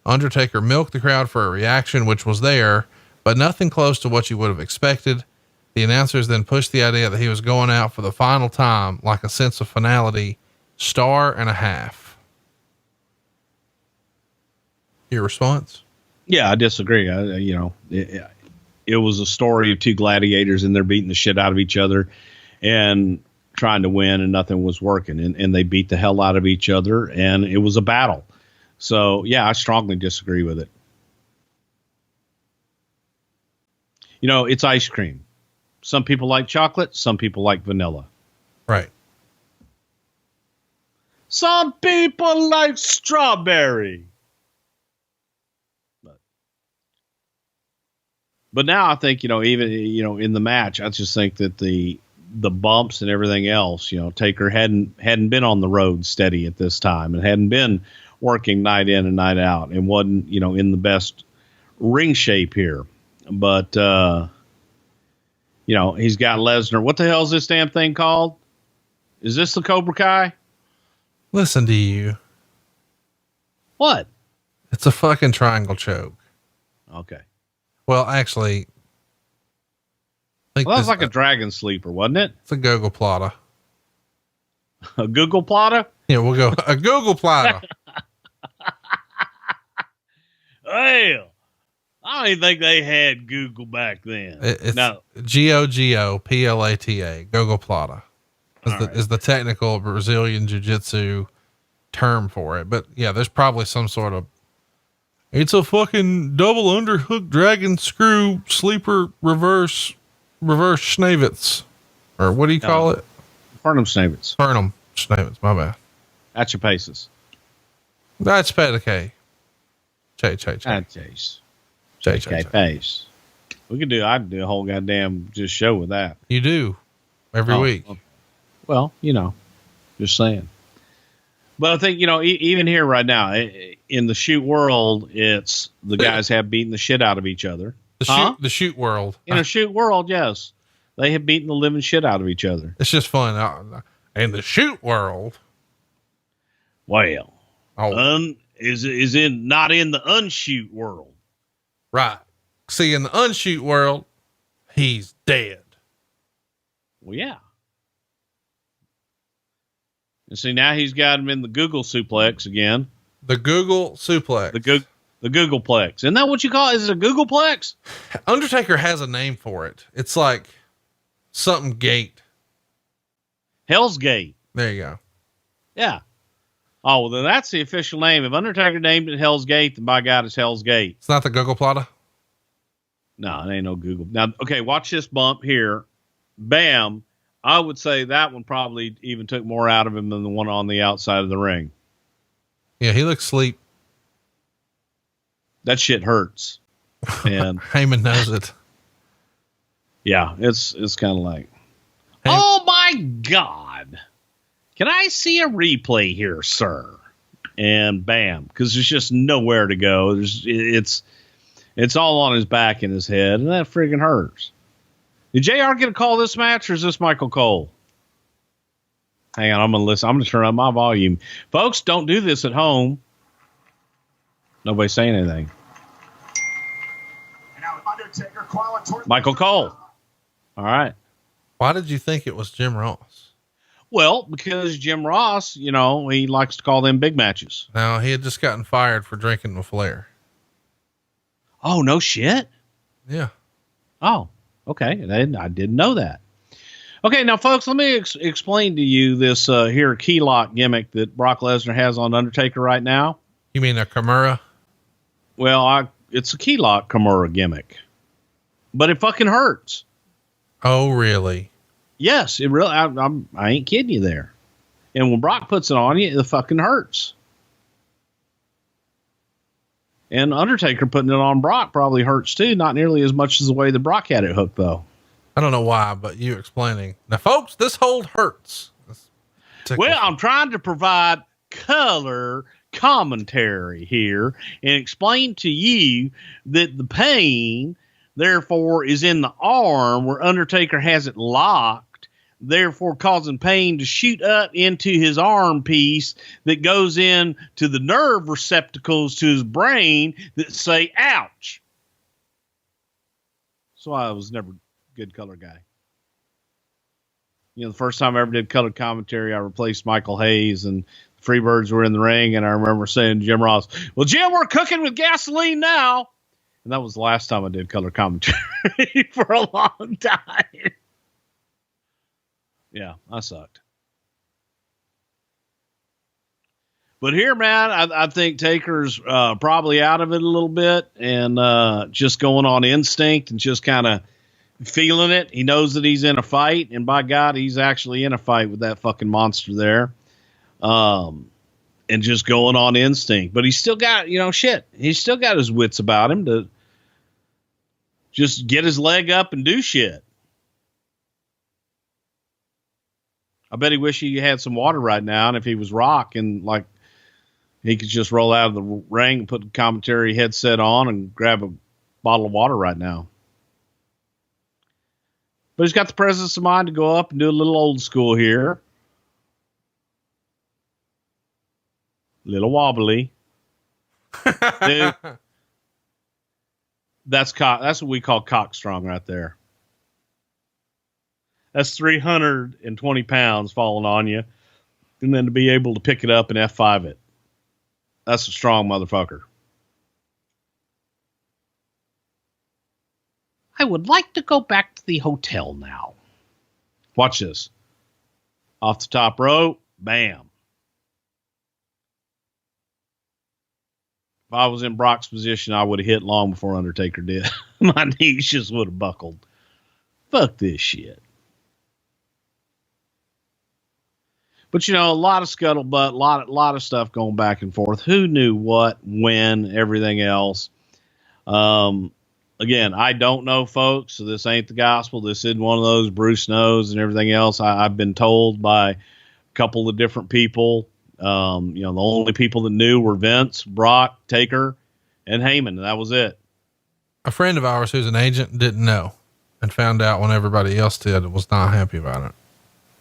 [SPEAKER 1] Undertaker milked the crowd for a reaction, which was there, but nothing close to what you would have expected. The announcers then pushed the idea that he was going out for the final time, like a sense of finality. 1.5 stars. Your response?
[SPEAKER 5] Yeah, I disagree. It was a story of 2 gladiators and they're beating the shit out of each other and trying to win, and nothing was working, and they beat the hell out of each other, and it was a battle. So yeah, I strongly disagree with it. It's ice cream. Some people like chocolate, some people like vanilla.
[SPEAKER 1] Right.
[SPEAKER 5] Some people like strawberry. But now I think, even, in the match, I just think that the bumps and everything else, Taker hadn't been on the road steady at this time and hadn't been working night in and night out and wasn't, in the best ring shape here. But, he's got Lesnar. What the hell is this damn thing called? Is this the Cobra Kai?
[SPEAKER 1] Listen to you.
[SPEAKER 5] What?
[SPEAKER 1] It's a fucking triangle choke.
[SPEAKER 5] Okay.
[SPEAKER 1] Well, actually,
[SPEAKER 5] that was like a dragon sleeper, wasn't it?
[SPEAKER 1] It's a Google plotter.
[SPEAKER 5] A Google plotter?
[SPEAKER 1] Yeah, we'll go a Google plotter.
[SPEAKER 5] Hell, I don't even think they had Google back then.
[SPEAKER 1] It's GOGOPLATA. Google plotter is the technical Brazilian jiu-jitsu term for it. But yeah, there's probably some sort of, it's a fucking double underhook dragon screw sleeper reverse Schnavitz, or what do you call it?
[SPEAKER 5] Fernum Schnavitz.
[SPEAKER 1] Fernum Schnavitz. My bad.
[SPEAKER 5] That's your paces.
[SPEAKER 1] That's Pedicay. Chay.
[SPEAKER 5] Pace. I'd do a whole goddamn just show with that.
[SPEAKER 1] You do every week.
[SPEAKER 5] Well, just saying. But I think, even here right now in the shoot world, it's the guys have beaten the shit out of each other.
[SPEAKER 1] The shoot world.
[SPEAKER 5] In a shoot world, yes. They have beaten the living shit out of each other.
[SPEAKER 1] It's just fun. In the shoot world.
[SPEAKER 5] Well, is not in the unshoot world.
[SPEAKER 1] Right. See, in the unshoot world, he's dead.
[SPEAKER 5] Well, yeah. And see, now he's got him in the Google suplex again.
[SPEAKER 1] The Google suplex.
[SPEAKER 5] The Googleplex. Isn't that what you call it? Is it a Googleplex?
[SPEAKER 1] Undertaker has a name for it. It's like something gate.
[SPEAKER 5] Hell's Gate.
[SPEAKER 1] There you go.
[SPEAKER 5] Yeah. Oh, well, then that's the official name. If Undertaker named it Hell's Gate, then by God, it's Hell's Gate.
[SPEAKER 1] It's not the Google plotter?
[SPEAKER 5] No, it ain't no Google. Now, okay, watch this bump here. Bam. I would say that one probably even took more out of him than the one on the outside of the ring.
[SPEAKER 1] Yeah, he looks sleep.
[SPEAKER 5] That shit hurts. And
[SPEAKER 1] Heyman knows it.
[SPEAKER 5] Yeah, it's kind of like, oh my God. Can I see a replay here, sir? And bam, because there's just nowhere to go. It's all on his back and his head, and that friggin' hurts. Did JR get a call this match, or is this Michael Cole? Hang on, I'm going to listen. I'm going to turn up my volume. Folks, don't do this at home. Nobody's saying anything. Michael Cole. All right.
[SPEAKER 7] Why did you think it was Jim Ross?
[SPEAKER 5] Well, because Jim Ross, he likes to call them big matches.
[SPEAKER 7] Now, he had just gotten fired for drinking with Flair.
[SPEAKER 5] Oh, no shit?
[SPEAKER 7] Yeah.
[SPEAKER 5] Oh, okay. I didn't know that. Okay, now, folks, let me explain to you this here key lock gimmick that Brock Lesnar has on Undertaker right now.
[SPEAKER 7] You mean a Kimura?
[SPEAKER 5] Well, it's a key lock Kimura gimmick, but it fucking hurts.
[SPEAKER 7] Oh, really?
[SPEAKER 5] Yes, it really. I ain't kidding you there. And when Brock puts it on you, it fucking hurts. And Undertaker putting it on Brock probably hurts too. Not nearly as much as the way that Brock had it hooked, though.
[SPEAKER 7] I don't know why, but you explaining. Now, folks, this hold hurts.
[SPEAKER 5] Well, I'm trying to provide color commentary here and explain to you that the pain, therefore, is in the arm where Undertaker has it locked, therefore causing pain to shoot up into his arm piece that goes in to the nerve receptacles to his brain that say, ouch. So I was never good color guy. The first time I ever did color commentary, I replaced Michael Hayes and the Freebirds were in the ring. And I remember saying to Jim Ross, well, Jim, we're cooking with gasoline now. And that was the last time I did color commentary for a long time. Yeah, I sucked. But here, man, I think Taker's probably out of it a little bit and just going on instinct and just kind of feeling it. He knows that he's in a fight, and by God, he's actually in a fight with that fucking monster there. And just going on instinct. But he's still got, shit. He's still got his wits about him to just get his leg up and do shit. I bet he wish he had some water right now, and if he was Rock and he could just roll out of the ring and put the commentary headset on and grab a bottle of water right now. But he's got the presence of mind to go up and do a little old school here. Little wobbly. Dude, that's what we call cock strong right there. That's 320 pounds falling on you. And then to be able to pick it up and F5 it. That's a strong motherfucker. I would like to go back to the hotel now. Watch this. Off the top rope. Bam. If I was in Brock's position, I would have hit long before Undertaker did. My knees just would have buckled. Fuck this shit. But, a lot of scuttlebutt, a lot of stuff going back and forth. Who knew what, when, everything else. Again, I don't know, folks, so this ain't the gospel. This isn't one of those Bruce knows and everything else. I've been told by a couple of different people. The only people that knew were Vince, Brock, Taker, and Heyman. That was it.
[SPEAKER 7] A friend of ours who's an agent didn't know and found out when everybody else did and was not happy about it.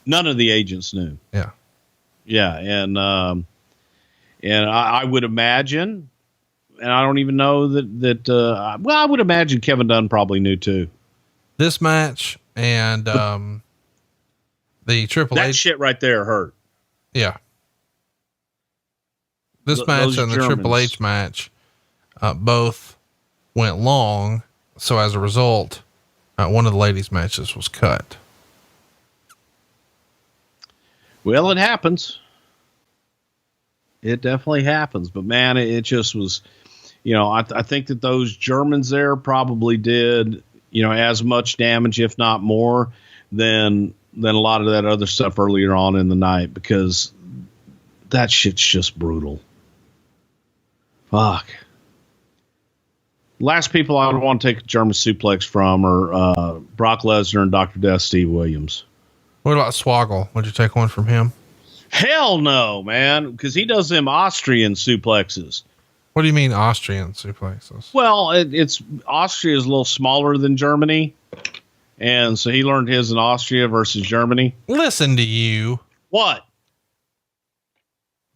[SPEAKER 7] None
[SPEAKER 5] of the agents knew.
[SPEAKER 7] Yeah.
[SPEAKER 5] Yeah. And I would imagine, and I don't even know that I would imagine Kevin Dunn probably knew too.
[SPEAKER 7] This match and, the Triple H.
[SPEAKER 5] That shit right there hurt.
[SPEAKER 7] Yeah. This match and the Triple H match, both went long. So as a result, one of the ladies' matches was cut.
[SPEAKER 5] Well, it happens. It definitely happens, but man, it just was, I think that those Germans there probably did, as much damage, if not more than a lot of that other stuff earlier on in the night, because that shit's just brutal. Fuck. Last people I would want to take a German suplex from are Brock Lesnar and Dr. Death Steve Williams.
[SPEAKER 7] What about Swoggle? Would you take one from him?
[SPEAKER 5] Hell no, man, because he does them Austrian suplexes.
[SPEAKER 7] What do you mean Austrian suplexes?
[SPEAKER 5] Well, it's Austria is a little smaller than Germany, And so he learned his in Austria versus Germany.
[SPEAKER 1] Listen to you.
[SPEAKER 5] What?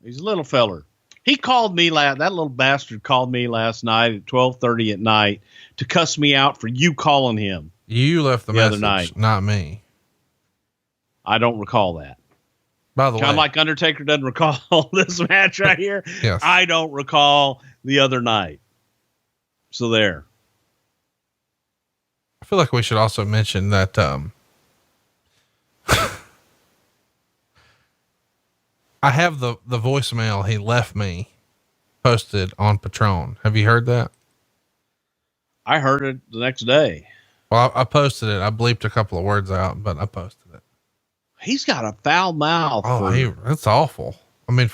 [SPEAKER 5] He's a little feller. He called me that little bastard called me last night at 12:30 at night to cuss me out for you calling him.
[SPEAKER 1] You left the
[SPEAKER 5] other
[SPEAKER 1] message,
[SPEAKER 5] night.
[SPEAKER 1] not me.
[SPEAKER 5] I don't recall that.
[SPEAKER 1] By the way,
[SPEAKER 5] kind of like Undertaker doesn't recall this match right here.
[SPEAKER 1] Yes.
[SPEAKER 5] I don't recall the other night. So there.
[SPEAKER 1] I feel like we should also mention that, I have the voicemail he left me posted on Patron. Have you heard that?
[SPEAKER 5] I heard it the next day.
[SPEAKER 1] Well, I posted it. I bleeped a couple of words out, but I posted it.
[SPEAKER 5] He's got a foul mouth.
[SPEAKER 1] That's awful. I mean,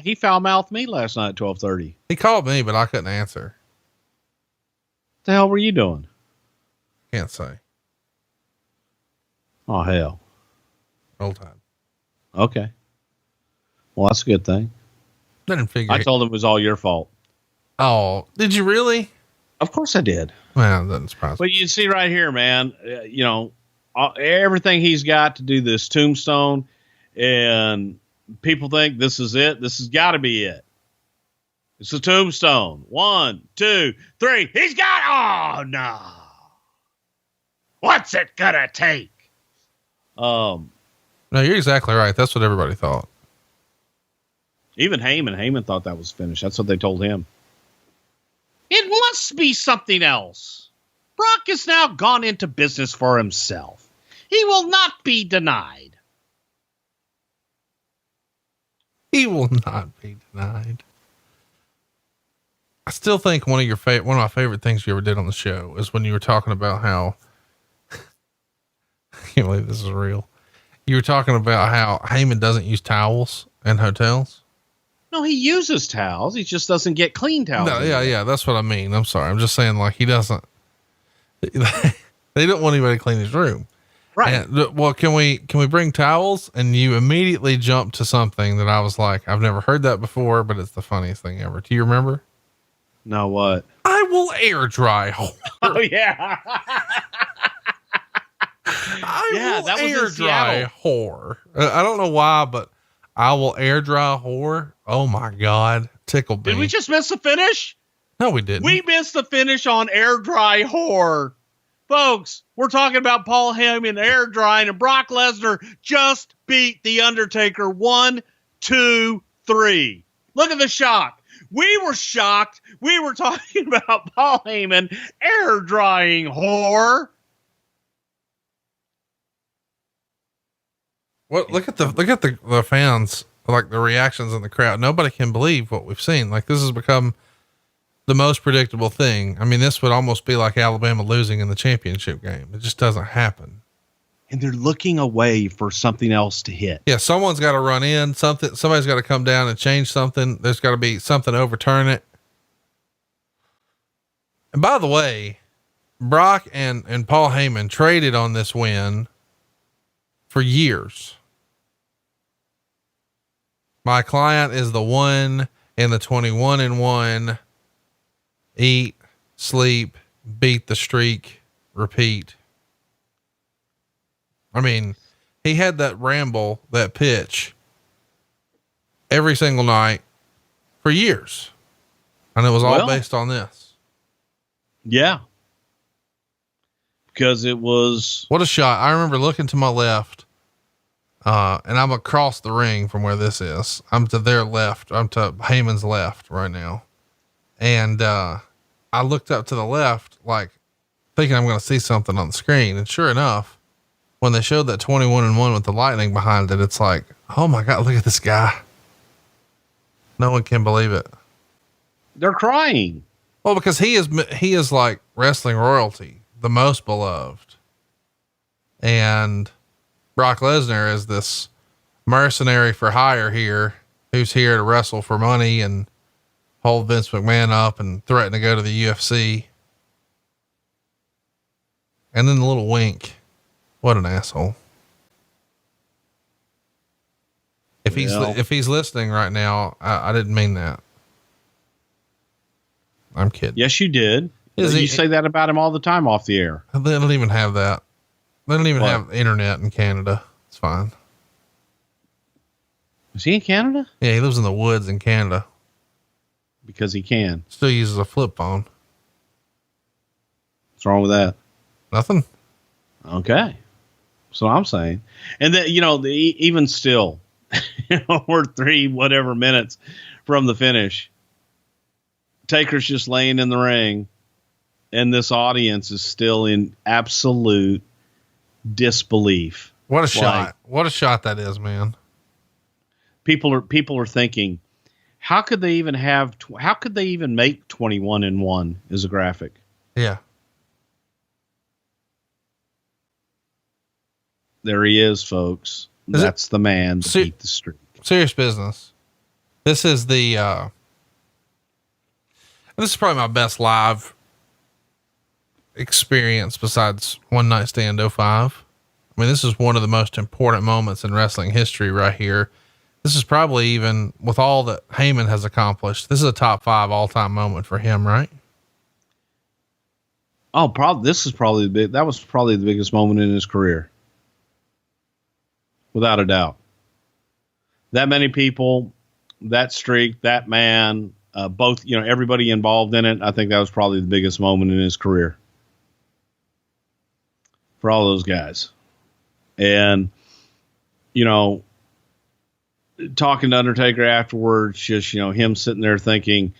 [SPEAKER 5] he foul mouthed me last night at 12:30.
[SPEAKER 1] He called me, but I couldn't answer.
[SPEAKER 5] What the hell were you doing?
[SPEAKER 1] Can't say.
[SPEAKER 5] Oh, hell.
[SPEAKER 1] Roll Tide.
[SPEAKER 5] Okay. Well, that's a good thing.
[SPEAKER 1] Didn't figure.
[SPEAKER 5] I told him it was all your fault.
[SPEAKER 1] Oh, did you really?
[SPEAKER 5] Of course I did.
[SPEAKER 1] Well, that doesn't surprise me.
[SPEAKER 5] But you see right here, man, everything he's got to do this tombstone, and people think this is it. This has got to be it. It's a tombstone. 1, 2, 3. He's got, oh no. What's it gonna take?
[SPEAKER 1] No, you're exactly right. That's what everybody thought.
[SPEAKER 5] Even Heyman thought that was finished. That's what they told him. It must be something else. Brock has now gone into business for himself. He will not be denied.
[SPEAKER 1] He will not be denied. I still think one of my favorite things you ever did on the show is when you were talking about how, I can't believe this is real. You were talking about how Heyman doesn't use towels in hotels.
[SPEAKER 5] No, he uses towels. He just doesn't get clean towels.
[SPEAKER 1] No, yeah. That's what I mean. I'm sorry. I'm just saying, like, he doesn't, they don't want anybody to clean his room.
[SPEAKER 5] Right.
[SPEAKER 1] And, well, can we bring towels? And you immediately jumped to something that I was like, I've never heard that before, but it's the funniest thing ever. Do you remember?
[SPEAKER 5] No, what?
[SPEAKER 1] I will air dry.
[SPEAKER 5] Oh yeah.
[SPEAKER 1] I will air dry whore. I don't know why, but I will air dry whore. Oh my God. Tickled me.
[SPEAKER 5] Did we just miss the finish?
[SPEAKER 1] No, we didn't.
[SPEAKER 5] We missed the finish on air dry whore. Folks, we're talking about Paul Heyman air drying, and Brock Lesnar just beat The Undertaker 1, 2, 3. Look at the shock. We were shocked. We were talking about Paul Heyman air drying whore.
[SPEAKER 1] What? Look at the fans, like the reactions in the crowd. Nobody can believe what we've seen. Like, this has become the most predictable thing. I mean, this would almost be like Alabama losing in the championship game. It just doesn't happen.
[SPEAKER 5] And they're looking away for something else to hit.
[SPEAKER 1] Yeah. Someone's got to run in somebody's got to come down and change something. There's got to be something to overturn it. And by the way, Brock and Paul Heyman traded on this win for years. My client is the 1 and the 21-1. Eat, sleep, beat the streak, repeat. I mean, he had that ramble, that pitch every single night for years. And it was all based on this.
[SPEAKER 5] Yeah. Because it was.
[SPEAKER 1] What a shot. I remember looking to my left, and I'm across the ring from where this is. I'm to their left. I'm to Heyman's left right now. And, I looked up to the left, like thinking I'm going to see something on the screen. And sure enough, when they showed that 21-1 with the lightning behind it, it's like, oh my God, look at this guy. No one can believe it.
[SPEAKER 5] They're crying.
[SPEAKER 1] Well, because he is like wrestling royalty, the most beloved. And Brock Lesnar is this mercenary for hire here, who's here to wrestle for money and hold Vince McMahon up and threaten to go to the UFC. And then the little wink. What an asshole. If he's listening right now, I didn't mean that. I'm kidding.
[SPEAKER 5] Yes, you did. You say that about him all the time off the air.
[SPEAKER 1] They don't even have that. They don't even have internet in Canada. It's fine.
[SPEAKER 5] Is he in Canada?
[SPEAKER 1] Yeah, he lives in the woods in Canada.
[SPEAKER 5] Because he can.
[SPEAKER 1] Still uses a flip phone.
[SPEAKER 5] What's wrong with that?
[SPEAKER 1] Nothing.
[SPEAKER 5] Okay. So I'm saying. And then, even still, we're 3 whatever minutes from the finish. Taker's just laying in the ring, and this audience is still in absolute disbelief.
[SPEAKER 1] What a shot. What a shot that is, man.
[SPEAKER 5] People are thinking, how could they even make 21-1 as a graphic?
[SPEAKER 1] Yeah.
[SPEAKER 5] There he is, folks. That's the man to beat the streak.
[SPEAKER 1] Serious business. This is this is probably my best live experience besides One Night Stand 05. I mean, this is one of the most important moments in wrestling history right here. This is probably, even with all that Heyman has accomplished, this is a top 5 all-time moment for him, right?
[SPEAKER 5] Oh, that was probably the biggest moment in his career. Without a doubt. That many people, that streak, that man, both, everybody involved in it. I think that was probably the biggest moment in his career for all those guys. And, talking to Undertaker afterwards, just, him sitting there thinking,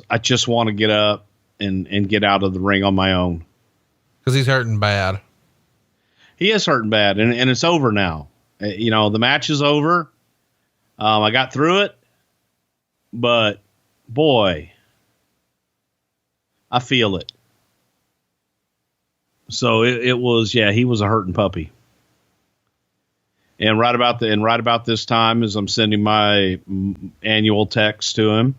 [SPEAKER 5] I just want to get up and get out of the ring on my own.
[SPEAKER 1] Cause he's hurting bad.
[SPEAKER 5] He is hurting bad, and it's over now. The match is over. I got through it, but boy, I feel it. So it was, he was a hurting puppy. And right about this time, as I'm sending my annual text to him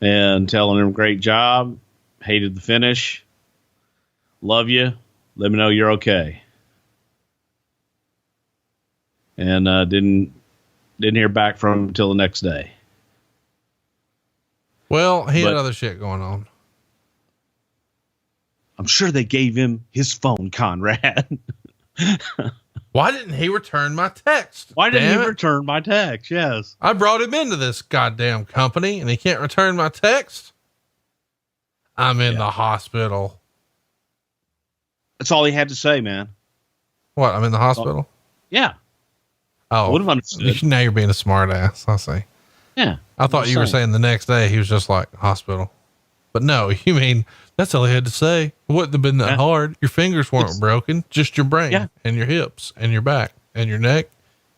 [SPEAKER 5] and telling him, great job, hated the finish, love you, let me know you're okay. And didn't hear back from him until the next day.
[SPEAKER 1] Well, he had other shit going on.
[SPEAKER 5] I'm sure they gave him his phone, Conrad.
[SPEAKER 1] Why didn't he return my text?
[SPEAKER 5] Why didn't he return my text? Yes.
[SPEAKER 1] I brought him into this goddamn company and he can't return my text. I'm in the hospital.
[SPEAKER 5] That's all he had to say, man.
[SPEAKER 1] What? I'm in the hospital?
[SPEAKER 5] Yeah.
[SPEAKER 1] Oh,
[SPEAKER 5] would have understood.
[SPEAKER 1] Now you're being a smart ass. I see.
[SPEAKER 5] Yeah.
[SPEAKER 1] I thought you were saying the next day he was just like hospital, but no, you mean that's all he had to say. It wouldn't have been that hard. Your fingers weren't broken, just your brain and your hips and your back and your neck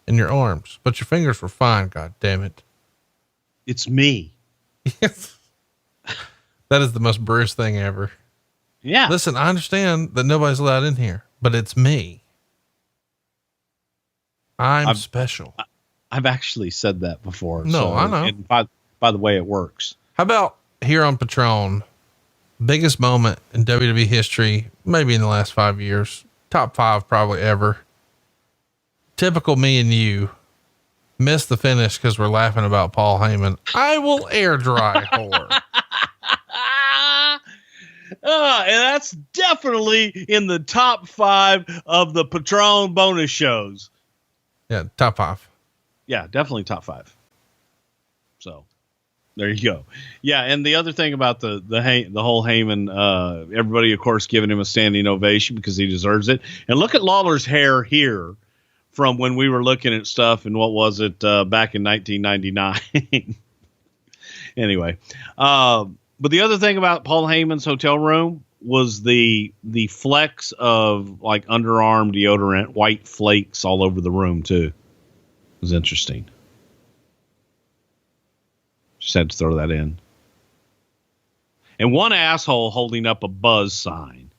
[SPEAKER 1] and your arms, but your fingers were fine. God damn it.
[SPEAKER 5] It's me.
[SPEAKER 1] That is the most Bruce thing ever.
[SPEAKER 5] Yeah.
[SPEAKER 1] Listen, I understand that nobody's allowed in here, but it's me. I'm special.
[SPEAKER 5] I've actually said that before.
[SPEAKER 1] No, I know.
[SPEAKER 5] And by the way, it works.
[SPEAKER 1] How about here on Patron, biggest moment in WWE history, maybe in the last 5 years, top 5 probably ever. Typical me and you missed the finish because we're laughing about Paul Heyman. I will air dry whore.
[SPEAKER 5] And that's definitely in the top 5 of the Patron bonus shows.
[SPEAKER 1] Yeah, top 5.
[SPEAKER 5] Yeah, definitely top 5. So there you go. Yeah, and the other thing about the whole Heyman, everybody of course giving him a standing ovation because he deserves it. And look at Lawler's hair here from when we were looking at stuff and what was it back in 1999. Anyway, but the other thing about Paul Heyman's hotel room was the flecks of like underarm deodorant, white flakes all over the room too. It was interesting. Just had to throw that in. And one asshole holding up a buzz sign.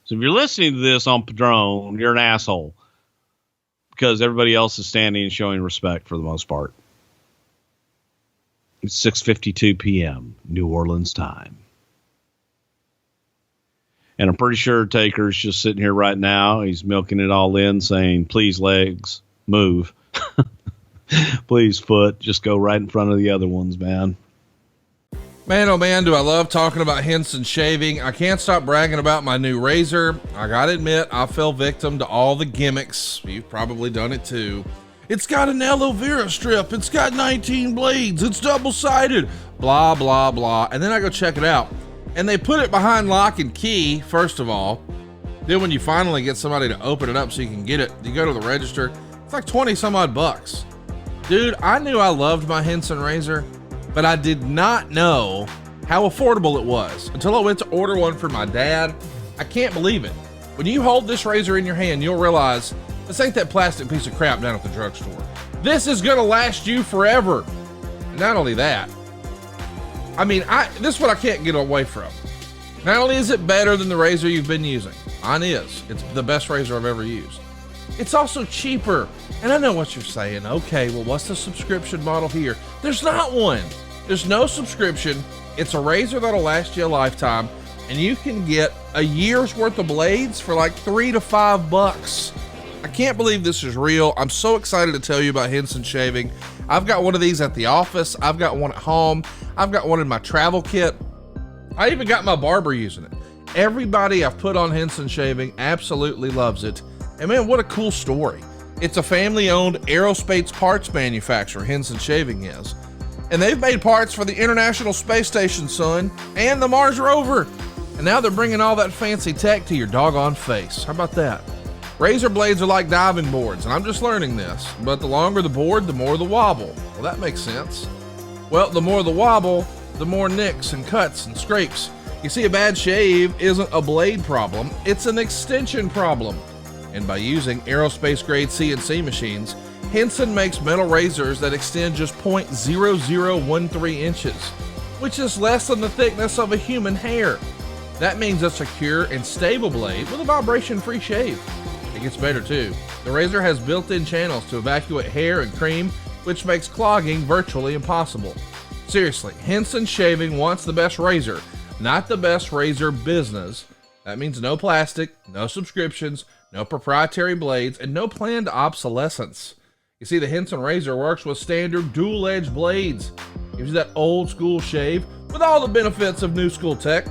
[SPEAKER 5] So if you're listening to this on Padron, you're an asshole because everybody else is standing and showing respect for the most part. It's 6:52 p.m. New Orleans time. And I'm pretty sure Taker's just sitting here right now. He's milking it all in saying, please legs, move. Please foot, just go right in front of the other ones, man.
[SPEAKER 1] Man, oh man, do I love talking about Henson Shaving. I can't stop bragging about my new razor. I gotta admit, I fell victim to all the gimmicks. You've probably done it too. It's got an aloe vera strip. It's got 19 blades. It's double-sided. Blah, blah, blah. And then I go check it out. And they put it behind lock and key, first of all. Then when you finally get somebody to open it up so you can get it, you go to the register. It's like 20 some odd bucks. Dude, I knew I loved my Henson razor, but I did not know how affordable it was until I went to order one for my dad. I can't believe it. When you hold this razor in your hand, you'll realize this ain't that plastic piece of crap down at the drugstore. This is gonna last you forever. And not only that, I mean, this is what I can't get away from. Not only is it better than the razor you've been using, mine is. It's the best razor I've ever used. It's also cheaper. And I know what you're saying. Okay, well, what's the subscription model here? There's not one. There's no subscription. It's a razor that'll last you a lifetime, and you can get a year's worth of blades for like $3 to $5. I can't believe this is real. I'm so excited to tell you about Henson Shaving. I've got one of these at the office. I've got one at home. I've got one in my travel kit. I even got my barber using it. Everybody I've put on Henson Shaving absolutely loves it. And man, what a cool story. It's a family-owned aerospace parts manufacturer, Henson Shaving is. And they've made parts for the International Space Station, son, and the Mars rover. And now they're bringing all that fancy tech to your doggone face. How about that? Razor blades are like diving boards, and I'm just learning this, but the longer the board, the more the wobble. Well, that makes sense. Well, the more the wobble, the more nicks and cuts and scrapes. You see, a bad shave isn't a blade problem, it's an extension problem. And by using aerospace-grade CNC machines, Henson makes metal razors that extend just 0.0013 inches, which is less than the thickness of a human hair. That means a secure and stable blade with a vibration-free shave. It gets better too. The razor has built-in channels to evacuate hair and cream, which makes clogging virtually impossible. Seriously, Henson Shaving wants the best razor, not the best razor business. That means no plastic, no subscriptions, no proprietary blades, and no planned obsolescence. You see, the Henson razor works with standard dual-edged blades. Gives you that old-school shave with all the benefits of new-school tech.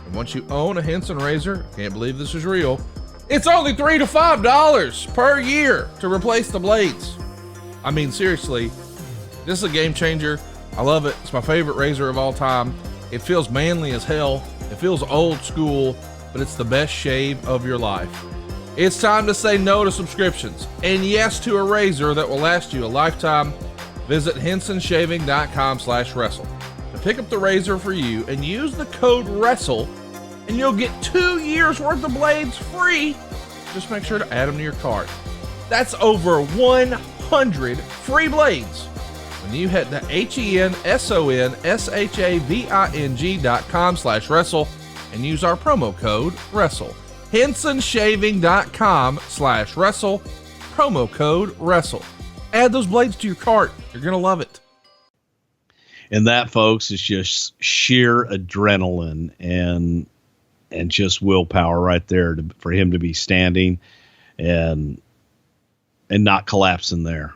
[SPEAKER 1] And once you own a Henson razor, can't believe this is real, it's only $3 to $5 per year to replace the blades. I mean, seriously, this is a game changer. I love it. It's my favorite razor of all time. It feels manly as hell. It feels old school, but it's the best shave of your life. It's time to say no to subscriptions and yes to a razor that will last you a lifetime. Visit hensonshaving.com/wrestle to pick up the razor for you and use the code WRESTLE, and you'll get 2 years worth of blades free. Just make sure to add them to your cart. That's over 100 free blades when you head to hensonshaving.com/wrestle and use our promo code WRESTLE. hensonshaving.com/wrestle, promo code WRESTLE. Add those blades to your cart. You're going to love it.
[SPEAKER 5] And that, folks, is just sheer adrenaline and just willpower right there for him to be standing and not collapsing there.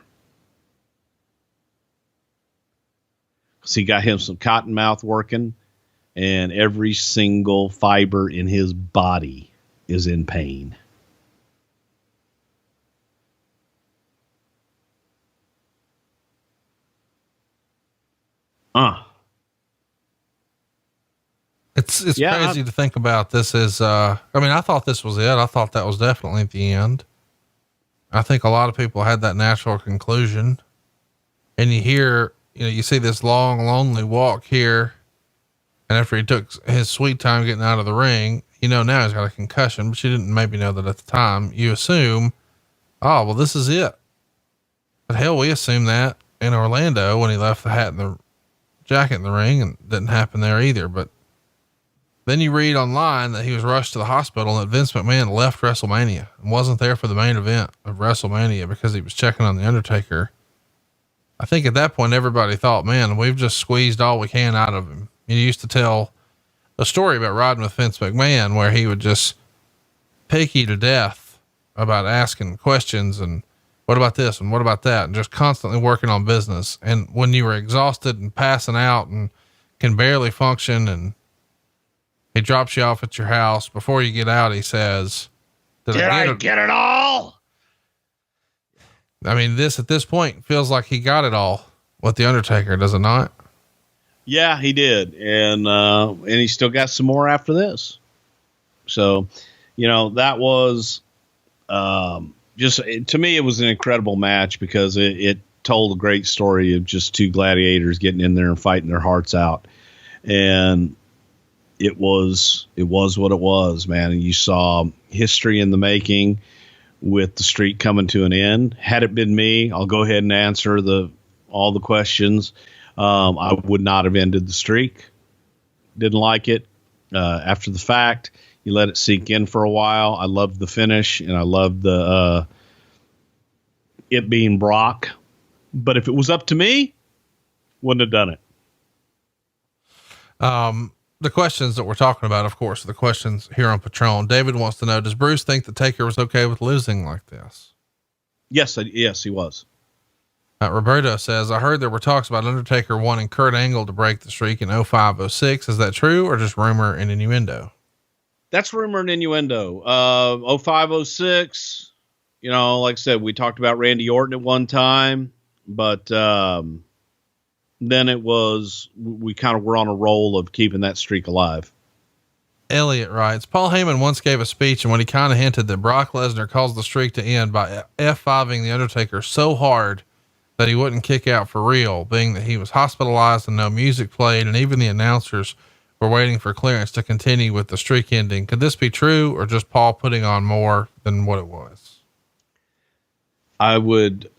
[SPEAKER 5] So he got him some cotton mouth working, and every single fiber in his body is in pain.
[SPEAKER 1] It's crazy to think about. This is, I mean, I thought this was it. I thought that was definitely the end. I think a lot of people had that natural conclusion, and you hear, you see this long, lonely walk here. And after he took his sweet time getting out of the ring, now he's got a concussion, but you didn't maybe know that at the time. You assume, oh, well, this is it. But hell, we assumed that in Orlando when he left the hat and the jacket in the ring, and it didn't happen there either. But then you read online that he was rushed to the hospital and that Vince McMahon left WrestleMania and wasn't there for the main event of WrestleMania because he was checking on the Undertaker. I think at that point, everybody thought, man, we've just squeezed all we can out of him. He used to tell a story about riding with Vince McMahon where he would just pick you to death about asking questions and what about this and what about that, and just constantly working on business. And when you were exhausted and passing out and can barely function, and he drops you off at your house. Before you get out, he says,
[SPEAKER 6] Did I get it all?
[SPEAKER 1] I mean, this at this point feels like he got it all with the Undertaker, does it not?
[SPEAKER 5] Yeah, he did. And he still got some more after this. So, that was, just to me, it was an incredible match because it told a great story of just two gladiators getting in there and fighting their hearts out. And it was what it was, man. And you saw history in the making with the streak coming to an end. Had it been me, I'll go ahead and answer all the questions. I would not have ended the streak. Didn't like it. After the fact, you let it sink in for a while. I loved the finish, and I loved the it being Brock. But if it was up to me, wouldn't have done it.
[SPEAKER 1] The questions that we're talking about, of course, are the questions here on Patron. David wants to know, does Bruce think the Taker was okay with losing like this?
[SPEAKER 5] Yes, he was.
[SPEAKER 1] Roberto says, I heard there were talks about Undertaker wanting Kurt Angle to break the streak in 05-06. Is that true or just rumor and innuendo?
[SPEAKER 5] That's rumor and innuendo. 05-06, like I said, we talked about Randy Orton at one time, but then it was, we kind of were on a roll of keeping that streak alive.
[SPEAKER 1] Elliot writes, Paul Heyman once gave a speech, and when he kind of hinted that Brock Lesnar caused the streak to end by F5ing the Undertaker so hard that he wouldn't kick out for real, being that he was hospitalized and no music played, and even the announcers were waiting for clearance to continue with the streak ending. Could this be true or just Paul putting on more than what it was?
[SPEAKER 5] I would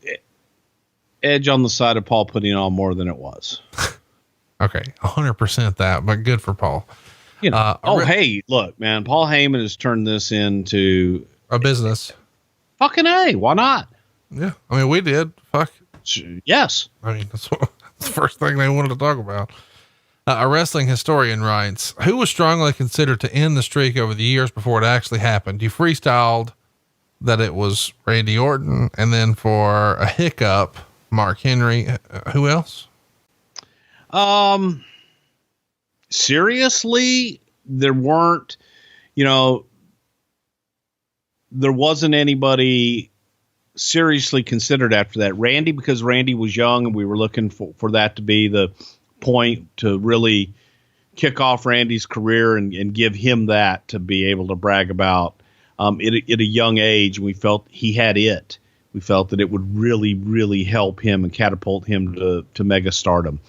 [SPEAKER 5] edge on the side of Paul putting on more than it was.
[SPEAKER 1] Okay. 100% that, but good for Paul.
[SPEAKER 5] Hey, look, man, Paul Heyman has turned this into
[SPEAKER 1] a business.
[SPEAKER 5] Fucking A. Why not?
[SPEAKER 1] Yeah. I mean, we did. Fuck.
[SPEAKER 5] Yes.
[SPEAKER 1] I mean, that's the first thing they wanted to talk about. A wrestling historian writes, who was strongly considered to end the streak over the years before it actually happened? You freestyled that it was Randy Orton, and then for a hiccup, Mark Henry. Who else?
[SPEAKER 5] Seriously, there weren't, there wasn't anybody seriously considered after that. Randy, because Randy was young and we were looking for that to be the point to really kick off Randy's career and give him that to be able to brag about at a young age. We felt he had it. We felt that it would really, really help him and catapult him to mega stardom.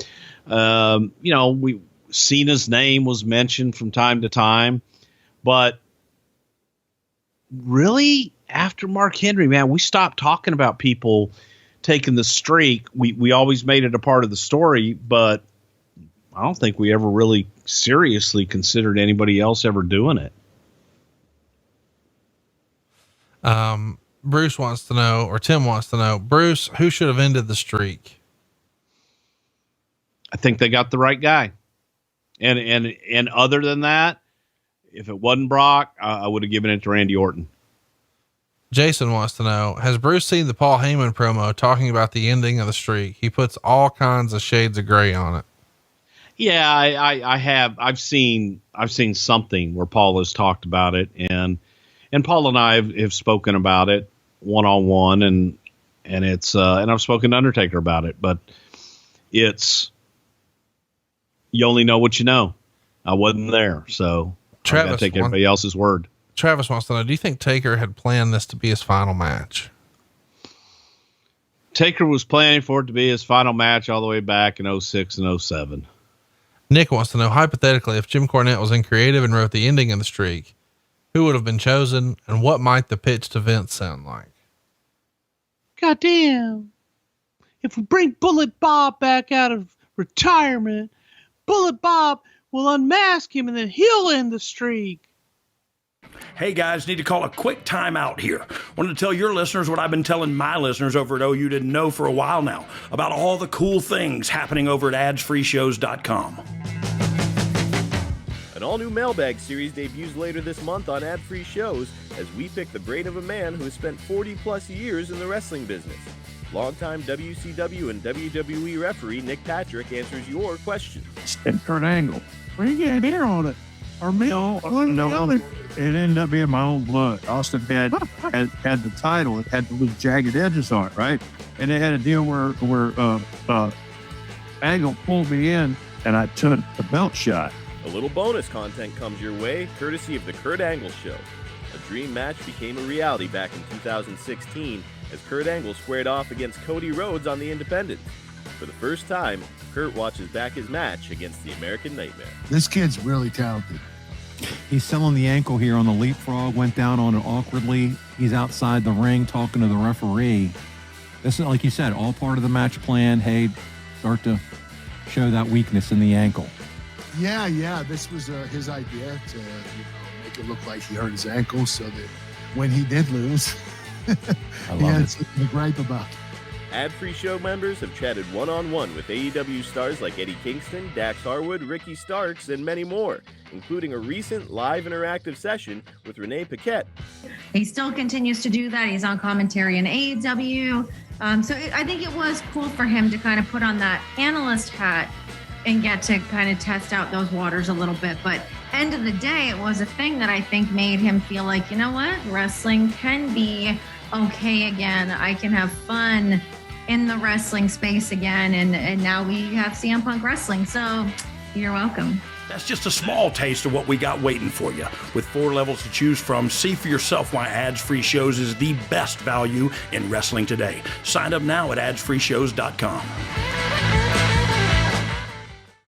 [SPEAKER 5] Cena's name was mentioned from time to time, but really after Mark Henry, man, we stopped talking about people taking the streak. We always made it a part of the story, but I don't think we ever really seriously considered anybody else ever doing it.
[SPEAKER 1] Bruce wants to know, or Tim wants to know, Bruce, who should have ended the streak?
[SPEAKER 5] I think they got the right guy. And other than that, if it wasn't Brock, I would have given it to Randy Orton.
[SPEAKER 1] Jason wants to know, has Bruce seen the Paul Heyman promo talking about the ending of the streak? He puts all kinds of shades of gray on it.
[SPEAKER 5] Yeah, I have. I've seen something where Paul has talked about it, and Paul and I have spoken about it one-on-one, and it's and I've spoken to Undertaker about it, but it's, you only know what you know. I wasn't there, so I gotta take everybody else's word.
[SPEAKER 1] Travis wants to know, do you think Taker had planned this to be his final match?
[SPEAKER 5] Taker was planning for it to be his final match all the way back in 06 and 07.
[SPEAKER 1] Nick wants to know, hypothetically, if Jim Cornette was in creative and wrote the ending of the streak, who would have been chosen, and what might the pitch to Vince sound like?
[SPEAKER 10] Goddamn. If we bring Bullet Bob back out of retirement, Bullet Bob will unmask him and then he'll end the streak.
[SPEAKER 2] Hey guys, need to call a quick timeout here. Wanted to tell your listeners what I've been telling my listeners over at OU Didn't Know for a while now about all the cool things happening over at adsfreeshows.com.
[SPEAKER 11] An all-new mailbag series debuts later this month on Ad Free Shows as we pick the brain of a man who has spent 40-plus years in the wrestling business. Longtime WCW and WWE referee Nick Patrick answers your questions.
[SPEAKER 12] And Kurt Angle, where you get here on it? Or me? No, it ended up being my own blood. Austin had the title. It had those jagged edges on it, right? And they had a deal where Angle pulled me in, and I took the belt shot.
[SPEAKER 11] A little bonus content comes your way, courtesy of the Kurt Angle Show. A dream match became a reality back in 2016 as Kurt Angle squared off against Cody Rhodes on the Independents. For the first time, Kurt watches back his match against the American Nightmare.
[SPEAKER 12] This kid's really talented.
[SPEAKER 13] He's selling the ankle here on the leapfrog, went down on it awkwardly. He's outside the ring talking to the referee. This is, like you said, all part of the match plan. Hey, start to show that weakness in the ankle.
[SPEAKER 12] Yeah. This was his idea to make it look like he hurt his ankle so that when he did lose, he had something to gripe about.
[SPEAKER 11] Ad-free show members have chatted one-on-one with AEW stars like Eddie Kingston, Dax Harwood, Ricky Starks, and many more, including a recent live interactive session with Renee Paquette.
[SPEAKER 14] He still continues to do that. He's on commentary in AEW. I think it was cool for him to kind of put on that analyst hat and get to kind of test out those waters a little bit. But end of the day, it was a thing that I think made him feel like, you know what? Wrestling can be okay again. I can have fun in the wrestling space again. And now we have CM Punk wrestling. So you're welcome.
[SPEAKER 2] That's just a small taste of what we got waiting for you. With 4 levels to choose from, see for yourself why ads-free shows is the best value in wrestling today. Sign up now at adsfreeshows.com.